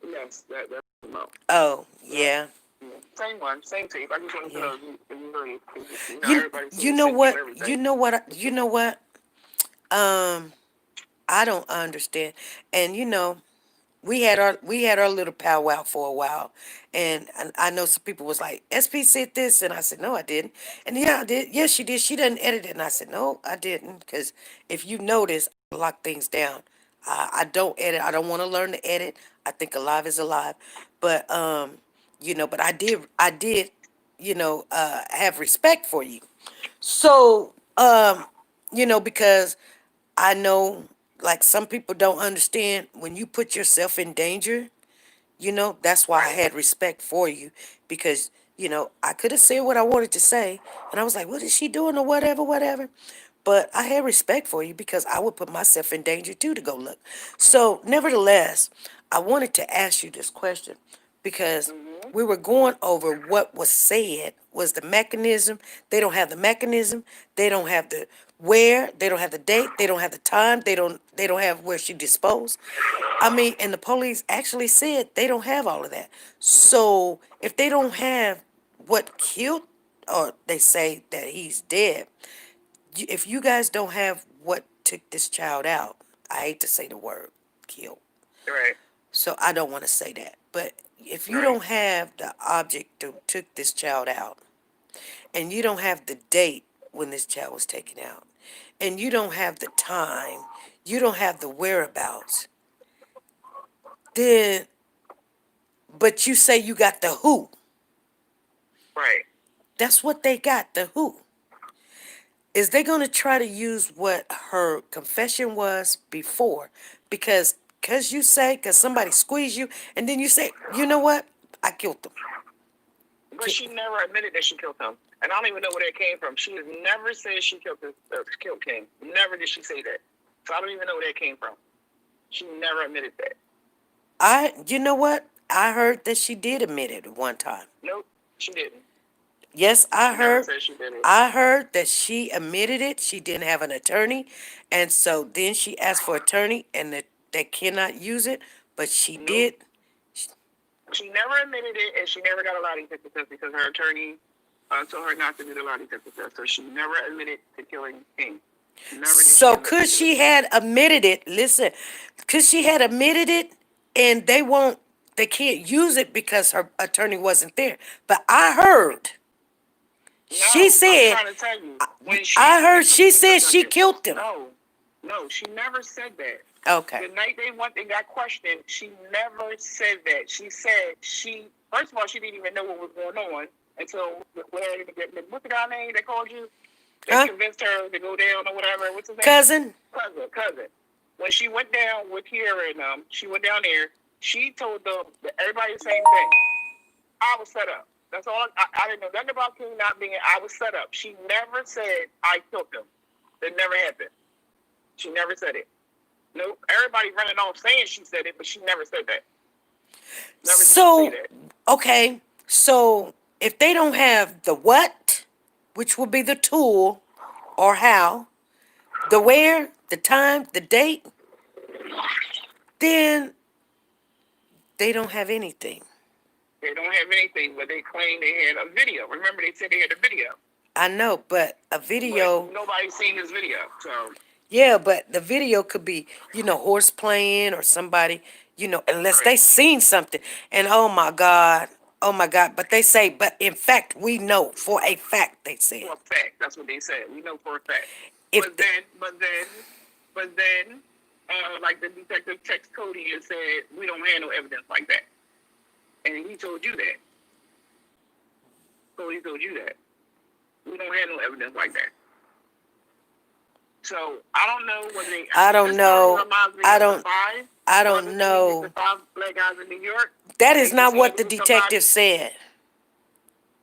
Yes, that's about. Oh, Yeah. yeah. Same one, same tape. I just wanted to Yeah. know if you heard it. You Everybody you seems know to feel what? everything. You know what? Um, I don't understand. And we had our little powwow for a while, and I know some people was like, SP said this, and I said no, I didn't. And yeah, I did. Yes, she did. She doesn't edit it, and I said no, I didn't, because if you notice, I lock things down. I don't edit. I don't want to learn to edit. I think alive is alive, but but I did, have respect for you. So because I know, like, some people don't understand when you put yourself in danger. That's why I Right. had respect for you, because I could have said what I wanted to say, and I was like, what is she doing, or whatever, whatever. But I had respect for you because I would put myself in danger too to go look. So, nevertheless, I wanted to ask you this question because Mm-hmm. we were going over what was said was the mechanism. They don't have the mechanism. They don't have the where. They don't have the date. They don't have the time. They don't have where she disposed. I mean, and the police actually said they don't have all of that. So if they don't have what killed, or they say that he's dead, if you guys don't have what took this child out, I hate to say the word kill, Right. so I don't want to say that. But if you Right. don't have the object that took this child out, and you don't have the date when this child was taken out, and you don't have the time, you don't have the whereabouts, then, but you say you got the who. Right. That's what they got, the who. Is they going to try to use what her confession was before? Because you say, because somebody squeezed you, and then you say, you know what? I killed them. But she never admitted that she killed him. And I don't even know where that came from. She has never said she killed King. Never did she say that. So I don't even know where that came from. She never admitted that. You know what? I heard that she did admit it at one time. Nope, she didn't. Yes, I She never heard. said she did it. I heard that she admitted it. She didn't have an attorney, and so then she asked for attorney, and that they cannot use it. But she Nope. did. She never admitted it, and she never got a lie detector test because her attorney told her not to do the lie detector test. So she never admitted to killing King. Never So could she had admitted it? Listen, could she had admitted it, and they can't use it because her attorney wasn't there. But I heard she No, said, I'm trying to tell you. When I heard she listen said a she second. killed them. No, she never said that. Okay. The night they went and got questioned, she never said that. She said first of all, she didn't even know what was going on until what's the guy name that called you? That convinced her to go down or whatever. What's his name? Cousin. When she went down with Kiera and she went down there, she told them that everybody the same thing. I was set up. That's all. I didn't know nothing about King not being. I was set up. She never said I killed him. That never happened. She never said it. Nope. Everybody running off saying she said it, but she never said that. Never did she say that. Okay. So if they don't have the what, which will be the tool, or how, the where, the time, the date, then they don't have anything. They don't have anything, but they claim they had a video. Remember, they said they had a video. I know, but a video. But nobody's seen this video, so. Yeah, but the video could be, horse playing or somebody, unless they seen something. And oh my God. But they say, but in fact, we know for a fact, they said. For a fact. That's what they said. We know for a fact. If but then, like the detective texted Cody and said, we don't have no evidence like that. And he told you that. Cody told you that. We don't have no evidence like that. So I don't know what they. I don't know. I don't know. The 5 black guys in New York. That is not what the detective said.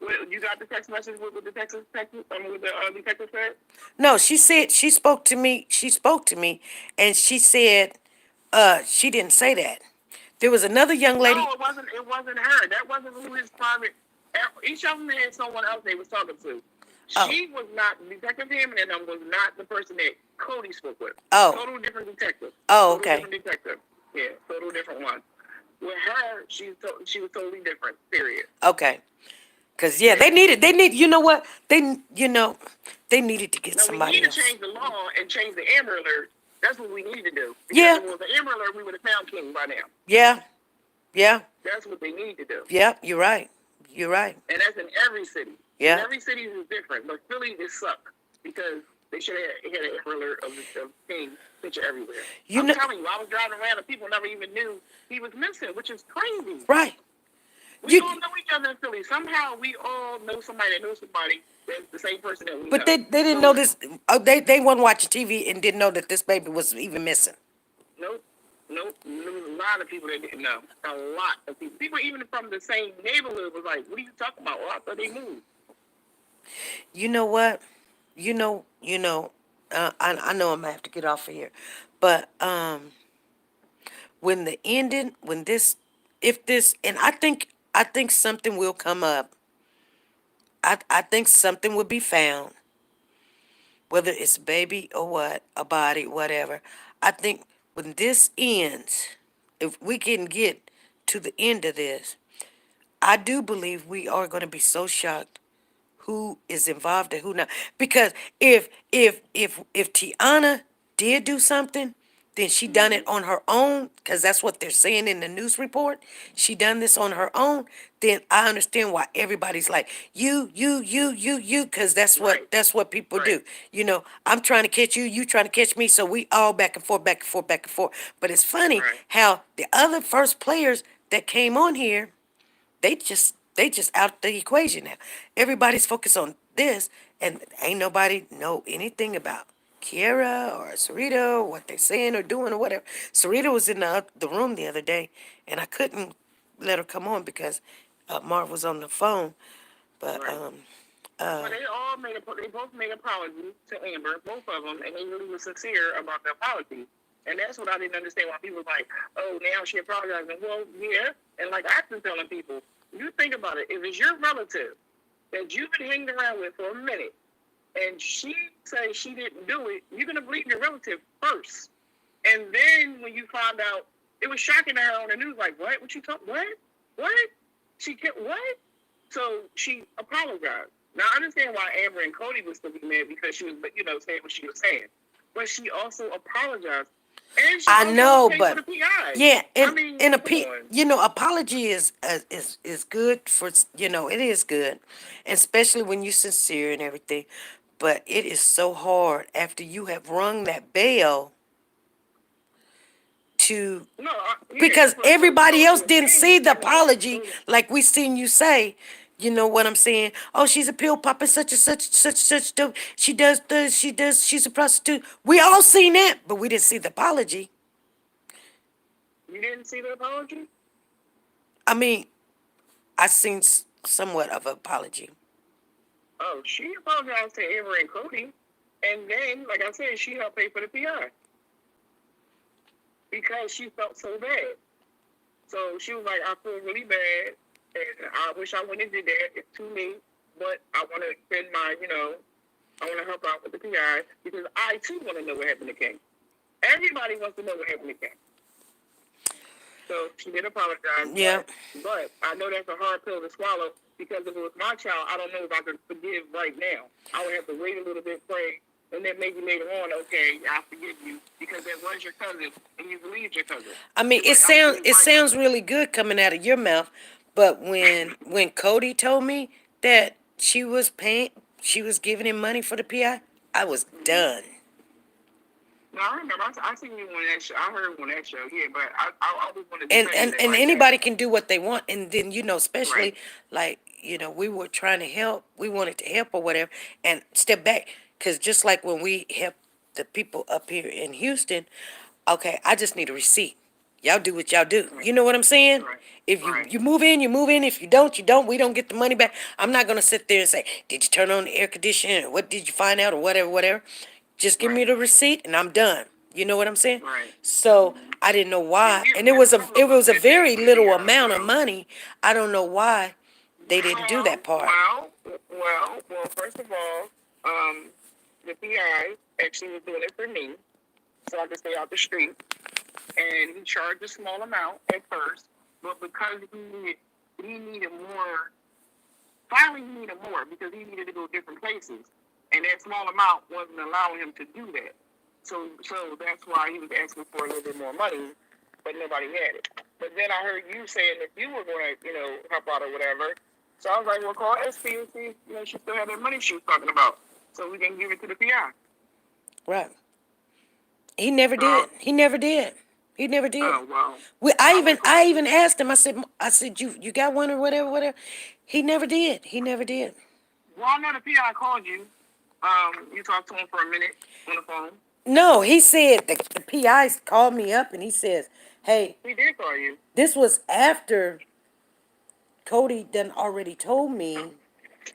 You got the text message with the detective text? With the detective said? No, she said she spoke to me. She spoke to me, and she said, she didn't say that. There was another young lady. No, it wasn't her. That wasn't who his private. Each of them had someone else they was talking to. Oh. She was not, Detective Hammond and them was not the person that Cody spoke with. Oh. Total different detective. Oh, Total okay. different detective. Yeah, total different one. With her, she was totally different, period. Okay. Because, yeah, they you know what? They needed to get Now, we somebody need to else. change the law and change the Amber Alert. That's what we need to do. Because Yeah. if it was the Amber Alert, we would have found King by now. Yeah. Yeah. That's what they need to do. Yeah, you're right. You're right. And that's in every city. Yeah. And every city is different. But Philly is suck because they should have had an Amber Alert of King picture everywhere. I'm telling you, I was driving around and people never even knew he was missing, which is crazy. Right. We all know each other in Philly. Somehow we all know somebody that knows somebody that's the same person that we know. But they didn't know this. They weren't watching TV and didn't know that this baby was even missing. Nope. There was a lot of people that didn't know. A lot of people. People even from the same neighborhood was like, what are you talking about? Well, I thought they moved. You know what? I know I'm gonna have to get off of here. But when and I think something will come up. I think something will be found. Whether it's a baby or what, a body, whatever. I think when this ends, if we can get to the end of this, I do believe we are going to be so shocked who is involved and who not. Because if Tiana did do something, then she done it on her own, because that's what they're saying in the news report. She done this on her own. Then I understand why everybody's like you, because that's what people do. I'm trying to catch you, you trying to catch me, so we all back and forth, back and forth, back and forth. But it's funny how the other first players that came on here, they just out the equation now. Everybody's focused on this, and ain't nobody know anything about Kiera or Sarita or what they're saying or doing or whatever. Sarita was in the room the other day, and I couldn't let her come on because Marv was on the phone. But well, they both made apologies to Amber, both of them, and they really were sincere about their apology. And that's what I didn't understand why people were like, oh, now she apologizing. Well, yeah. And like I've been telling people, you think about it. If it's your relative that you've been hanging around with for a minute and she says she didn't do it, you're going to believe your relative first. And then when you find out, it was shocking to her on the news, like, what? What you talking? What? She kept, what? So she apologized. Now, I understand why Amber and Cody was still be mad because she was, saying what she was saying. But she also apologized. I know, but and apology is good for it is good, and especially when you're sincere and everything. But it is so hard after you have rung that bell to because everybody else didn't see the apology like we seen you say. You know what I'm saying? Oh, she's a pill popper, such and such. She does this, she's a prostitute. We all seen that, but we didn't see the apology. You didn't see the apology? I mean, I seen somewhat of an apology. Oh, she apologized to Amber and Cody, and then, like I said, she helped pay for the PR because she felt so bad. So she was like, I feel really bad. And I wish I wouldn't have did that. It's too late, but I want to spend my, I want to help out with the PI because I too want to know what happened to King. Everybody wants to know what happened to King. So she did apologize. Yeah. But I know that's a hard pill to swallow because if it was my child, I don't know if I could forgive right now. I would have to wait a little bit, pray, and then maybe later on, okay, I forgive you because that was your cousin and you believed your cousin. I mean, it sounds really good coming out of your mouth. But when Cody told me that she was giving him money for the PI, I was done. No, I remember. I seen you on that show. I heard on that show. Yeah, but I always wanted to. And anybody can do what they want, and then especially like we were trying to help. We wanted to help or whatever, and step back because just like when we helped the people up here in Houston, okay, I just need a receipt. Y'all do what y'all do. You know what I'm saying? Right. If you move in, you move in. If you don't, you don't. We don't get the money back. I'm not going to sit there and say, did you turn on the air conditioner? What did you find out or whatever. Just give me the receipt and I'm done. You know what I'm saying? Right. So I didn't know why. And it was a very little amount of money. I don't know why they didn't do that part. Well, Well, first of all, the PI actually was doing it for me, so I could stay out the street. And he charged a small amount at first, but because he needed more. Finally, he needed more because he needed to go different places, and that small amount wasn't allowing him to do that. So that's why he was asking for a little bit more money, but nobody had it. But then I heard you saying that you were going to, help out or whatever. So I was like, well, call SP and see, she still had that money she was talking about, so we can give it to the PI. Right. He never did. He never did. He never did. Oh, wow. I even asked him. I said, you got one or whatever. He never did. Well, I know the PI called you. You talked to him for a minute on the phone. No, he said the PI called me up and he says, hey. He did call you. This was after Cody done already told me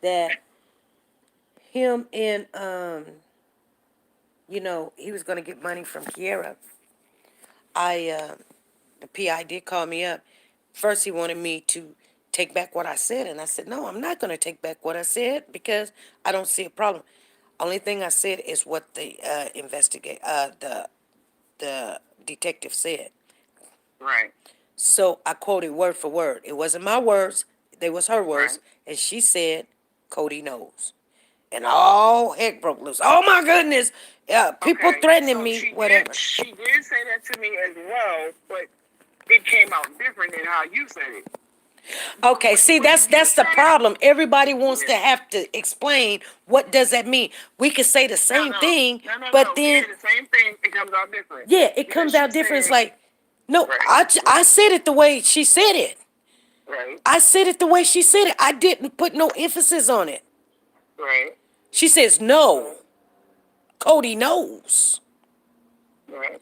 that him and, he was going to get money from Kiera. The PI did call me up. First, he wanted me to take back what I said, and I said, no, I'm not going to take back what I said because I don't see a problem. Only thing I said is what the the detective said. Right. So I quoted word for word. It wasn't my words; they was her words, right. And she said, "Cody knows." And all heck broke loose. Oh my goodness! People threatening me, whatever. She did say that to me as well, but it came out different than how you said it. Okay, see, that's the problem. Everybody wants to have to explain what does that mean. We could say the same thing, but then the same thing, it comes out different. Yeah, it comes out different. It's like, no, I said it the way she said it. Right. I said it the way she said it. I didn't put no emphasis on it. Right. She says no. Cody knows. Right.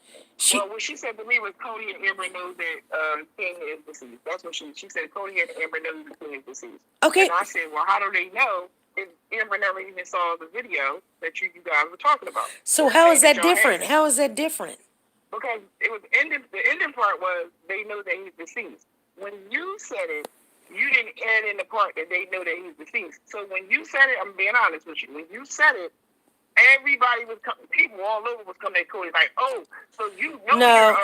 Well, what she said to me was Cody and Amber knows that King is deceased. That's what she said. Cody and Amber knows that King is deceased. Okay. And I said, well, how do they know if Amber never even saw the video that you guys were talking about? So how is that different? How is that different? Because it was the ending part was they know that he's deceased. When you said it, you didn't add in the part that they know that he's deceased. So when you said it, I'm being honest with you. When you said it, everybody was coming, people all over was coming at Cody like, oh, so you know No.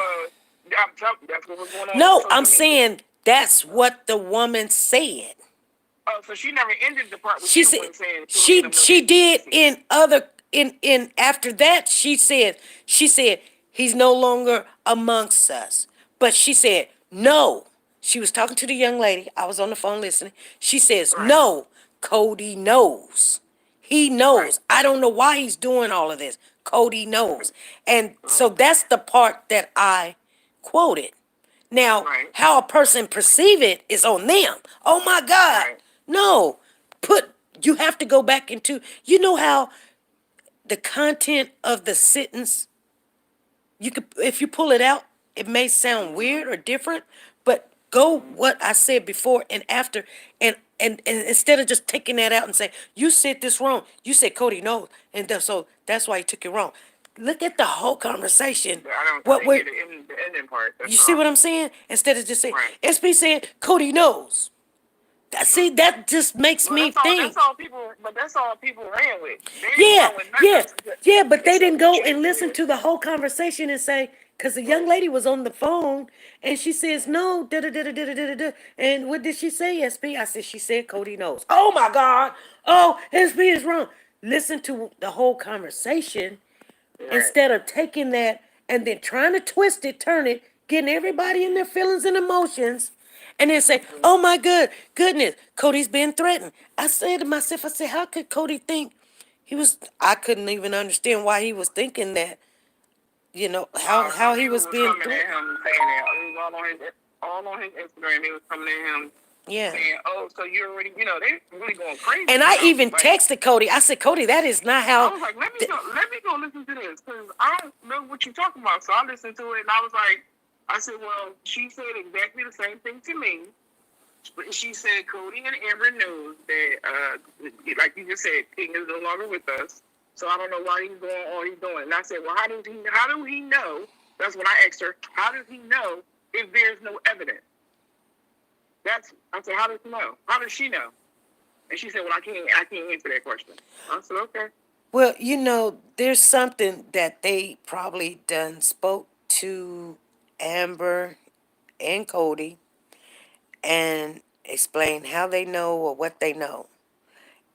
I'm telling you, that's what was going on. No, I'm saying that's what the woman said. Oh, so she never ended the part where she said she did in after that she said he's no longer amongst us. But she said no. She was talking to the young lady. I was on the phone listening. She says, no, Cody knows. He knows. Right. I don't know why he's doing all of this. Cody knows. And so that's the part that I quoted. Now, how a person perceive it is on them. Oh my God. Right. No. You have to go back into, you know how the content of the sentence, you could, if you pull it out, it may sound weird or different, but go what I said before and after, and instead of just taking that out and say, you said this wrong, you said Cody knows, and so that's why he took it wrong. Look at the whole conversation. The ending part. You see what I'm saying? Instead of just saying, SB saying Cody knows. See, that just makes me think. That's all people ran with. Yeah, but they didn't go and listen to the whole conversation and say, because the young lady was on the phone and she says, no, da-da-da-da-da-da-da. And what did she say, SB? I said, she said Cody knows. Oh my God. Oh, SB is wrong. Listen to the whole conversation instead of taking that and then trying to twist it, turn it, getting everybody in their feelings and emotions. And then say, oh my goodness, Cody's being threatened. I said to myself, how could Cody think I couldn't even understand why he was thinking that, how he was being threatened. All on his Instagram, they was coming at him. Yeah. Saying, oh, so you're already, they really going crazy. And I even texted Cody. I said, Cody, that is not how. I was like, let me go listen to this, because I don't know what you're talking about. So I listened to it, and I was like, I said, well, she said exactly the same thing to me. She said Cody and Amber knows that, like you just said, King is no longer with us. So I don't know why he's doing all he's doing. And I said, well, how do he know? That's when I asked her, how does he know if there's no evidence? I said, how does he know? How does she know? And she said, well, I can't answer that question. I said, okay. Well, there's something that they probably done spoke to Amber and Cody and explain how they know or what they know.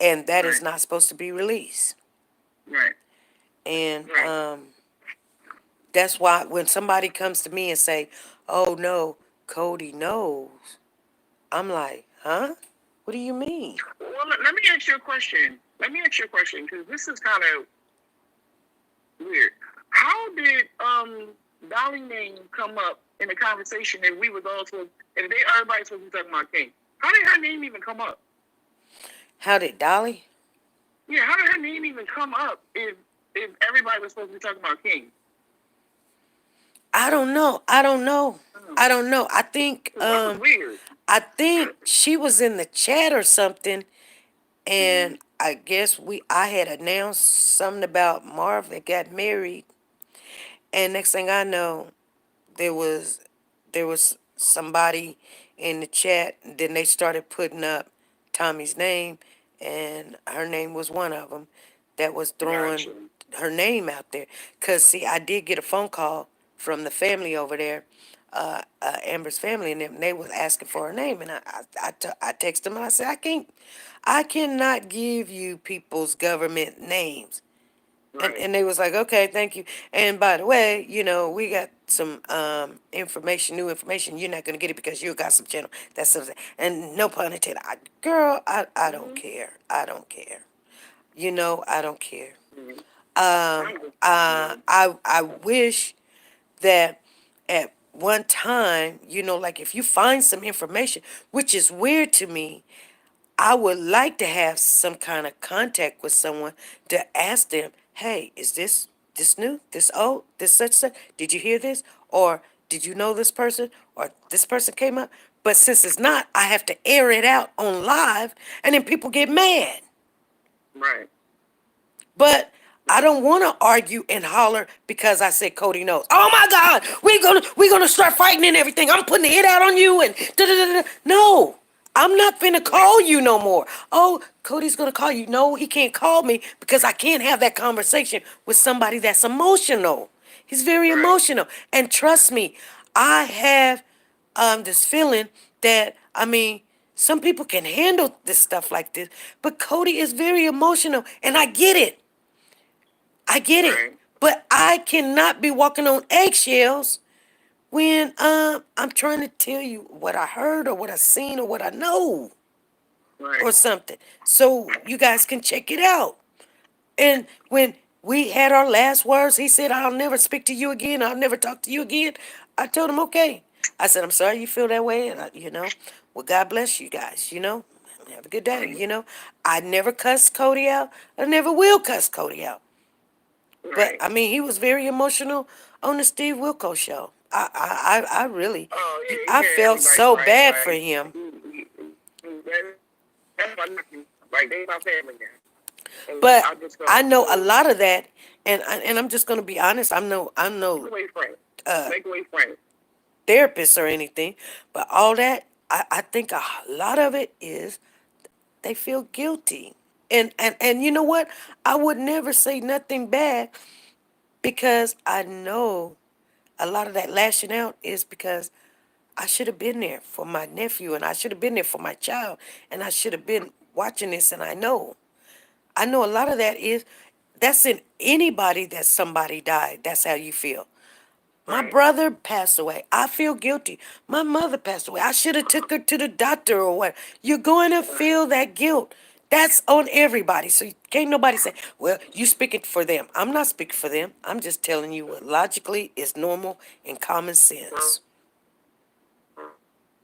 And that is Right. not supposed to be released. Right. And Right. that's why when somebody comes to me and say, "Oh no, Cody knows," I'm like, "Huh? What do you mean?" Well, let me ask you a question. Because this is kind of weird. How did Dolly name come up in the conversation if we was all supposed and they everybody supposed to be talking about King? How did her name even come up? How did Dolly? Yeah, how did her name even come up if everybody was supposed to be talking about King? I don't know. I think That was weird. I think she was in the chat or something, and I guess I had announced something about Marv that got married, and next thing I know, there was somebody in the chat, and then they started putting up Tommy's name, and her name was one of them that was throwing Gotcha. her name out there. Cause see, I did get a phone call from the family over there, Amber's family, and they was asking for her name, and I texted them and I said I cannot give you people's government names. Right. And they was like, okay, thank you. And by the way, we got some new information. You're not gonna get it because you got some channel. That's something. And no pun intended. Girl, I don't care. I don't care. I don't care. I wish that at one time, like if you find some information, which is weird to me, I would like to have some kind of contact with someone to ask them, hey, is this new? This old? This such? Did you hear this? Or did you know this person? Or this person came up? But since it's not, I have to air it out on live, and then people get mad. Right. But I don't want to argue and holler because I said Cody knows. Oh my God, we're gonna start fighting and everything. I'm putting the hit out on you and da da da da. No, I'm not finna call you no more. Oh, Cody's gonna call you. No, he can't call me because I can't have that conversation with somebody that's emotional. He's very Right. emotional, and trust me, I have this feeling that some people can handle this stuff like this, but Cody is very emotional, and I get it. I get it. Right. But I cannot be walking on eggshells when I'm trying to tell you what I heard or what I seen or what I know Right. or something. So you guys can check it out. And when we had our last words, he said, I'll never speak to you again. I'll never talk to you again. I told him, okay. I said, I'm sorry you feel that way. And, well, God bless you guys, Have a good day, I never cussed Cody out. I never will cuss Cody out. But, Right. he was very emotional on the Steve Wilkos show. I really, Oh, yeah, I yeah, felt everybody, so right? bad for Like, him. that's my nephew. Like, they my family now. And But I just I felt know a so lot of that, and I'm just gonna be honest. I'm no make away friends. Make away friends. therapist or anything, but all that I think a lot of it is they feel guilty, and you know what? I would never say nothing bad because I know a lot of that lashing out is because I should have been there for my nephew, and I should have been there for my child, and I should have been watching this, and I know a lot of that is that's in anybody that somebody died. That's how you feel. My Right. brother passed away. I feel guilty. My mother passed away. I should have took her to the doctor or what. You're going to feel that guilt. That's on everybody. So can't nobody say, well, you speaking for them. I'm not speaking for them. I'm just telling you what logically is normal and common sense.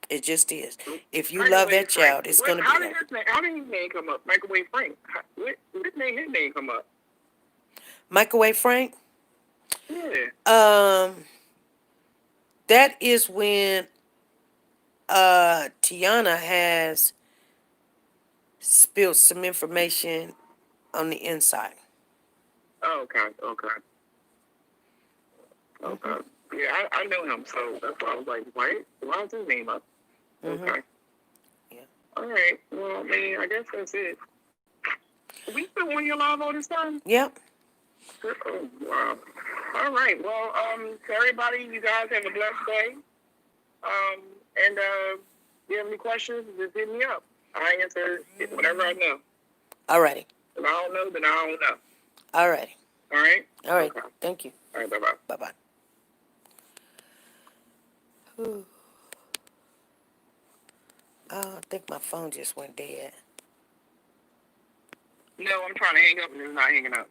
It just is. If you love Microwave that Frank. child, it's going to be How there. did his name come up? Microwave Frank. His name come up. Microwave Frank? Yeah. That is when Tiana has spilled some information on the inside. Oh, okay. Okay. Okay. Mm-hmm. Yeah, I know him, so that's why I was like, why is his name up? Mm-hmm. Okay. Yeah. All right. Well, I mean, I guess that's it. We still on your live all this time? Yep. Oh, wow. All right. Well, to everybody, you guys have a blessed day. And if you have any questions, just hit me up. I answer whatever I know. Alrighty. If I don't know, then I don't know. Alrighty. All right? All right. Okay. Thank you. All right, bye-bye. Bye-bye. Whew. Oh, I think my phone just went dead. No, I'm trying to hang up and it's not hanging up.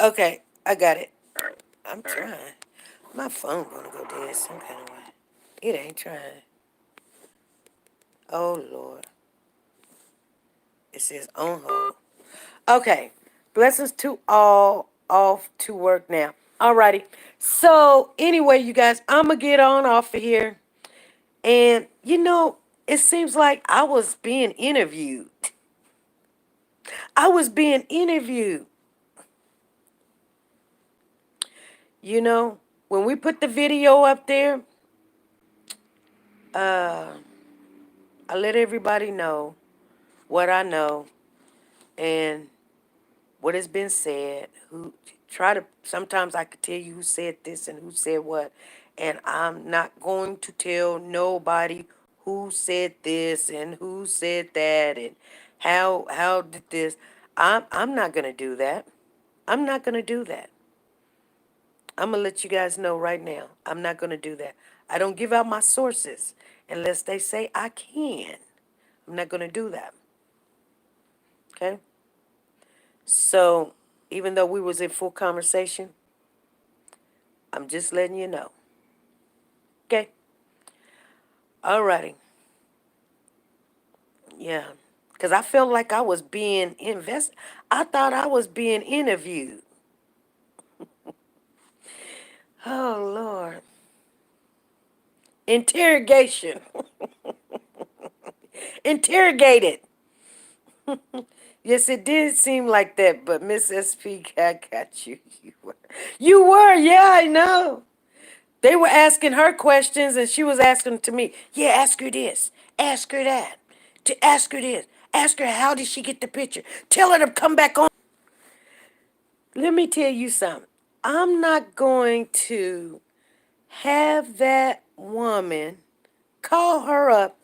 Okay, I got it. All right. I'm All right. trying. My phone gonna go dead some kind of way. It ain't trying. Oh, Lord. It says on hold. Okay. Blessings to all. Off to work now. Alrighty. So, anyway, you guys, I'm going to get on off of here. And, it seems like I was being interviewed. I was being interviewed. When we put the video up there, I let everybody know what I know and what has been said. Sometimes I could tell you who said this and who said what, and I'm not going to tell nobody who said this and who said that and how did this. I'm not gonna do that. I'm not gonna do that. I'm going to let you guys know right now. I'm not going to do that. I don't give out my sources unless they say I can. I'm not going to do that. Okay? So, even though we was in full conversation, I'm just letting you know. Okay? Alrighty. Yeah. Because I felt like I was being I thought I was being interviewed. Oh, Lord. Interrogation. Interrogated. Yes, it did seem like that, but Miss SP got you. You were, yeah, I know. They were asking her questions, and she was asking to me, yeah, ask her this, ask her that, to ask her this, ask her how did she get the picture, tell her to come back on. Let me tell you something. I'm not going to have that woman call her up.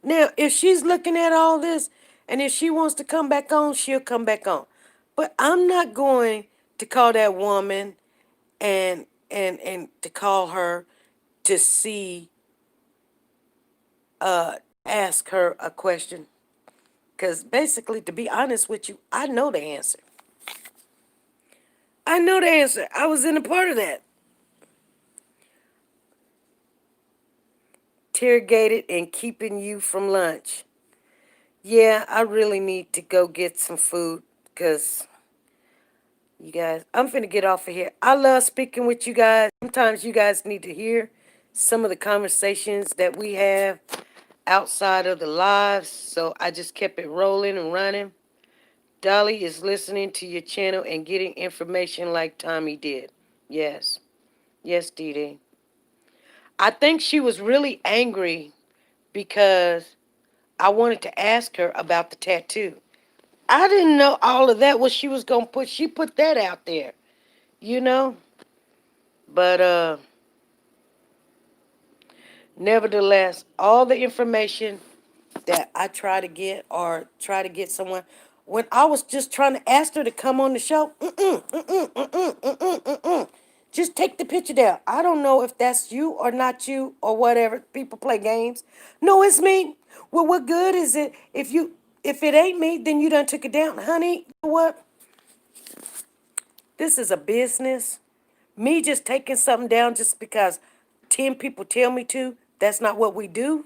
Now, if she's looking at all this and if she wants to come back on, she'll come back on. But I'm not going to call that woman and to call her to see ask her a question. Cause basically, to be honest with you, I know the answer. I know the answer. I was in a part of that. Interrogated and keeping you from lunch. Yeah, I really need to go get some food because you guys, I'm finna get off of here. I love speaking with you guys. Sometimes you guys need to hear some of the conversations that we have outside of the lives. So I just kept it rolling and running. Dolly is listening to your channel and getting information like Tommy did. Yes. Yes, Dee Dee. I think she was really angry because I wanted to ask her about the tattoo. I didn't know all of that what she was going to put. She put that out there, you know? But nevertheless, all the information that I try to get or try to get someone, when I was just trying to ask her to come on the show, just take the picture down. I don't know if that's you or not you or whatever. People play games. No, it's me. Well, what good is it if it ain't me, then you done took it down. Honey, you know what? This is a business. Me just taking something down just because 10 people tell me to, that's not what we do.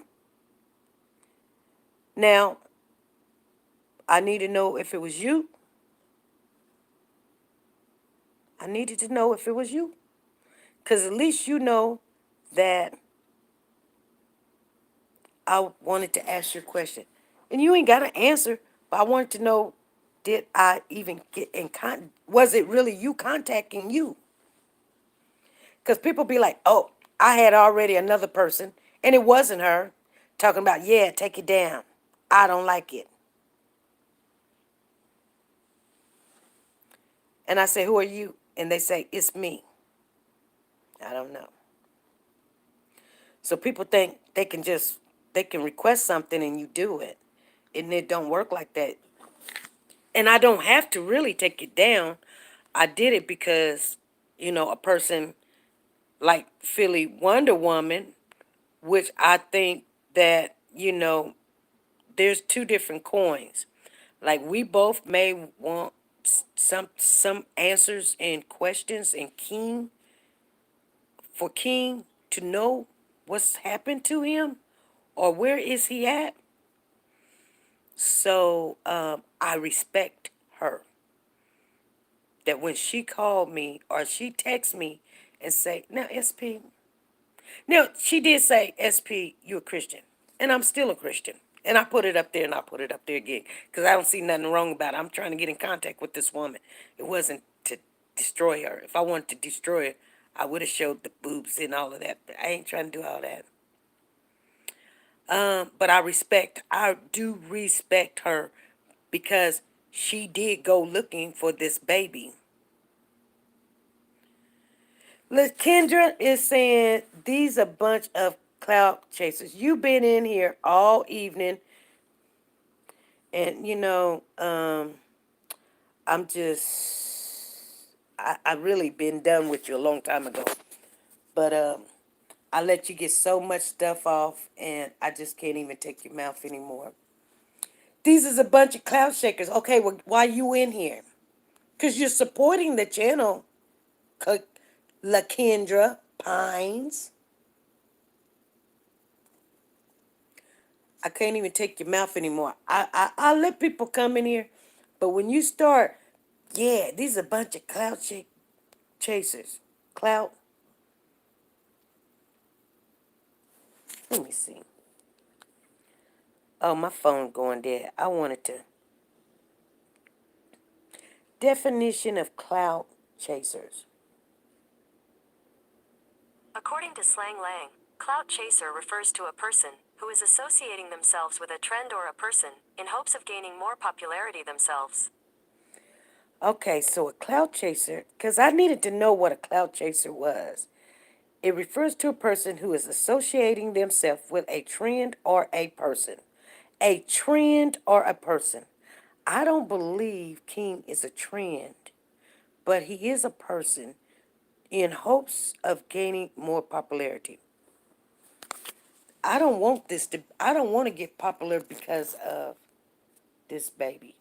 Now, I need to know if it was you. I needed to know if it was you. Because at least you know that I wanted to ask your question. And you ain't got to answer, but I wanted to know, did I even get in contact? Was it really you contacting you? Because people be like, oh, I had already another person, and it wasn't her, talking about, yeah, take it down. I don't like it. And I say, who are you? And they say, it's me. I don't know. So people think they can request something and you do it. And it don't work like that. And I don't have to really take it down. I did it because, a person like Philly Wonder Woman, which I think that, there's two different coins. Like we both may want some answers and questions and King to know what's happened to him or where is he at. So I respect her that when she called me or she texted me and say, now SP, now she did say, SP, you're a Christian, and I'm still a Christian. And I put it up there and I put it up there again because I don't see nothing wrong about it. I'm trying to get in contact with this woman. It wasn't to destroy her. If I wanted to destroy her, I would have showed the boobs and all of that. But I ain't trying to do all that. But I do respect her because she did go looking for this baby. Look, Kendra is saying these a bunch of cloud chasers. You've been in here all evening, and I'm just, I really been done with you a long time ago. But I let you get so much stuff off, and I just can't even take your mouth anymore. These is a bunch of cloud shakers. Okay, well, why you in here? Because you're supporting the channel, LaKendra Pines. I can't even take your mouth anymore. I let people come in here, but when you start, yeah, these are a bunch of cloud chasers. Cloud. Let me see. Oh, my phone going dead. I wanted to. Definition of cloud chasers. According to Slang Lang, clout chaser refers to a person who is associating themselves with a trend or a person in hopes of gaining more popularity themselves. Okay, so a cloud chaser, because I needed to know what a cloud chaser was. It refers to a person who is associating themselves with a trend or a person. A trend or a person. I don't believe King is a trend, but he is a person in hopes of gaining more popularity. I don't want to get popular because of this baby.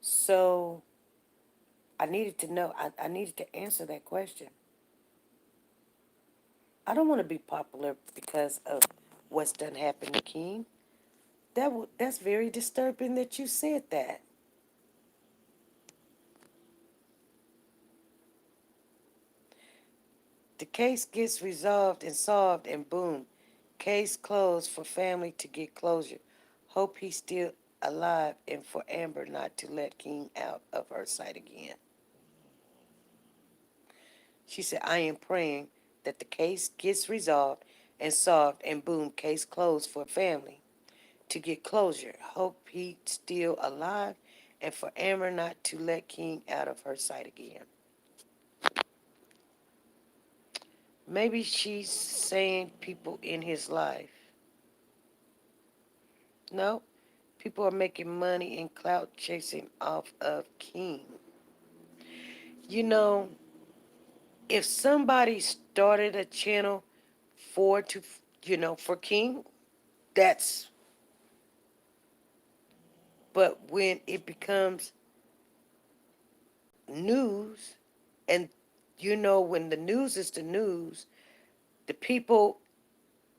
So I needed to know, I needed to answer that question. I don't want to be popular because of what's done happened to King. That's very disturbing that you said that. The case gets resolved and solved, and boom, case closed for family to get closure. Hope he's still alive, and for Amber not to let King out of her sight again. She said, I am praying that the case gets resolved and solved, and boom, case closed for family to get closure. Hope he's still alive, and for Amber not to let King out of her sight again. Maybe she's saying people in his life. No, people are making money and clout chasing off of King. You know, if somebody started a channel for King, that's, but when it becomes news, and when the news is the news, the people,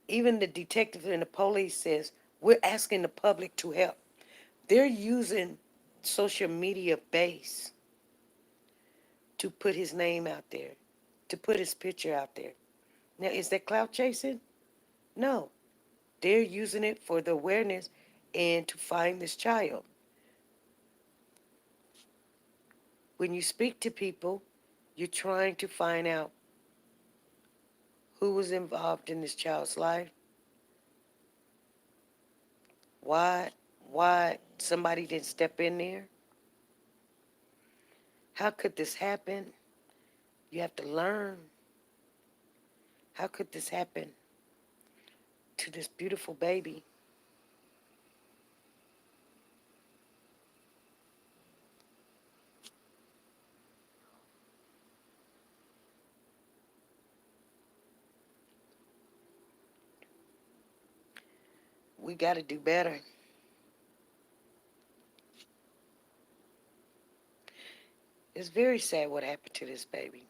even the detective and the police says, we're asking the public to help. They're using social media base to put his name out there, to put his picture out there. Now, is that clout chasing? No. They're using it for the awareness and to find this child. When you speak to people, you're trying to find out who was involved in this child's life, Why why somebody didn't step in there? How could this happen? You have to learn. How could this happen to this beautiful baby? We got to do better. It's very sad what happened to this baby.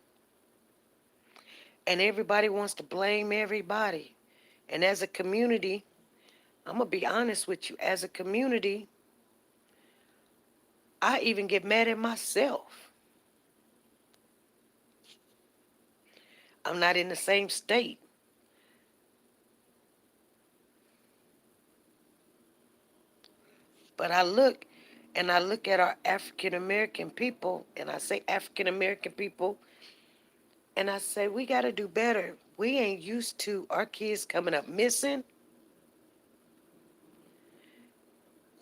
And everybody wants to blame everybody. And as a community, I'm going to be honest with you. As a community, I even get mad at myself. I'm not in the same state. But I look at our African American people, and I say African American people, and I say we got to do better. We ain't used to our kids coming up missing,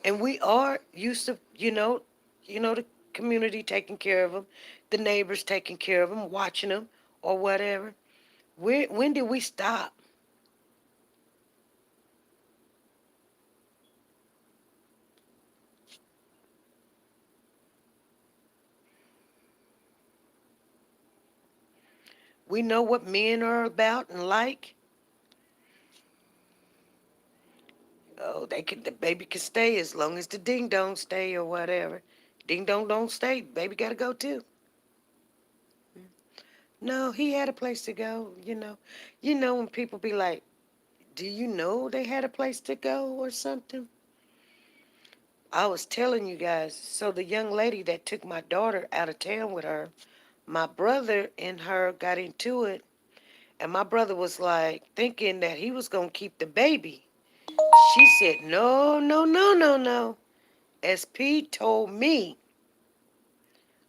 and we are used to, the community taking care of them, the neighbors taking care of them, watching them, or whatever. When did we stop? We know what men are about and like. Oh, the baby can stay as long as the ding dong stay or whatever. Ding dong don't stay, baby gotta go too. No, he had a place to go, You know when people be like, do you know they had a place to go or something? I was telling you guys, so the young lady that took my daughter out of town with her, my brother and her got into it, and my brother was like thinking that he was gonna keep the baby. She said, no, no, no, no, no. SP told me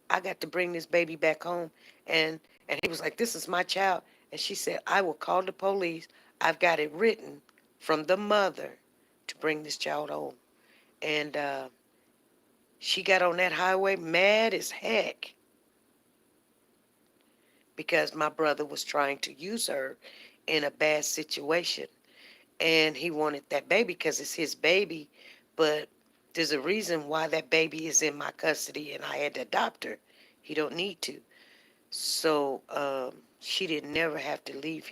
I got to bring this baby back home. And he was like, this is my child. And she said, I will call the police. I've got it written from the mother to bring this child home. And she got on that highway mad as heck because my brother was trying to use her in a bad situation. And he wanted that baby because it's his baby. But there's a reason why that baby is in my custody and I had to adopt her. He don't need to. So she didn't never have to leave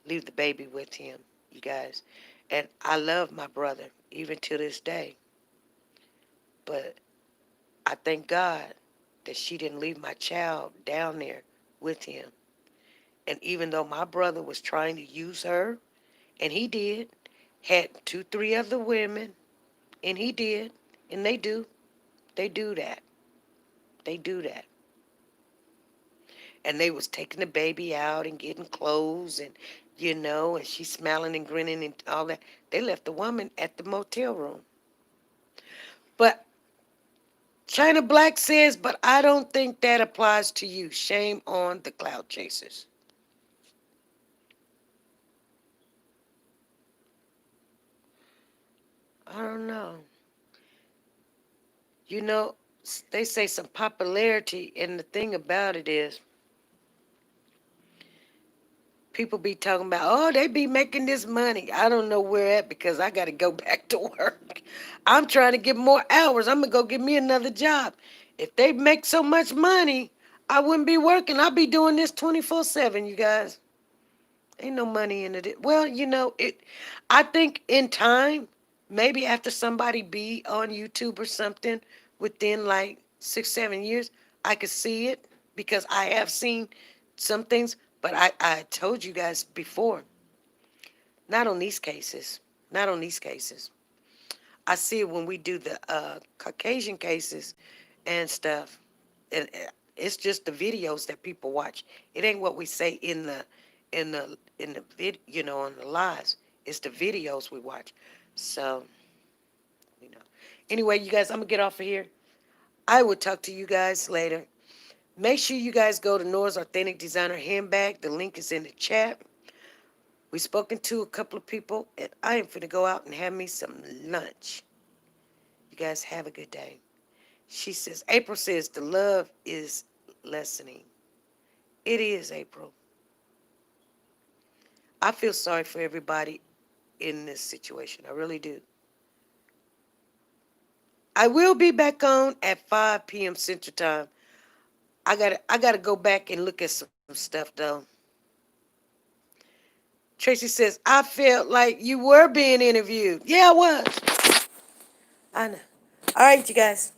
the baby with him, you guys. And I love my brother, even to this day. But I thank God that she didn't leave my child down there with him. And even though my brother was trying to use her, and he did, had 2, 3 other women, and he did, and they do that. They do that. And they was taking the baby out and getting clothes and and she's smiling and grinning and all that. They left the woman at the motel room. But China Black says, but I don't think that applies to you. Shame on the cloud chasers. I don't know. You know, they say some popularity, and the thing about it is, people be talking about, oh, they be making this money. I don't know where at because I got to go back to work. I'm trying to get more hours. I'm going to go get me another job. If they make so much money, I wouldn't be working. I'd be doing this 24/7, you guys. Ain't no money in it. Well, I think in time, maybe after somebody be on YouTube or something within like 6, 7 years, I could see it because I have seen some things. But I told you guys before, not on these cases. Not on these cases. I see it when we do the Caucasian cases and stuff. And it's just the videos that people watch. It ain't what we say in the vid, on the lives. It's the videos we watch. So, you know. Anyway, you guys, I'm gonna get off of here. I will talk to you guys later. Make sure you guys go to Nora's Authentic Designer Handbag. The link is in the chat. We spoken to a couple of people, and I am finna go out and have me some lunch. You guys have a good day. She says, April says the love is lessening. It is, April. I feel sorry for everybody in this situation. I really do. I will be back on at 5 p.m. Central Time. I gotta go back and look at some stuff though. Tracy says, I felt like you were being interviewed. Yeah, I was. I know. All right, you guys.